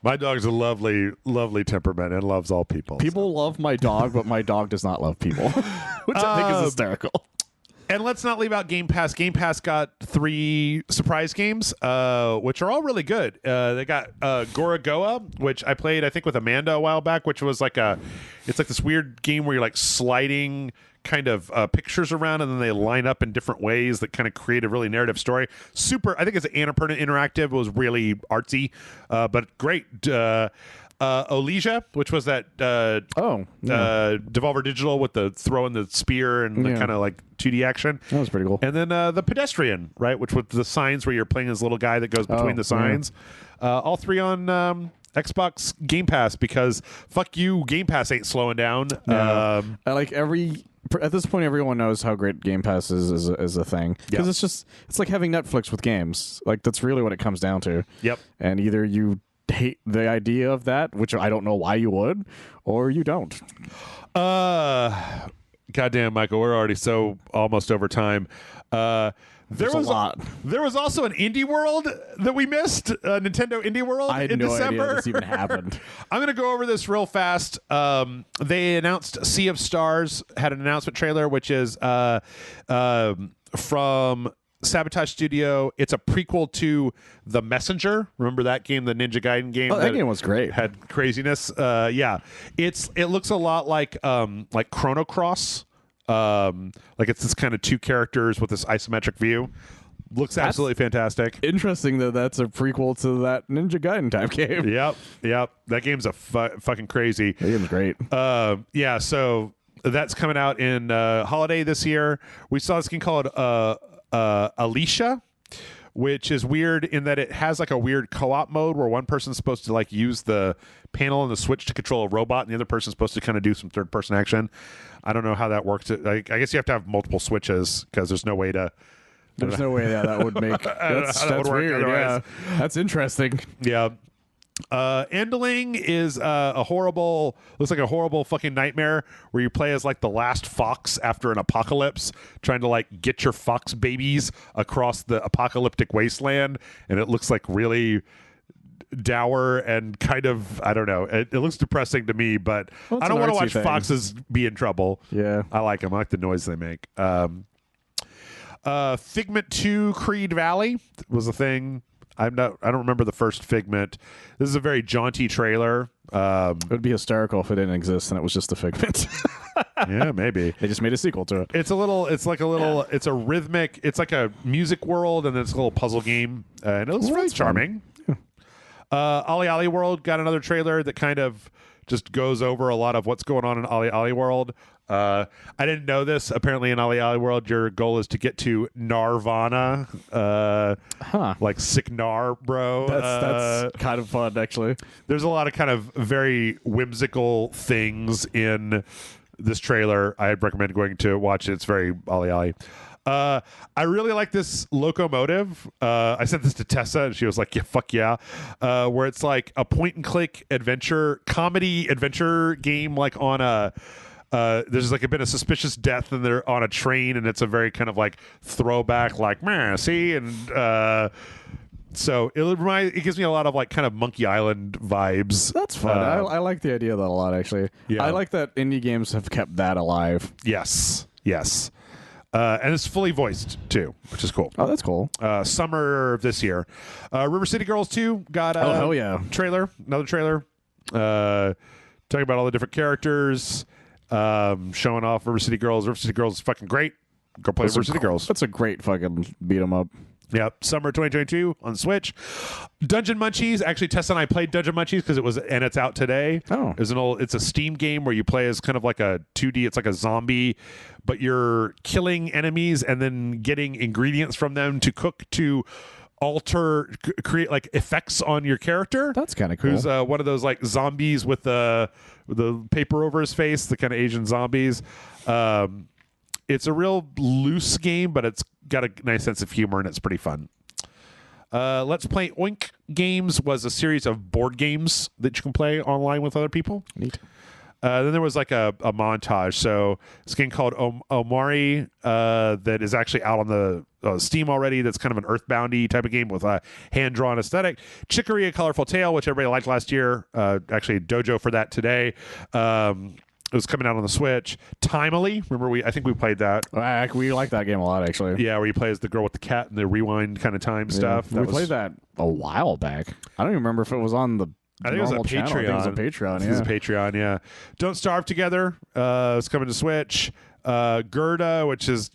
My dog's a lovely, lovely temperament and loves all people. People love my dog, but my dog does not love people, which I think is hysterical. And let's not leave out Game Pass. Game Pass got 3 surprise games, which are all really good. They got Gorogoa, which I played, I think, with Amanda a while back, which was like it's like this weird game where you're like sliding kind of pictures around, and then they line up in different ways that kind of create a really narrative story. Super. I think it's an Annapurna Interactive. It was really artsy, but great. Olesia, which was that Devolver Digital with the throwing the spear and the kind of like 2D action. That was pretty cool. And then the Pedestrian, right, which with the signs where you're playing this little guy that goes between the signs. All 3 on Xbox Game Pass, because fuck you, Game Pass ain't slowing down. I like at this point, everyone knows how great Game Pass is a thing, because it's like having Netflix with games. Like that's really what it comes down to. Yep. And either you hate the idea of that, which I don't know why you would, or you don't. Goddamn, Michael, we're already so almost over time. There was also an Indie World that we missed, Nintendo Indie World in December. Idea this even happened. I'm going to go over this real fast. They announced Sea of Stars, had an announcement trailer, which is from Sabotage Studio. It's a prequel to The Messenger. Remember that game, the Ninja Gaiden game? Oh, that game was great. Had craziness. It looks a lot like Chrono Cross. Like it's this kind of 2 characters with this isometric view. Looks absolutely fantastic. Interesting that that's a prequel to that Ninja Gaiden type game. Yep. That game's a fucking crazy. That game's great. So that's coming out in holiday this year. We saw this game called Alicia, which is weird in that it has like a weird co-op mode where one person's supposed to like use the panel and the switch to control a robot, and the other person's supposed to kind of do some third-person action. I don't know how that works. I guess you have to have multiple switches, because there's no way to... There's no way that would make... That's weird, yeah. That's interesting. Yeah. Endling is looks like a horrible fucking nightmare where you play as like the last fox after an apocalypse, trying to like get your fox babies across the apocalyptic wasteland, and it looks like really dour and kind of, I don't know, it looks depressing to me, but I don't want to watch foxes be in trouble. Yeah, I like them. I like the noise they make. Figment 2 Creed Valley was a thing. I don't remember the first Figment. This is a very jaunty trailer. It would be hysterical if it didn't exist and it was just a Figment. Yeah, maybe they just made a sequel to it. It's a rhythmic. It's like a music world, and then it's a little puzzle game, and it looks really charming. Ollie Ollie World got another trailer that kind of just goes over a lot of what's going on in Ollie Ollie World. I didn't know this. Apparently in Ollie Ollie World, your goal is to get to Narvana. Like sick Nar, bro. That's kind of fun, actually. There's a lot of kind of very whimsical things in this trailer. I'd recommend going to watch it. It's very Ollie Ollie. I really like this locomotive. I sent this to Tessa, and she was like, "Yeah, fuck yeah!" Where it's like a point-and-click comedy adventure game, like on a. There's like been a suspicious death, and they're on a train, and it's a very kind of like throwback, like man, see, and so it gives me a lot of like kind of Monkey Island vibes. That's fun. I like the idea of that a lot, actually. Yeah. I like that indie games have kept that alive. Yes. And it's fully voiced too, which is cool. Oh, that's cool. Summer of this year. River City Girls 2 got a hell yeah. Another trailer. Talking about all the different characters, showing off River City Girls. River City Girls is fucking great. Go play River City Girls. That's a great fucking beat 'em up. Yep, summer 2022 on Switch. Dungeon Munchies. Actually, Tessa and I played Dungeon Munchies because it's out today. Oh, It's a Steam game where you play as kind of like a 2D. It's like a zombie, but you're killing enemies and then getting ingredients from them to cook to create like effects on your character. That's kind of cool. Who's one of those like zombies with the paper over his face, the kind of Asian zombies. It's a real loose game, but it's got a nice sense of humor and it's pretty fun. Let's Play Oink Games was a series of board games that you can play online with other people. Neat. Then there was like a montage. So this game called Omari that is actually out on the Steam already. That's kind of an Earthboundy type of game with a hand-drawn aesthetic. Chicory, A Colorful Tale, which everybody liked last year. Actually, dojo for that today. It was coming out on the Switch. Timely, remember I think we played that. We like that game a lot, actually. Yeah, where you play as the girl with the cat and the rewind kind of time stuff. We played that a while back. I don't even remember if it was on the I think it was a Patreon. I think it was a Patreon. It was a Patreon, yeah. Don't Starve Together. It's coming to Switch. Gerda, which is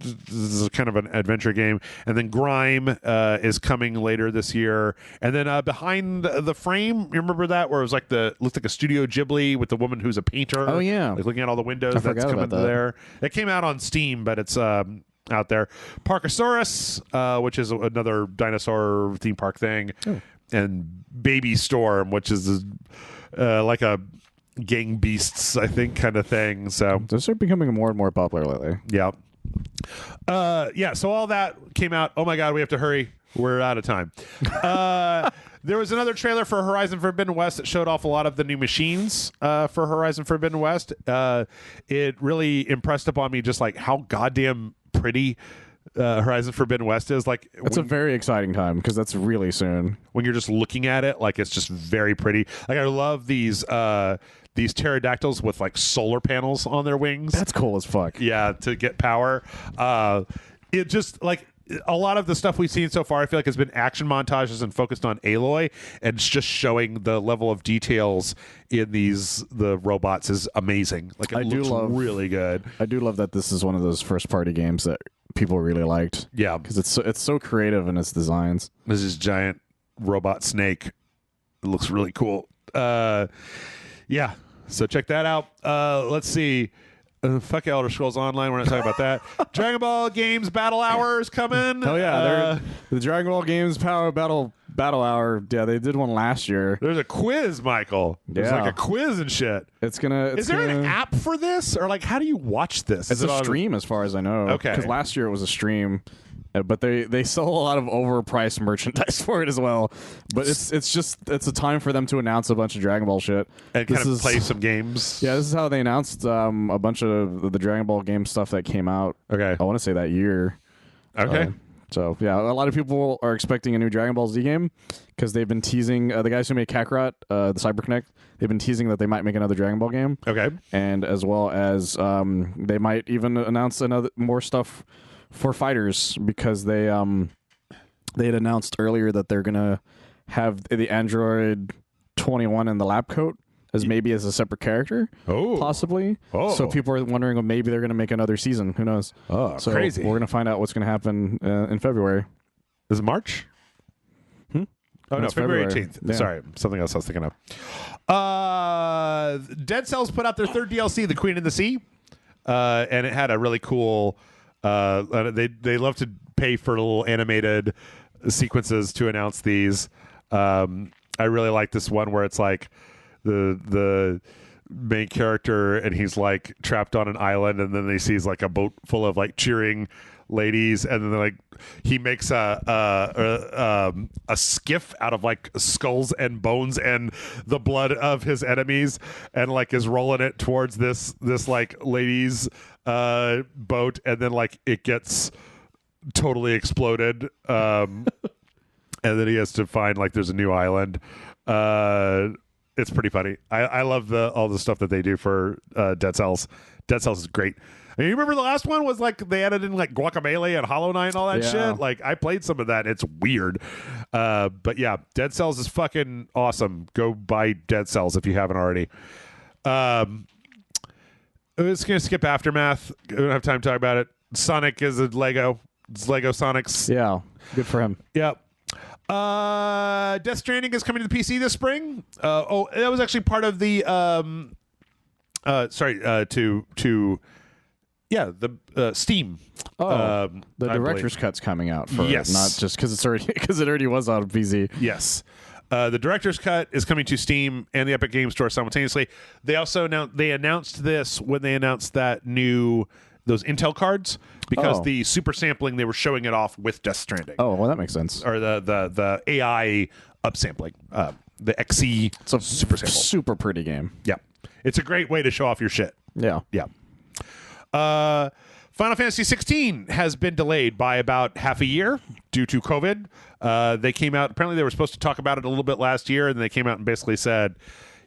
this is kind of an adventure game, and then Grime is coming later this year, and then Behind the Frame, you remember that, where it was like looked like a Studio Ghibli with the woman who's a painter. Oh yeah, like looking at all the windows. That's coming there. It came out on Steam, but it's out there. Parkosaurus, which is another dinosaur theme park thing, and Baby Storm, which is like a Gang Beasts, I think, kind of thing. So those are becoming more and more popular lately. Yeah. So all that came out. Oh my God, we have to hurry. We're out of time. There was another trailer for Horizon Forbidden West that showed off a lot of the new machines for Horizon Forbidden West. It really impressed upon me just like how goddamn pretty Horizon Forbidden West is. Like, it's a very exciting time because that's really soon. When you're just looking at it, like it's just very pretty. Like I love these pterodactyls with like solar panels on their wings. That's cool as fuck. Yeah, to get power. It just like a lot of the stuff we've seen so far, I feel like has been action montages and focused on Aloy, and it's just showing the level of details in the robots is amazing. Like it looks really good. I do love that this is one of those first party games that people really liked. Yeah, because it's so creative in its designs. This is giant robot snake. It looks really cool. Yeah, so check that out. Let's see. Fuck Elder Scrolls Online. We're not talking about that. Dragon Ball Games Battle Hour is coming. Oh yeah, the Dragon Ball Games Battle Hour. Yeah, they did one last year. There's a quiz, Michael. There's like a quiz and shit. Is there an app for this, or like how do you watch this? It's a stream, as far as I know. Okay, because last year it was a stream. But they sell a lot of overpriced merchandise for it as well. But it's a time for them to announce a bunch of Dragon Ball shit and play some games. Yeah, this is how they announced a bunch of the Dragon Ball game stuff that came out. Okay, I want to say that year. Okay. So yeah, a lot of people are expecting a new Dragon Ball Z game because they've been teasing the guys who made Kakarot, the CyberConnect. They've been teasing that they might make another Dragon Ball game. Okay, and as well as they might even announce more stuff for fighters, because they had announced earlier that they're gonna have the Android 21 in the lab coat as a separate character. Possibly. So people are wondering, well, maybe they're gonna make another season. Who knows? So crazy. We're gonna find out what's gonna happen in February. Is it March? Oh no, February 18th. Yeah. Sorry, something else I was thinking of. Dead Cells put out their third DLC, The Queen in the Sea, and it had a really cool. They love to pay for little animated sequences to announce these. I really like this one where it's like the main character and he's like trapped on an island, and then he sees like a boat full of like cheering ladies, and then like he makes a skiff out of like skulls and bones and the blood of his enemies, and like is rolling it towards this like ladies boat, and then like it gets totally exploded, and then he has to find like there's a new island. It's pretty funny. I love all the stuff that they do for Dead Cells. Dead Cells is great. And you remember the last one was like they added in like Guacamelee and Hollow Knight and all that shit. Like I played some of that. It's weird. But yeah, Dead Cells is fucking awesome. Go buy Dead Cells if you haven't already. It's going to skip Aftermath. We don't have time to talk about it. Sonic is a Lego. It's Lego Sonics. Yeah. Good for him. Yep. Death Stranding is coming to the PC this spring. That was actually part of the Steam. The director's cut's coming out for yes. it, not just because it already was on PC. Yes. The director's cut is coming to Steam and the Epic Games Store simultaneously. They also announced this when they announced those Intel cards, because the super sampling, they were showing it off with Death Stranding. Oh, well, that makes sense. Or the AI upsampling, the XE super sample. Super pretty game. Yeah. It's a great way to show off your shit. Yeah. Yeah. Final Fantasy 16 has been delayed by about half a year due to COVID. They came out, apparently they were supposed to talk about it a little bit last year, and they came out and basically said,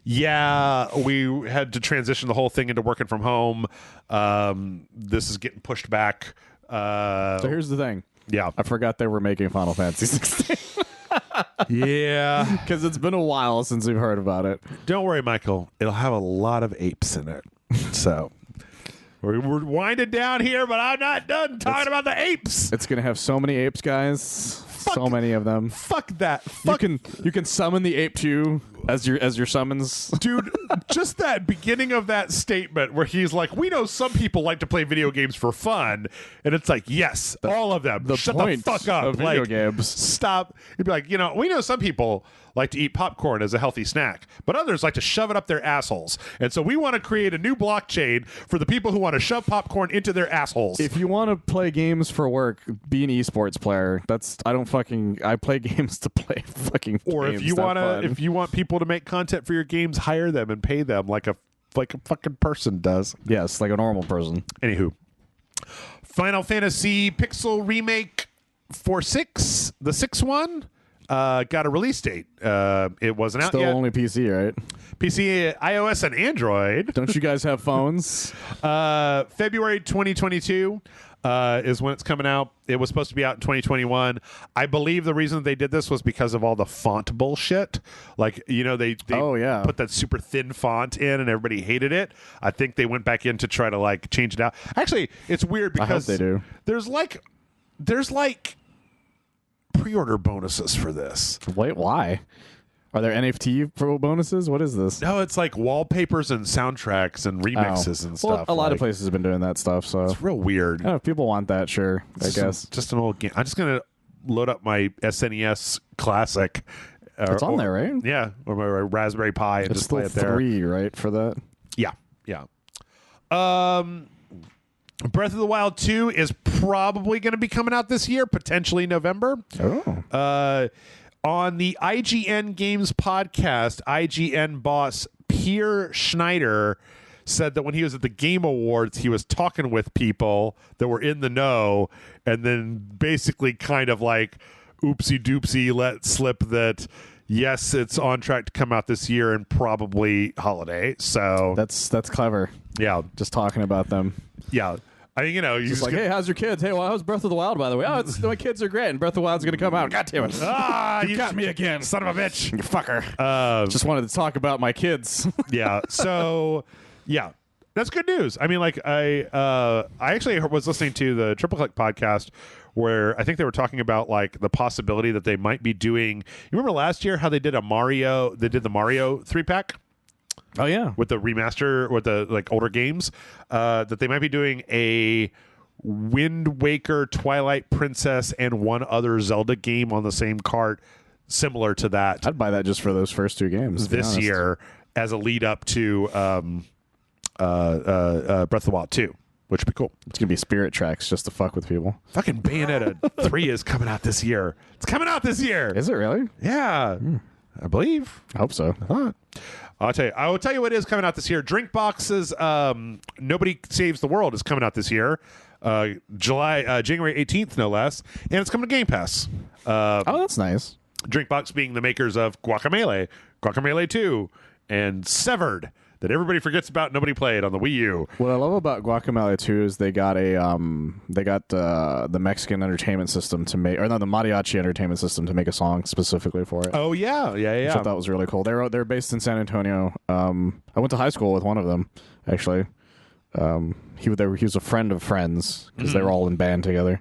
yeah, we had to transition the whole thing into working from home. This is getting pushed back. So here's the thing. Yeah. I forgot they were making Final Fantasy 16. Yeah. Because it's been a while since we've heard about it. Don't worry, Michael. It'll have a lot of apes in it. So we're winding down here, but I'm not done talking about the apes. It's going to have so many apes, guys. So many of them. Fuck that. You can summon the ape too as your summons. Dude, just that beginning of that statement where he's like, we know some people like to play video games for fun. And it's like, yes, all of them. Shut the fuck up. Of video games. Stop. You'd be like, we know some people like to eat popcorn as a healthy snack, but others like to shove it up their assholes. And so we want to create a new blockchain for the people who want to shove popcorn into their assholes. If you want to play games for work, be an esports player. I play games to play fucking or games. If you want people to make content for your games, hire them and pay them like a fucking person does. Yes, like a normal person. Anywho, Final Fantasy Pixel Remake for 6, the 6th one, got a release date. It wasn't out Still yet. only PC, right? PC, iOS, and Android. Don't you guys have phones? February 2022 is when it's coming out. It was supposed to be out in 2021. I believe the reason they did this was because of all the font bullshit. Like, they put that super thin font in and everybody hated it. I think they went back in to try to change it out. Actually, it's weird because I hope they do. There's pre-order bonuses for this. Wait, why? Are there NFT pro bonuses? What is this? No, it's like wallpapers and soundtracks and remixes and stuff. A lot of places have been doing that stuff, so it's real weird. If people want that, sure, I guess. Just an old game. I'm just gonna load up my SNES Classic. It's on there, right? Yeah, or my Raspberry Pi and it's just play it there. 3, right, for that? Yeah. Breath of the Wild 2 is probably going to be coming out this year, potentially November. Oh. On the IGN Games podcast, IGN boss Pierre Schneider said that when he was at the Game Awards, he was talking with people that were in the know, and then basically kind of like oopsie doopsie let slip that yes, it's on track to come out this year and probably holiday. So that's clever. Yeah, just talking about them. Yeah. I mean, you just like, hey, how's your kids? Hey, well, how's Breath of the Wild, by the way? Oh, my kids are great, and Breath of the Wild's going to come out. God damn it. You got me again, son of a bitch. You fucker. Just wanted to talk about my kids. Yeah, so, yeah, that's good news. I mean, I actually was listening to the Triple Click podcast where I think they were talking about, the possibility that they might be doing... You remember last year how they did the Mario 3-pack? Oh yeah, with the remaster, with the older games, that they might be doing a Wind Waker, Twilight Princess, and one other Zelda game on the same cart, similar to that. I'd buy that just for those first 2 games this year as a lead up to Breath of the Wild 2, which would be cool. It's gonna be Spirit Tracks just to fuck with people. Fucking Bayonetta 3 is coming out this year. It's coming out this year. Is it really? Yeah, I believe. I hope so. I will tell you what is coming out this year. Drinkbox's Nobody Saves the World is coming out this year. January 18th, no less. And it's coming to Game Pass. That's nice. Drinkbox being the makers of Guacamelee, Guacamelee 2, and Severed, that everybody forgets about, nobody played on the Wii U. What I love about Guacamelee 2 is they got the Mexican entertainment system to make, or no, the mariachi entertainment system to make a song specifically for it. Oh yeah. I thought that was really cool. They're based in San Antonio. I went to high school with one of them, actually. He was a friend of friends because they were all in band together.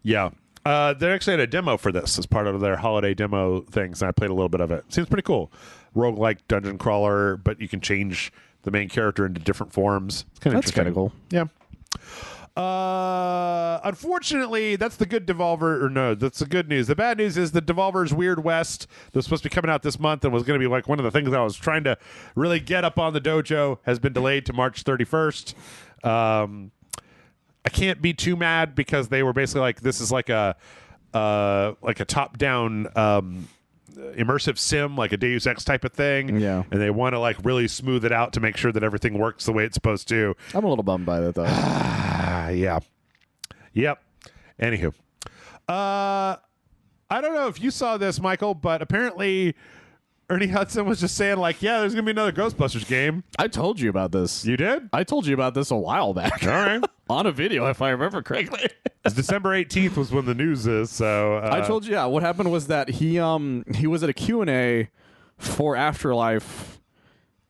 Yeah. They actually had a demo for this as part of their holiday demo things, and I played a little bit of it. Seems pretty cool. Roguelike dungeon crawler, but you can change the main character into different forms. It's kind of interesting. That's kind of cool. Yeah. Unfortunately, that's the good Devolver, or no, that's the good news. The bad news is the Devolver's Weird West that was supposed to be coming out this month and was going to be like one of the things I was trying to really get up on the dojo has been delayed to March 31st. I can't be too mad because they were basically like, this is like a top-down immersive sim, like a Deus Ex type of thing. Yeah. And they want to like really smooth it out to make sure that everything works the way it's supposed to. I'm a little bummed by that, though. Yeah. Yep. Anywho. I don't know if you saw this, Michael, but apparently Ernie Hudson was just saying, like, yeah, there's going to be another Ghostbusters game. I told you about this. You did? I told you about this a while back. All right. On a video, if I remember correctly. December 18th was when the news is, so... I told you, yeah. What happened was that he was at a Q&A for Afterlife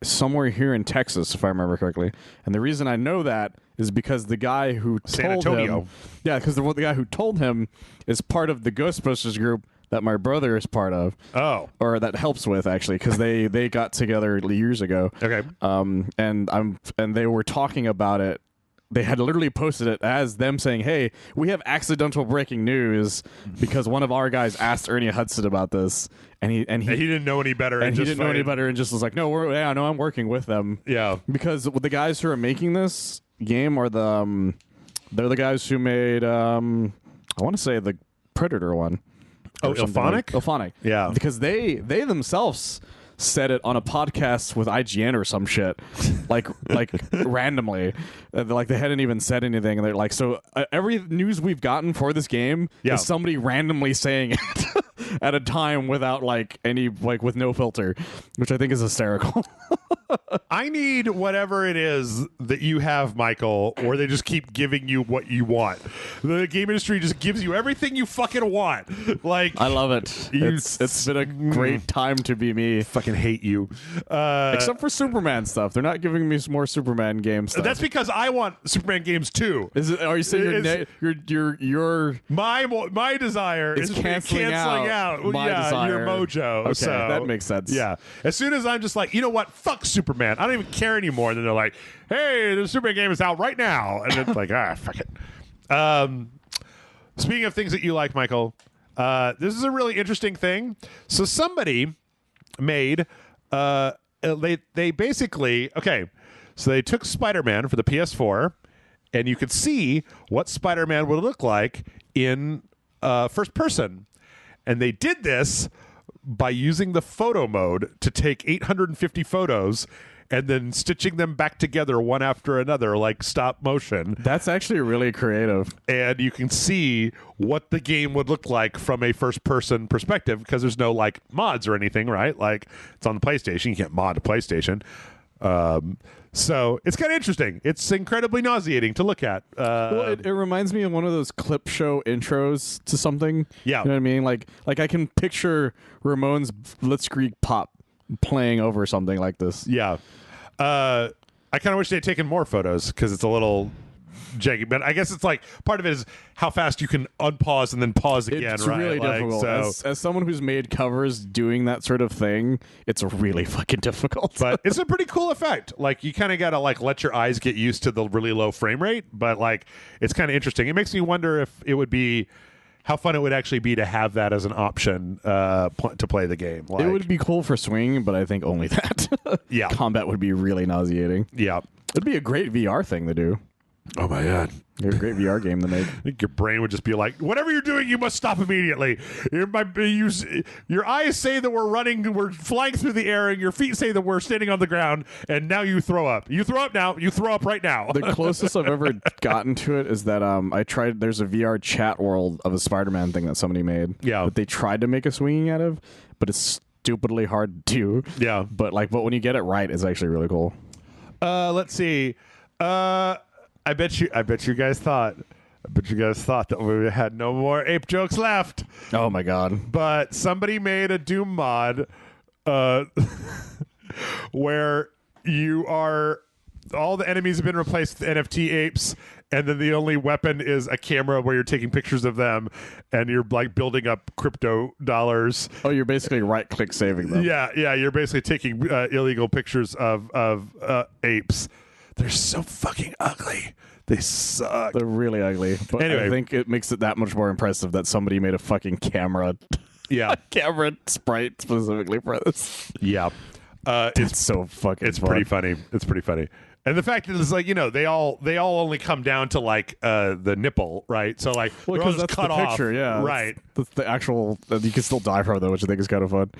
somewhere here in Texas, if I remember correctly. And the reason I know that is because the guy who San told Antonio. him... Yeah, because the guy who told him is part of the Ghostbusters group that my brother is part of. Oh. Or that helps with, actually, because they got together years ago. Okay. And they were talking about it. They had literally posted it as them saying, hey, we have accidental breaking news because one of our guys asked Ernie Hudson about this. And he didn't know any better. And he didn't know any better and just was like, no, I'm working with them. Yeah. Because the guys who are making this game are they're the guys who made, I want to say the Predator one. Oh, Ilphonic? Ilphonic. Yeah. Because they themselves said it on a podcast with IGN or some shit, like randomly, like they hadn't even said anything. And they're like, so every news we've gotten for this game is somebody randomly saying it at a time without with no filter, which I think is hysterical. I need whatever it is that you have, Michael, or they just keep giving you what you want. The game industry just gives you everything you fucking want. Like, I love it. It's been a great time to be me. Fucking hate you. Except for Superman stuff. They're not giving me some more Superman game stuff. That's because I want Superman games too. Are you saying your my desire is canceling out my desire. your mojo? Okay, so, that makes sense. Yeah. As soon as I'm just like, you know what? Fuck Superman. I don't even care anymore. And then they're like, hey, the Superman game is out right now. And it's like, fuck it. Speaking of things that you like, Michael, this is a really interesting thing. So somebody made they basically so they took Spider-Man for the PS4 and you could see what Spider-Man would look like in first person, and they did this by using the photo mode to take 850 photos and then stitching them back together one after another like stop motion. That's actually really creative. And you can see what the game would look like from a first-person perspective because there's no like mods or anything, right? Like it's on the PlayStation. You can't mod a PlayStation. So it's kind of interesting. It's incredibly nauseating to look at. Well, it reminds me of one of those clip show intros to something. Yeah. You know what I mean? Like I can picture Ramon's Blitzkrieg Pop playing over something like this. Yeah. I kind of wish they'd taken more photos because it's a little janky. But I guess it's like part of it is how fast you can unpause and then pause again, it's right? Really difficult. So, as someone who's made covers doing that sort of thing, it's really fucking difficult. But it's a pretty cool effect. Like you kind of got to like let your eyes get used to the really low frame rate. But like it's kind of interesting. It makes me wonder if it would be how fun it would actually be to have that as an option to play the game. Like, it would be cool for swinging, but I think only that. Yeah. Combat would be really nauseating. Yeah. It'd be a great VR thing to do. Oh, my God. A great VR game to make. I think your brain would just be like, whatever you're doing, you must stop immediately. Your eyes say that we're flying through the air, and your feet say that we're standing on the ground, and now you throw up. You throw up now. You throw up right now. The closest I've ever gotten to it is that I tried, there's a VR chat world of a Spider-Man thing that somebody made. Yeah. That they tried to make a swinging out of, but it's stupidly hard to do. Yeah. But when you get it right, it's actually really cool. Let's see. I bet you guys thought that we had no more ape jokes left. Oh my God. But somebody made a Doom mod where you are all the enemies have been replaced with NFT apes, and then the only weapon is a camera where you're taking pictures of them, and you're like building up crypto dollars. Oh, you're basically right-click saving them. Yeah. You're basically taking illegal pictures of apes. They're so fucking ugly. They suck. They're really ugly. But anyway, I think it makes it that much more impressive that somebody made a fucking camera. Yeah, camera sprite specifically for this. Yeah, it's so fucking. It's pretty funny. It's pretty funny. And the fact that it's like, they all only come down to like the nipple, right? So like, well, because that's cut the off, picture, yeah, right? That's the actual. You can still die from though, which I think is kind of fun.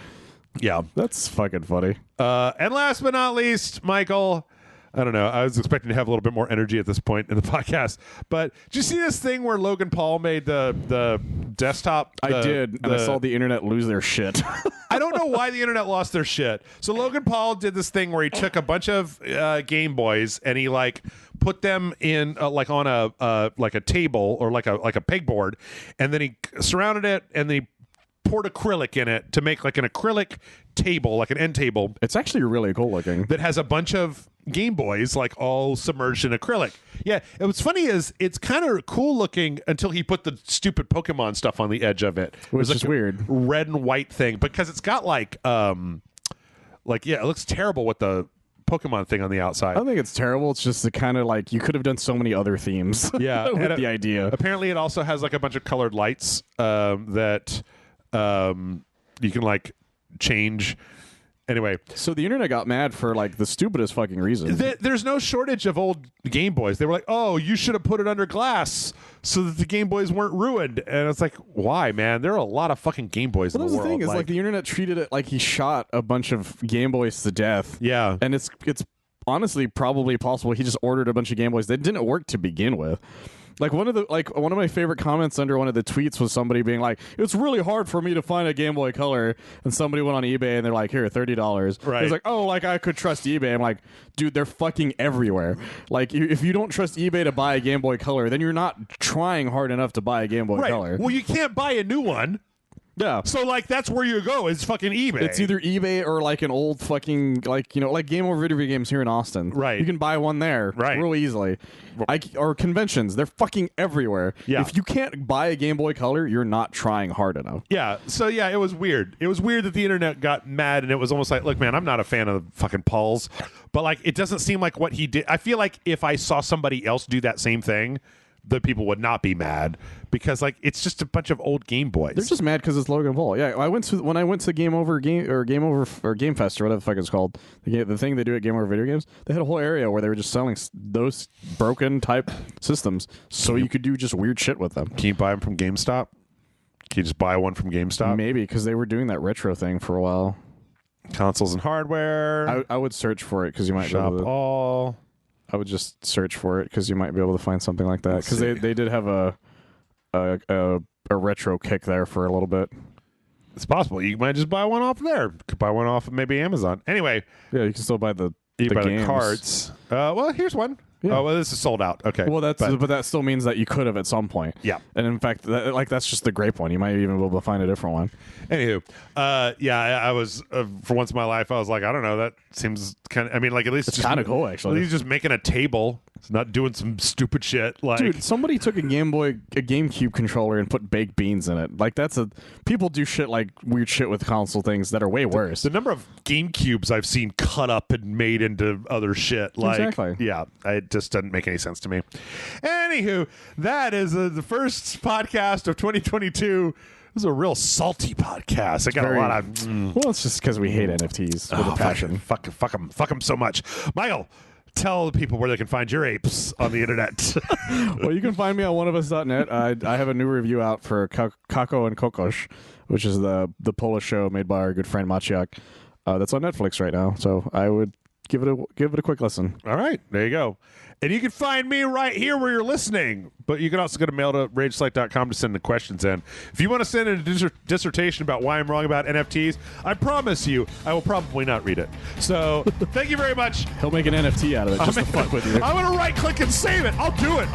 Yeah, that's fucking funny. And last but not least, Michael. I don't know. I was expecting to have a little bit more energy at this point in the podcast, but did you see this thing where Logan Paul made the desktop? I did, and I saw the internet lose their shit. I don't know why the internet lost their shit. So Logan Paul did this thing where he took a bunch of Game Boys and he like put them in like on a like a table or like a pegboard, and then he surrounded it and then he poured acrylic in it to make like an acrylic table, like an end table. It's actually really cool looking. That has a bunch of Game Boys like all submerged in acrylic. Yeah, and what's funny is it's kind of cool looking until he put the stupid Pokemon stuff on the edge of it. Which is weird. Red and white thing because it's got like yeah, it looks terrible with the Pokemon thing on the outside. I don't think it's terrible. It's just the kind of like you could have done so many other themes. Yeah, with the idea. Apparently, it also has like a bunch of colored lights that you can like change. Anyway, so the internet got mad for like the stupidest fucking reason. There's no shortage of old Game Boys. They were like, "Oh, you should have put it under glass so that the Game Boys weren't ruined." And it's like, why, man? There are a lot of fucking Game Boys in the world. The thing is, like the internet treated it like he shot a bunch of Game Boys to death. Yeah, and it's honestly probably possible he just ordered a bunch of Game Boys that didn't work to begin with. Like one of my favorite comments under one of the tweets was somebody being like, "It's really hard for me to find a Game Boy Color," and somebody went on eBay and they're like, "Here, $30." Right? It's like, "Oh, like I could trust eBay." I'm like, "Dude, they're fucking everywhere." Like, if you don't trust eBay to buy a Game Boy Color, then you're not trying hard enough to buy a Game Boy Color. Well, you can't buy a new one. Yeah. So like that's where you go is fucking eBay. It's either eBay or like an old fucking like Game Over Video Games here in Austin. Right. You can buy one there. Right. Real easily. Or conventions. They're fucking everywhere. Yeah. If you can't buy a Game Boy Color, you're not trying hard enough. Yeah. So yeah, it was weird. It was weird that the internet got mad and it was almost like, look, man, I'm not a fan of fucking Paul's, but like it doesn't seem like what he did. I feel like if I saw somebody else do that same thing, the people would not be mad because like it's just a bunch of old Game Boys. They're just mad because it's Logan Paul. Yeah, when I went to Game Fest or whatever the fuck it's called, the thing they do at Game Over Video Games. They had a whole area where they were just selling those broken type systems, so you could do just weird shit with them. Can you buy them from GameStop? Can you just buy one from GameStop? Maybe because they were doing that retro thing for a while. Consoles and hardware. I would search for it because you might shop be able to, all. I would just search for it because you might be able to find something like that because they did have a retro kick there for a little bit. It's possible you might just buy one off there. Could buy one off of maybe Amazon. Anyway, yeah, you can still buy the carts. Well, here's one. Yeah. Oh, well, this is sold out. Okay. Well, but that still means that you could have at some point. Yeah. And in fact, that's just the grape one. You might even be able to find a different one. Anywho, yeah, I was for once in my life, I was like, I don't know, that seems kind of. I mean, like at least it's kind of cool actually. He's just making a table. It's not doing some stupid shit. Like, dude, somebody took a GameCube controller and put baked beans in it. Like people do shit like weird shit with console things that are way worse. The number of GameCubes I've seen cut up and made into other shit. Like, exactly. Yeah, it just doesn't make any sense to me. Anywho, that is the first podcast of 2022. This is a real salty podcast. I got a lot of. Well, it's just because we hate NFTs with a passion. Fuck them so much, Michael. Tell the people where they can find your apes on the internet. Well, you can find me on oneofus.net. I have a new review out for Kako and Kokosz, which is the Polish show made by our good friend Maciek. That's on Netflix right now. So I would give it a quick listen. All right, there you go. And you can find me right here where you're listening. But you can also go to mail.rageslike.com to send the questions in. If you want to send in a dissertation about why I'm wrong about NFTs, I promise you I will probably not read it. So thank you very much. He'll make an NFT out of it just to fuck with you. I'm going to right-click and save it. I'll do it,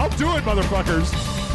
motherfuckers.